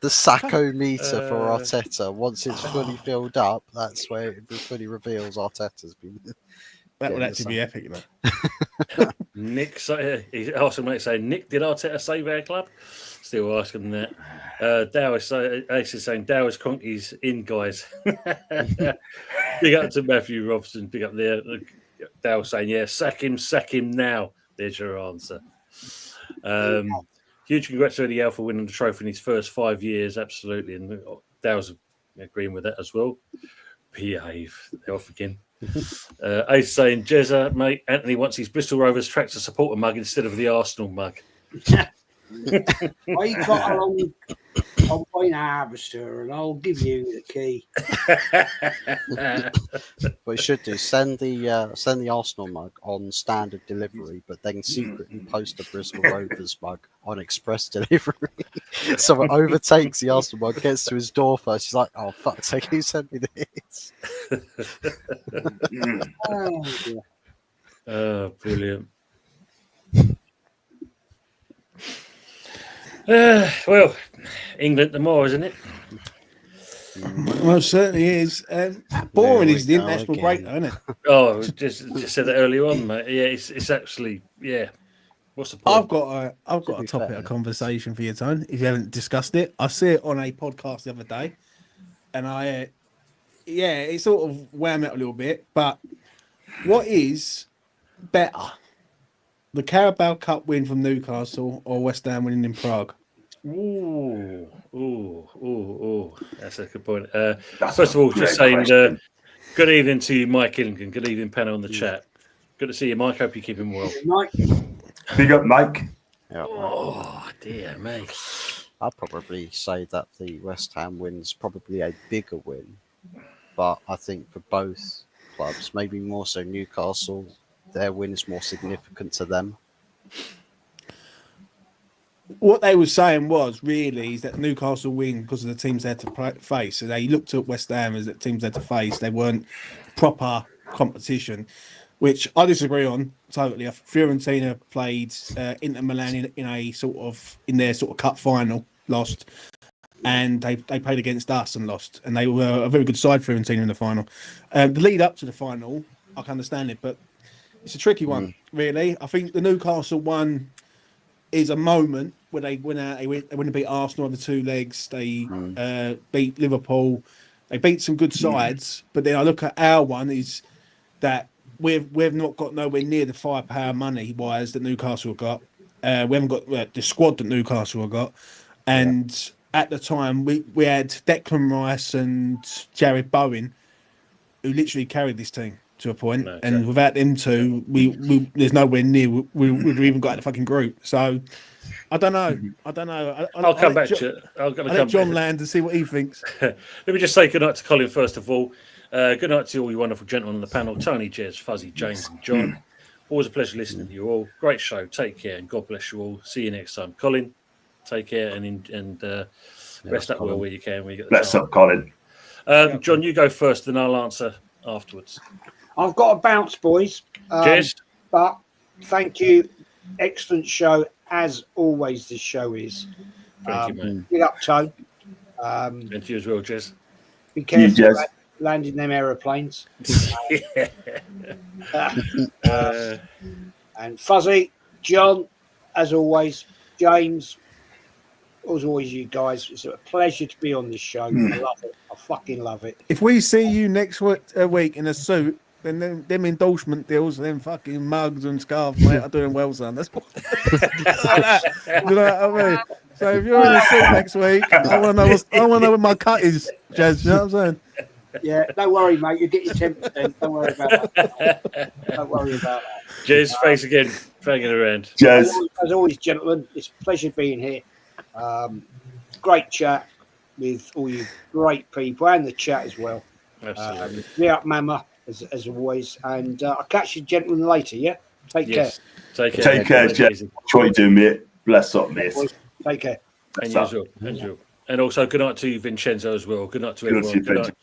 The Sacco meter for Arteta, once it's fully filled up, that's where it fully reveals Arteta's been. That would actually be epic, you know. Nick, he asked him, saying, Nick, did Arteta save our club? Still asking that. Dow is saying, Dow is Cronky's in, guys. Big up to Matthew Robson. Big up there. Dow saying, yeah, sack him now. There's your answer. Huge congrats to Eddie Howe for winning the trophy in his first 5 years. Absolutely. And Dow's agreeing with that as well. Behave. They're off again. Ace saying, Jezza, mate, Anthony wants his Bristol Rovers tractor supporter mug instead of the Arsenal mug. I got along on my harvester, and I'll give you the key. What you should do, send the Arsenal mug on standard delivery, but then secretly post a Bristol Rovers mug on express delivery. So it overtakes the Arsenal mug, gets to his door first. He's like, "Oh fuck's sake, who sent me this?" Oh, dear. Oh, brilliant. Well, England tomorrow, isn't it? Well, it certainly is. Boring There is we the go international again. break, though, isn't it? Oh, just said that earlier on, mate. Yeah, it's actually, yeah. What's the point? I've got a be topic fair. of conversation for you, Tone. If you haven't discussed it, I see it on a podcast the other day, and it sort of wham it a little bit. But what is better, the Carabao Cup win from Newcastle or West Ham winning in Prague? Ooh. That's a good point. That's First of a all, great just saying question. good evening to Mike Illingham. Good evening, panel on the chat. Good to see you, Mike. Hope you keep him well. Mike, Big up, Mike. Yeah, Oh, dear me. I'd probably say that the West Ham win's probably a bigger win, but I think for both clubs, maybe more so Newcastle, their win is more significant to them. What they were saying was really is that Newcastle win because of the teams they had to face. So they looked at West Ham as the teams they had to face. They weren't proper competition, which I disagree on totally. Fiorentina played Inter Milan in their sort of cup final, lost, and they played against us and lost, and they were a very good side, Fiorentina, in the final. The lead up to the final, I can understand it, but it's a tricky one, really. I think the Newcastle one is a moment where they went out, they went to beat Arsenal on the two legs, they beat Liverpool, they beat some good sides, but then I look at our one is that we've not got nowhere near the firepower money wise that Newcastle have got. We haven't got the squad that Newcastle have got, and at the time we had Declan Rice and Jared Bowen, who literally carried this team to a point, No, and without them two, we there's nowhere near we've even got the fucking group. So I don't know. I'll come back to it. I'll let John land and see what he thinks. Let me just say good night to Colin first of all. Good night to all you wonderful gentlemen on the panel, Tony, Jez, Fuzzy, James, and John. Always a pleasure listening to you all. Great show. Take care and God bless you all. See you next time, Colin. Take care and rest up well where you can. When you get the Bless up, Colin. John, you go first, then I'll answer afterwards. I've got a bounce, boys. Cheers. But thank you. Excellent show, as always, this show is. Thank you, mate. Big up, Tone. And to you as well, Jez. Be careful Jez. landing them aeroplanes. And Fuzzy, John, as always, James, as always, you guys. It's a pleasure to be on this show. I love it. I fucking love it. If we see you next week in a suit, then them endorsement deals, them fucking mugs and scarves, mate, are doing well, son. That's what like that. You know what I mean? So if you're in a suit next week, I want to know what my cut is, Jez. You know what I'm saying? Yeah, don't worry, mate. You get your 10%. Don't worry about that. Don't worry about that. Jez, face again, banging around. Jez. As always, gentlemen, it's a pleasure being here. Great chat with all you great people and the chat as well. Absolutely. Yeah, Mama, as always. And I'll catch you gentlemen later, yeah? Take care. Take care. Take care, Jez. What you doing, mate? Bless up, mate. Take care. And you as well. And you. And also, good night to Vincenzo as well. Good night to everyone. Good night.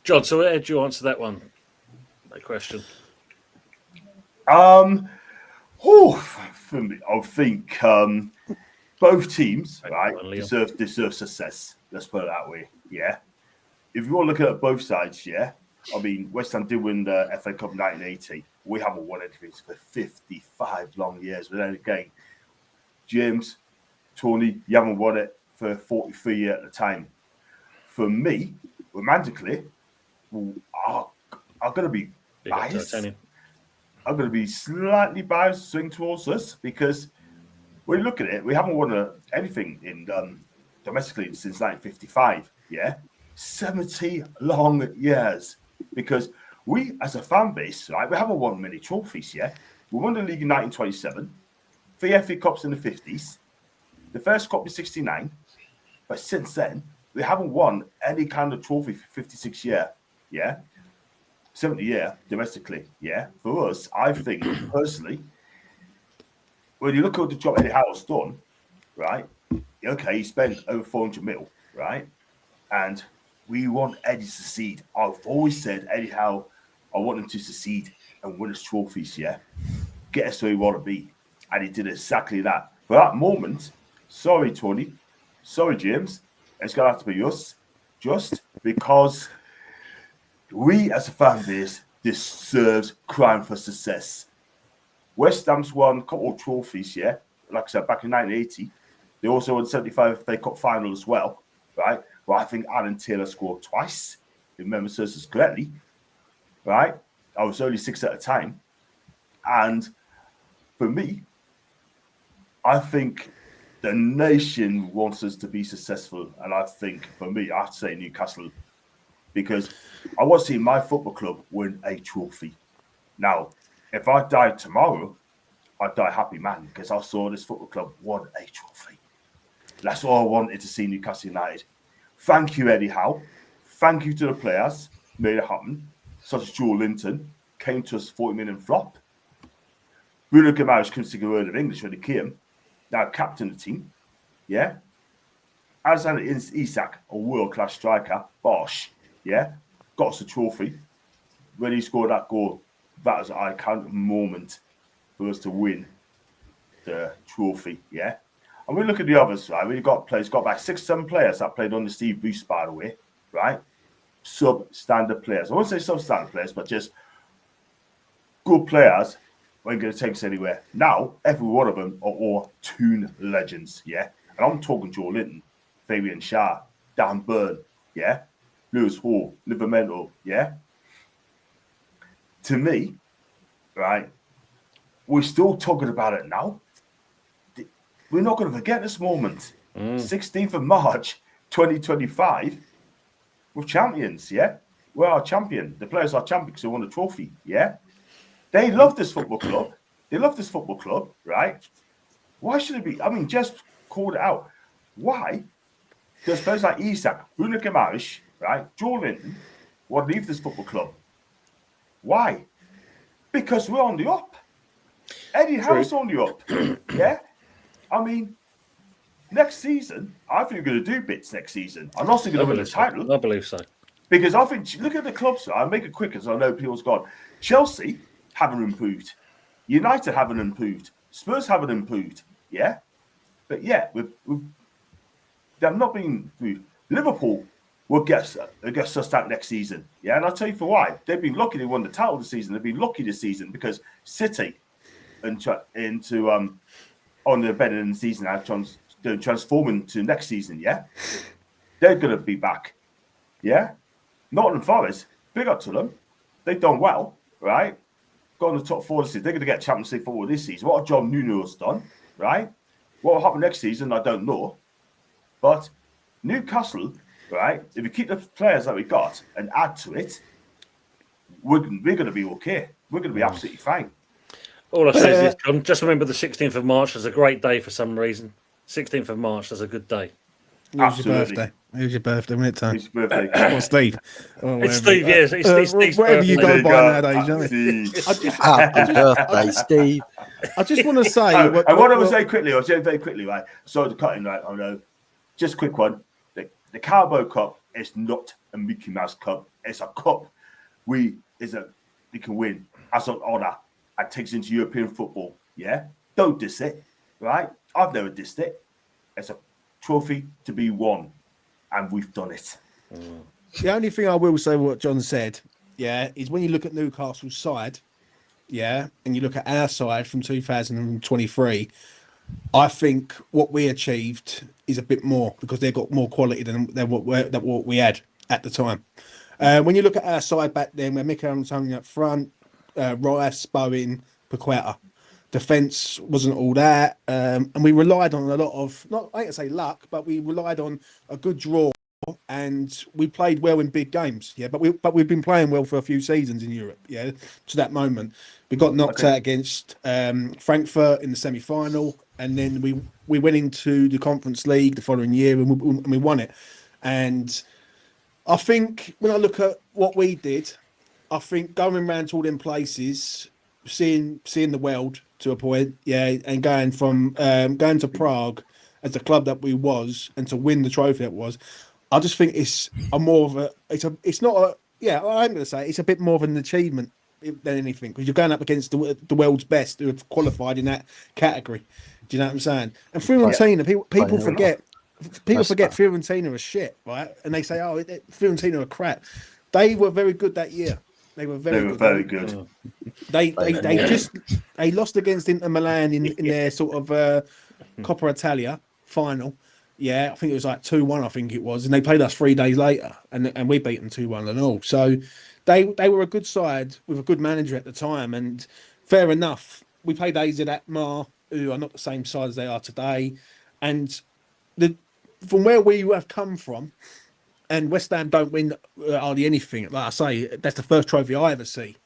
John, so how did you answer that one? That question. For me, I think both teams, right, deserve success. Let's put it that way. Yeah. If you want to look at both sides, yeah. I mean, West Ham did win the FA Cup in 1980. We haven't won anything for 55 long years. But then again, James, Tony, you haven't won it for 43 years at the time. For me, romantically, I'm going to be biased. I'm going to be slightly biased, swing towards us, because when you look at it, we haven't won anything in domestically since 1955. Yeah, 70 long years. Because we, as a fan base, right, we haven't won many trophies yet. We won the league in 1927, 3 FA Cups in the 50s, the first cup in 69. But since then, we haven't won any kind of trophy for 56 years. Yeah. 70 year domestically. Yeah. For us, I think personally, when you look at the job Eddie Howe's done, right? Okay, he spent over 400 mil, right? And we want Eddie to succeed. I've always said, Eddie Howe, I want him to succeed and win us trophies, yeah? Get us where we want to be. And he did exactly that. For that moment, sorry, Tony, sorry, James, it's going to have to be us, just because we as a fan base deserves crime for success. West Ham's won a couple of trophies, yeah? Like I said, back in 1980. They also won 75 FA Cup final as well, right? Well, I think Alan Taylor scored twice, if memory serves us correctly, right? I was only 6 at the time. And for me, I think the nation wants us to be successful. And I think, for me, I have to say Newcastle, because I want to see my football club win a trophy. Now, if I died tomorrow, I'd die happy man, because I saw this football club won a trophy. That's all I wanted to see Newcastle United. Thank you, Eddie Howe. Thank you to the players who made it happen, such as Joe Linton, came to us 40 million flop. Bruno Guimaraes couldn't speak a word of English when he came. Now captain the team, yeah. Alexander Isak, a world-class striker, Bosch, yeah, got us a trophy. When he scored that goal, that was an iconic moment for us to win the trophy, yeah. And we look at the others, right? We've got players, got about 6-7 players that played under Steve Bruce, by the way, right? Substandard players. I won't say substandard players, but just good players weren't going to take us anywhere. Now, every one of them are all Toon legends, yeah? And I'm talking Joe Linton, Fabian Schär, Dan Burn, yeah? Lewis Hall, Livramento, yeah? To me, right, we're still talking about it now. We're not going to forget this moment. 16th of March, 2025. We're champions, yeah? We're our champion. The players are champions who won a trophy, yeah? They love this football club. They love this football club, right? Why should it be? I mean, just called it out. Why? Because players like Isak, Bruno Guimaraes, right? Joe Linton would leave this football club. Why? Because we're on the up. Eddie Howe's on the up, yeah? I mean, next season, I think we're going to do bits next season. I'm not going to win the title. I believe so. Because I think, look at the clubs. I'll make it quick because I know people's gone. Chelsea haven't improved. United haven't improved. Spurs haven't improved. Yeah? But yeah, they've not been improved. Liverpool will get sussed out next season. Yeah? And I'll tell you for why. They've been lucky they won the title this season. They've been lucky this season because City on the better in the season now, transforming to next season, yeah? They're going to be back, yeah? Nottingham Forest, big up to them. They've done well, right? Got in the top 4 this season. They're going to get Champions League football this season. What John Nuno's done, right? What will happen next season, I don't know. But Newcastle, right, if we keep the players that we got and add to it, we're going to be okay. We're going to be absolutely fine. All I say is this, John, just remember the 16th of March is a great day for some reason. 16th of March is a good day. Who's your birthday? Who's your birthday? When it's time? Who's your birthday? Or Steve. It's Steve, yes. It's Steve's whatever you birthday. go by nowadays, Happy birthday, Steve. I just want to say. I want to say quickly, very quickly, right? So the cutting, right? I know. Just a quick one. The Carabao Cup is not a Mickey Mouse Cup. It's a cup we can win as an honour and takes into European football. Yeah, don't diss it, right? I've never dissed it. It's a trophy to be won, and we've done it. The only thing I will say, what John said, yeah, is when you look at Newcastle's side, yeah, and you look at our side from 2023, I think what we achieved is a bit more because they've got more quality than what we had at the time. When you look at our side back then, where Mikel Antonio up front, Rice, Bowen, Paqueta. Defence wasn't all that. And we relied on a lot of, I ain't gonna say luck, but we relied on a good draw and we played well in big games. Yeah, but we've been playing well for a few seasons in Europe. Yeah, to that moment, we got knocked out against Frankfurt in the semi-final, and then we went into the Conference League the following year and we won it. And I think when I look at what we did, I think going around to all them places, seeing the world to a point, yeah, and going to Prague as the club that we was, and to win the trophy that was, I just think it's I'm going to say it's a bit more of an achievement than anything, because you're going up against the world's best who have qualified in that category. Do you know what I'm saying? And Fiorentina, people forget. People forget Fiorentina are shit, right? And they say, "Oh, Fiorentina are crap." They were very good that year. They were very good. They lost against Inter Milan in their sort of Coppa Italia final. Yeah, I think it was like 2-1. I think it was, and they played us 3 days later, and we beat them 2-1 and all. So they were a good side with a good manager at the time, and fair enough. We played AZ Alkmaar, who are not the same size as they are today, and from where we have come from, and West Ham don't win hardly anything. Like I say, that's the first trophy I ever see.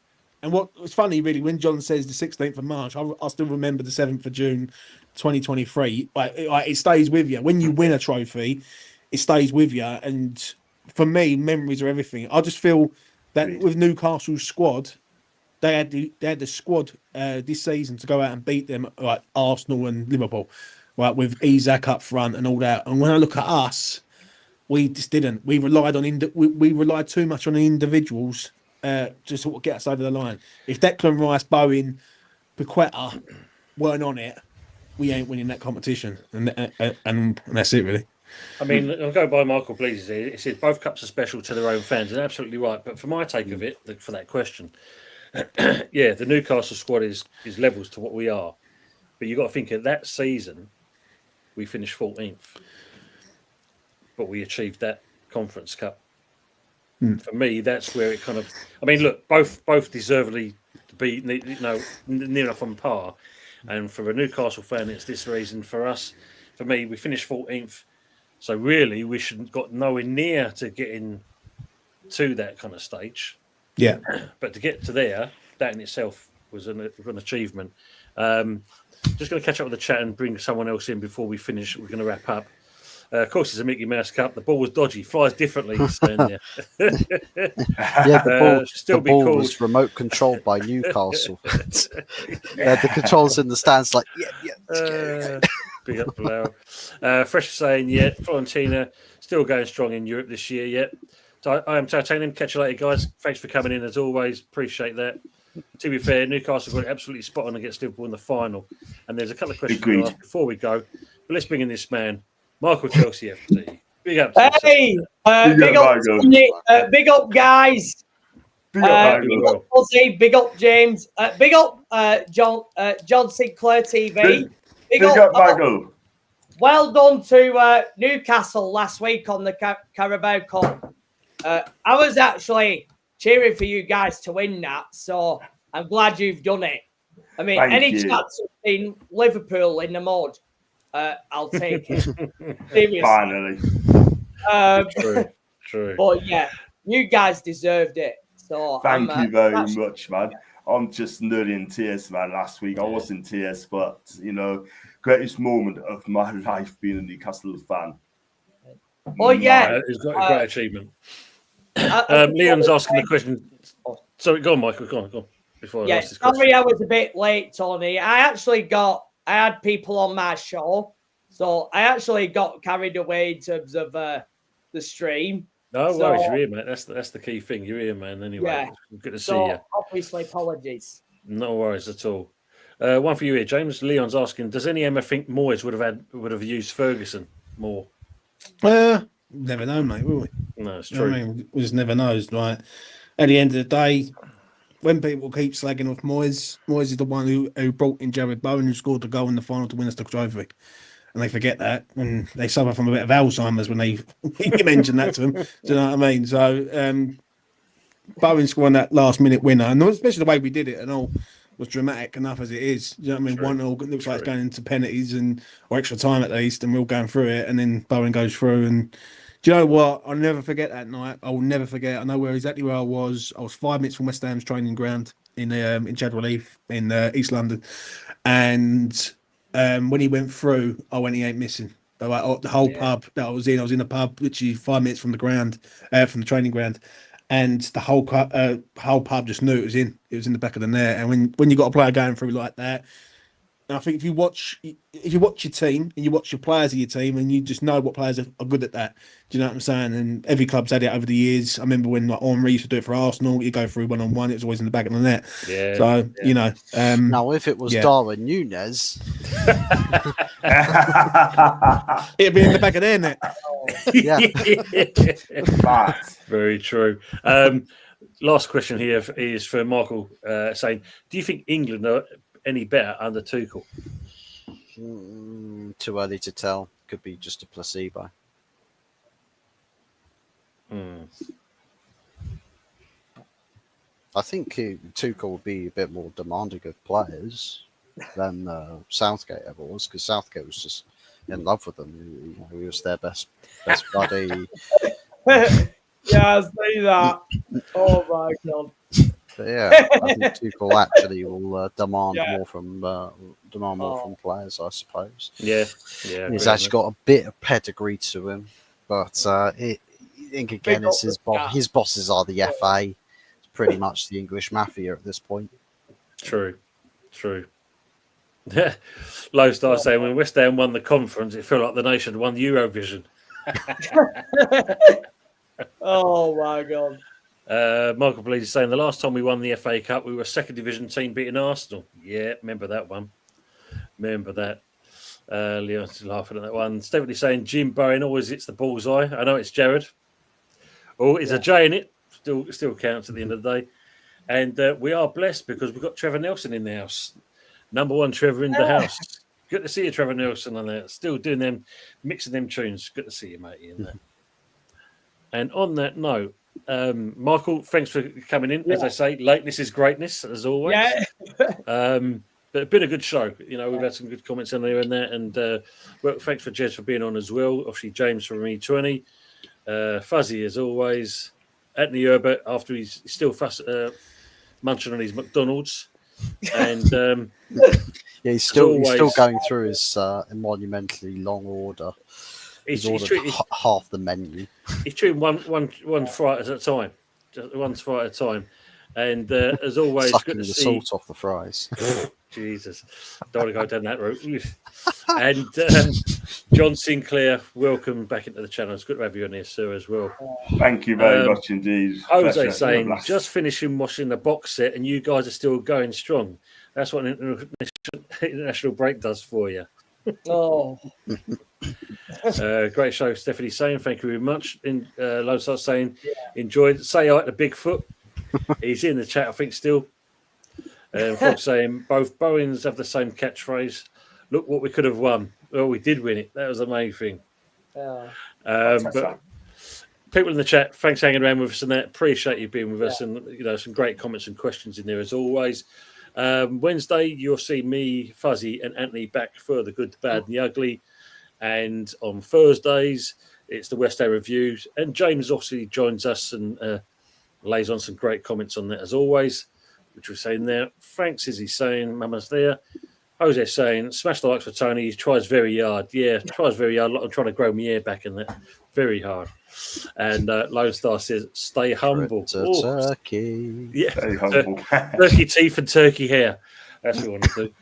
And what was funny, really, when John says the 16th of March, I still remember the 7th of June, 2023. It stays with you. When you win a trophy, it stays with you. And for me, memories are everything. I just feel that with Newcastle's squad, they had the squad this season to go out and beat them, like Arsenal and Liverpool, right, with Isak up front and all that. And when I look at us, we just didn't. We relied on we relied too much on the individuals to sort of get us over the line. If Declan Rice, Bowen, Paqueta weren't on it, we ain't winning that competition. And that's it, really. I mean, I'll go by Michael Blees here. It says both cups are special to their own fans, and absolutely right. But for my take of it, for that question, yeah, the Newcastle squad is levels to what we are. But you've got to think of that season, we finished 14th. But we achieved that Conference Cup. For me, that's where it kind of. I mean, look, both deservedly to be near enough on par, and for a Newcastle fan, it's this reason. For us, for me, we finished 14th, so really we shouldn't got nowhere near to getting to that kind of stage. Yeah, but to get to there, that in itself was an achievement. Just going to catch up with the chat and bring someone else in before we finish. We're going to wrap up. Of course, it's a Mickey Mouse Cup. The ball was dodgy. Flies differently. Yeah, the ball was remote controlled by Newcastle. The controls in the stands like, big up below. Fresh saying, yeah, Fiorentina still going strong in Europe this year, yeah. So I am Titanium. Catch you later, guys. Thanks for coming in as always. Appreciate that. To be fair, Newcastle got it absolutely spot on against Liverpool in the final. And there's a couple of questions to ask before we go. But let's bring in this man. Michael Chelsea FC. Big up. Hey, big up, guys. Big up Ozzy, big up James, big up John Sinclair TV. Big up Michael. Well done to Newcastle last week on the Carabao Cup. I was actually cheering for you guys to win that, so I'm glad you've done it. I mean, any chance of seeing Liverpool in the mud, I'll take it. Seriously. Finally. True. But yeah, you guys deserved it. So thank you very much, man. I'm just nearly in tears, man. Last week I was in tears, but greatest moment of my life being a Newcastle fan. Oh yeah, it's got a great achievement. Leon's asking the question. Sorry, go on, Michael. Go on. Before I ask this question. Sorry, I was a bit late, Tony. I had people on my show, so I actually got carried away in terms of the stream. No worries, you're here, mate. That's the key thing. You're here, man. Anyway, yeah. Good to see you. Obviously, apologies. No worries at all. One for you here, James. Leon's asking: does any ever think Moyes would have used Ferguson more? Never know, mate. Will we? No, it's true. I mean, we just never knows, right? At the end of the day, when people keep slagging off Moyes is the one who brought in Jared Bowen, who scored the goal in the final to win us the trophy. And they forget that, and they suffer from a bit of Alzheimer's when you mention that to them. Do you know what I mean? So Bowen scoring that last-minute winner, and especially the way we did it and all, was dramatic enough as it is. Do you know what I mean? True. 1-0 looks like it's going into penalties or extra time at least, and we're all going through it, and then Bowen goes through and Do you know what? I'll never forget that night. I will never forget. I know exactly where I was. I was 5 minutes from West Ham's training ground in Chadwell Heath in East London, and when he went through, I went, he ain't missing. Like, the whole pub that I was in the pub, literally 5 minutes from the ground, from the training ground, and the whole pub just knew it was in. It was in the back of the net. And when you got a player going through like that, I think if you watch your team and you watch your players of your team and you just know what players are good at that, do you know what I'm saying? And every club's had it over the years. I remember when like Henry used to do it for Arsenal, you go through 1-on-1, it was always in the back of the net. Yeah. So you know. Now, if it was Darwin Núñez, it'd be in the back of their net. yeah. Very true. Last question here is for Michael, saying, do you think England are any better under Tuchel? Too early to tell. Could be just a placebo. I think Tuchel would be a bit more demanding of players than Southgate ever was, because Southgate was just in love with them. He was their best buddy. Yeah, I see that. Oh my god. But yeah, I think Tuchel actually will demand more from players, I suppose. Yeah. He's actually got a bit of pedigree to him, but I think again, it's his bosses are the FA. It's pretty much the English mafia at this point. True. Low Star saying, when West Ham won the conference, it felt like the nation won Eurovision. Oh my god. Michael Blees is saying, the last time we won the FA Cup, we were a second division team beating Arsenal. Yeah, remember that one. Remember that. Leon's laughing at that one. Stephanie saying, Jim Bowen always hits the bullseye. I know it's Jared. Oh, it's a J in it. Still counts at the end of the day. And we are blessed because we've got Trevor Nelson in the house. Number one Trevor in the house. Good to see you, Trevor Nelson, on there. Still doing them, mixing them tunes. Good to see you, matey, in there. And on that note, Michael, thanks for coming in. As I say, lateness is greatness, as always. But it's been a good show. You know, we've had some good comments in there and that. And well, thanks for Jez for being on as well. Obviously, James from E20. Fuzzy, as always. Anthony Herbert, after he's still munching on his McDonald's. And he's still going through his monumentally long order. He's ordered half the menu. He's chewing one fry at a time. Just one fry at a time. And as always, sucking good to the see salt off the fries. Jesus, don't want to go down that route. And John Sinclair, welcome back into the channel. It's good to have you on here, sir, as well. Thank you very much indeed. Jose saying, just finishing washing the box set, and you guys are still going strong. That's what an international break does for you. Oh. Great show, Stephanie saying, thank you very much. Lodestar saying, enjoyed. Say hi to Bigfoot. He's in the chat, I think, still. Fox saying, both Bowens have the same catchphrase. Look what we could have won. Well, we did win it. That was the main thing. But people in the chat, thanks for hanging around with us and that. Appreciate you being with us, and some great comments and questions in there as always. Wednesday, you'll see me, Fuzzy, and Anthony back for the good, the bad, and the ugly. And on Thursdays, it's the West Ham reviews. And James obviously joins us and lays on some great comments on that as always, which we're saying there. Frank's is he saying, Mama's there. Jose saying, smash the likes for Tony. He tries very hard. Yeah, tries very hard. I'm trying to grow my hair back in that. Very hard. And Lone Star says, stay humble. Turkey. Yeah, stay humble. Turkey teeth and turkey hair. That's what we want to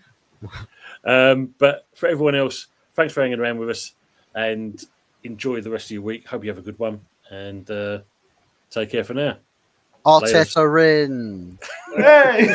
do. But for everyone else, thanks for hanging around with us and enjoy the rest of your week. Hope you have a good one. And take care for now. Arteta in. Hey!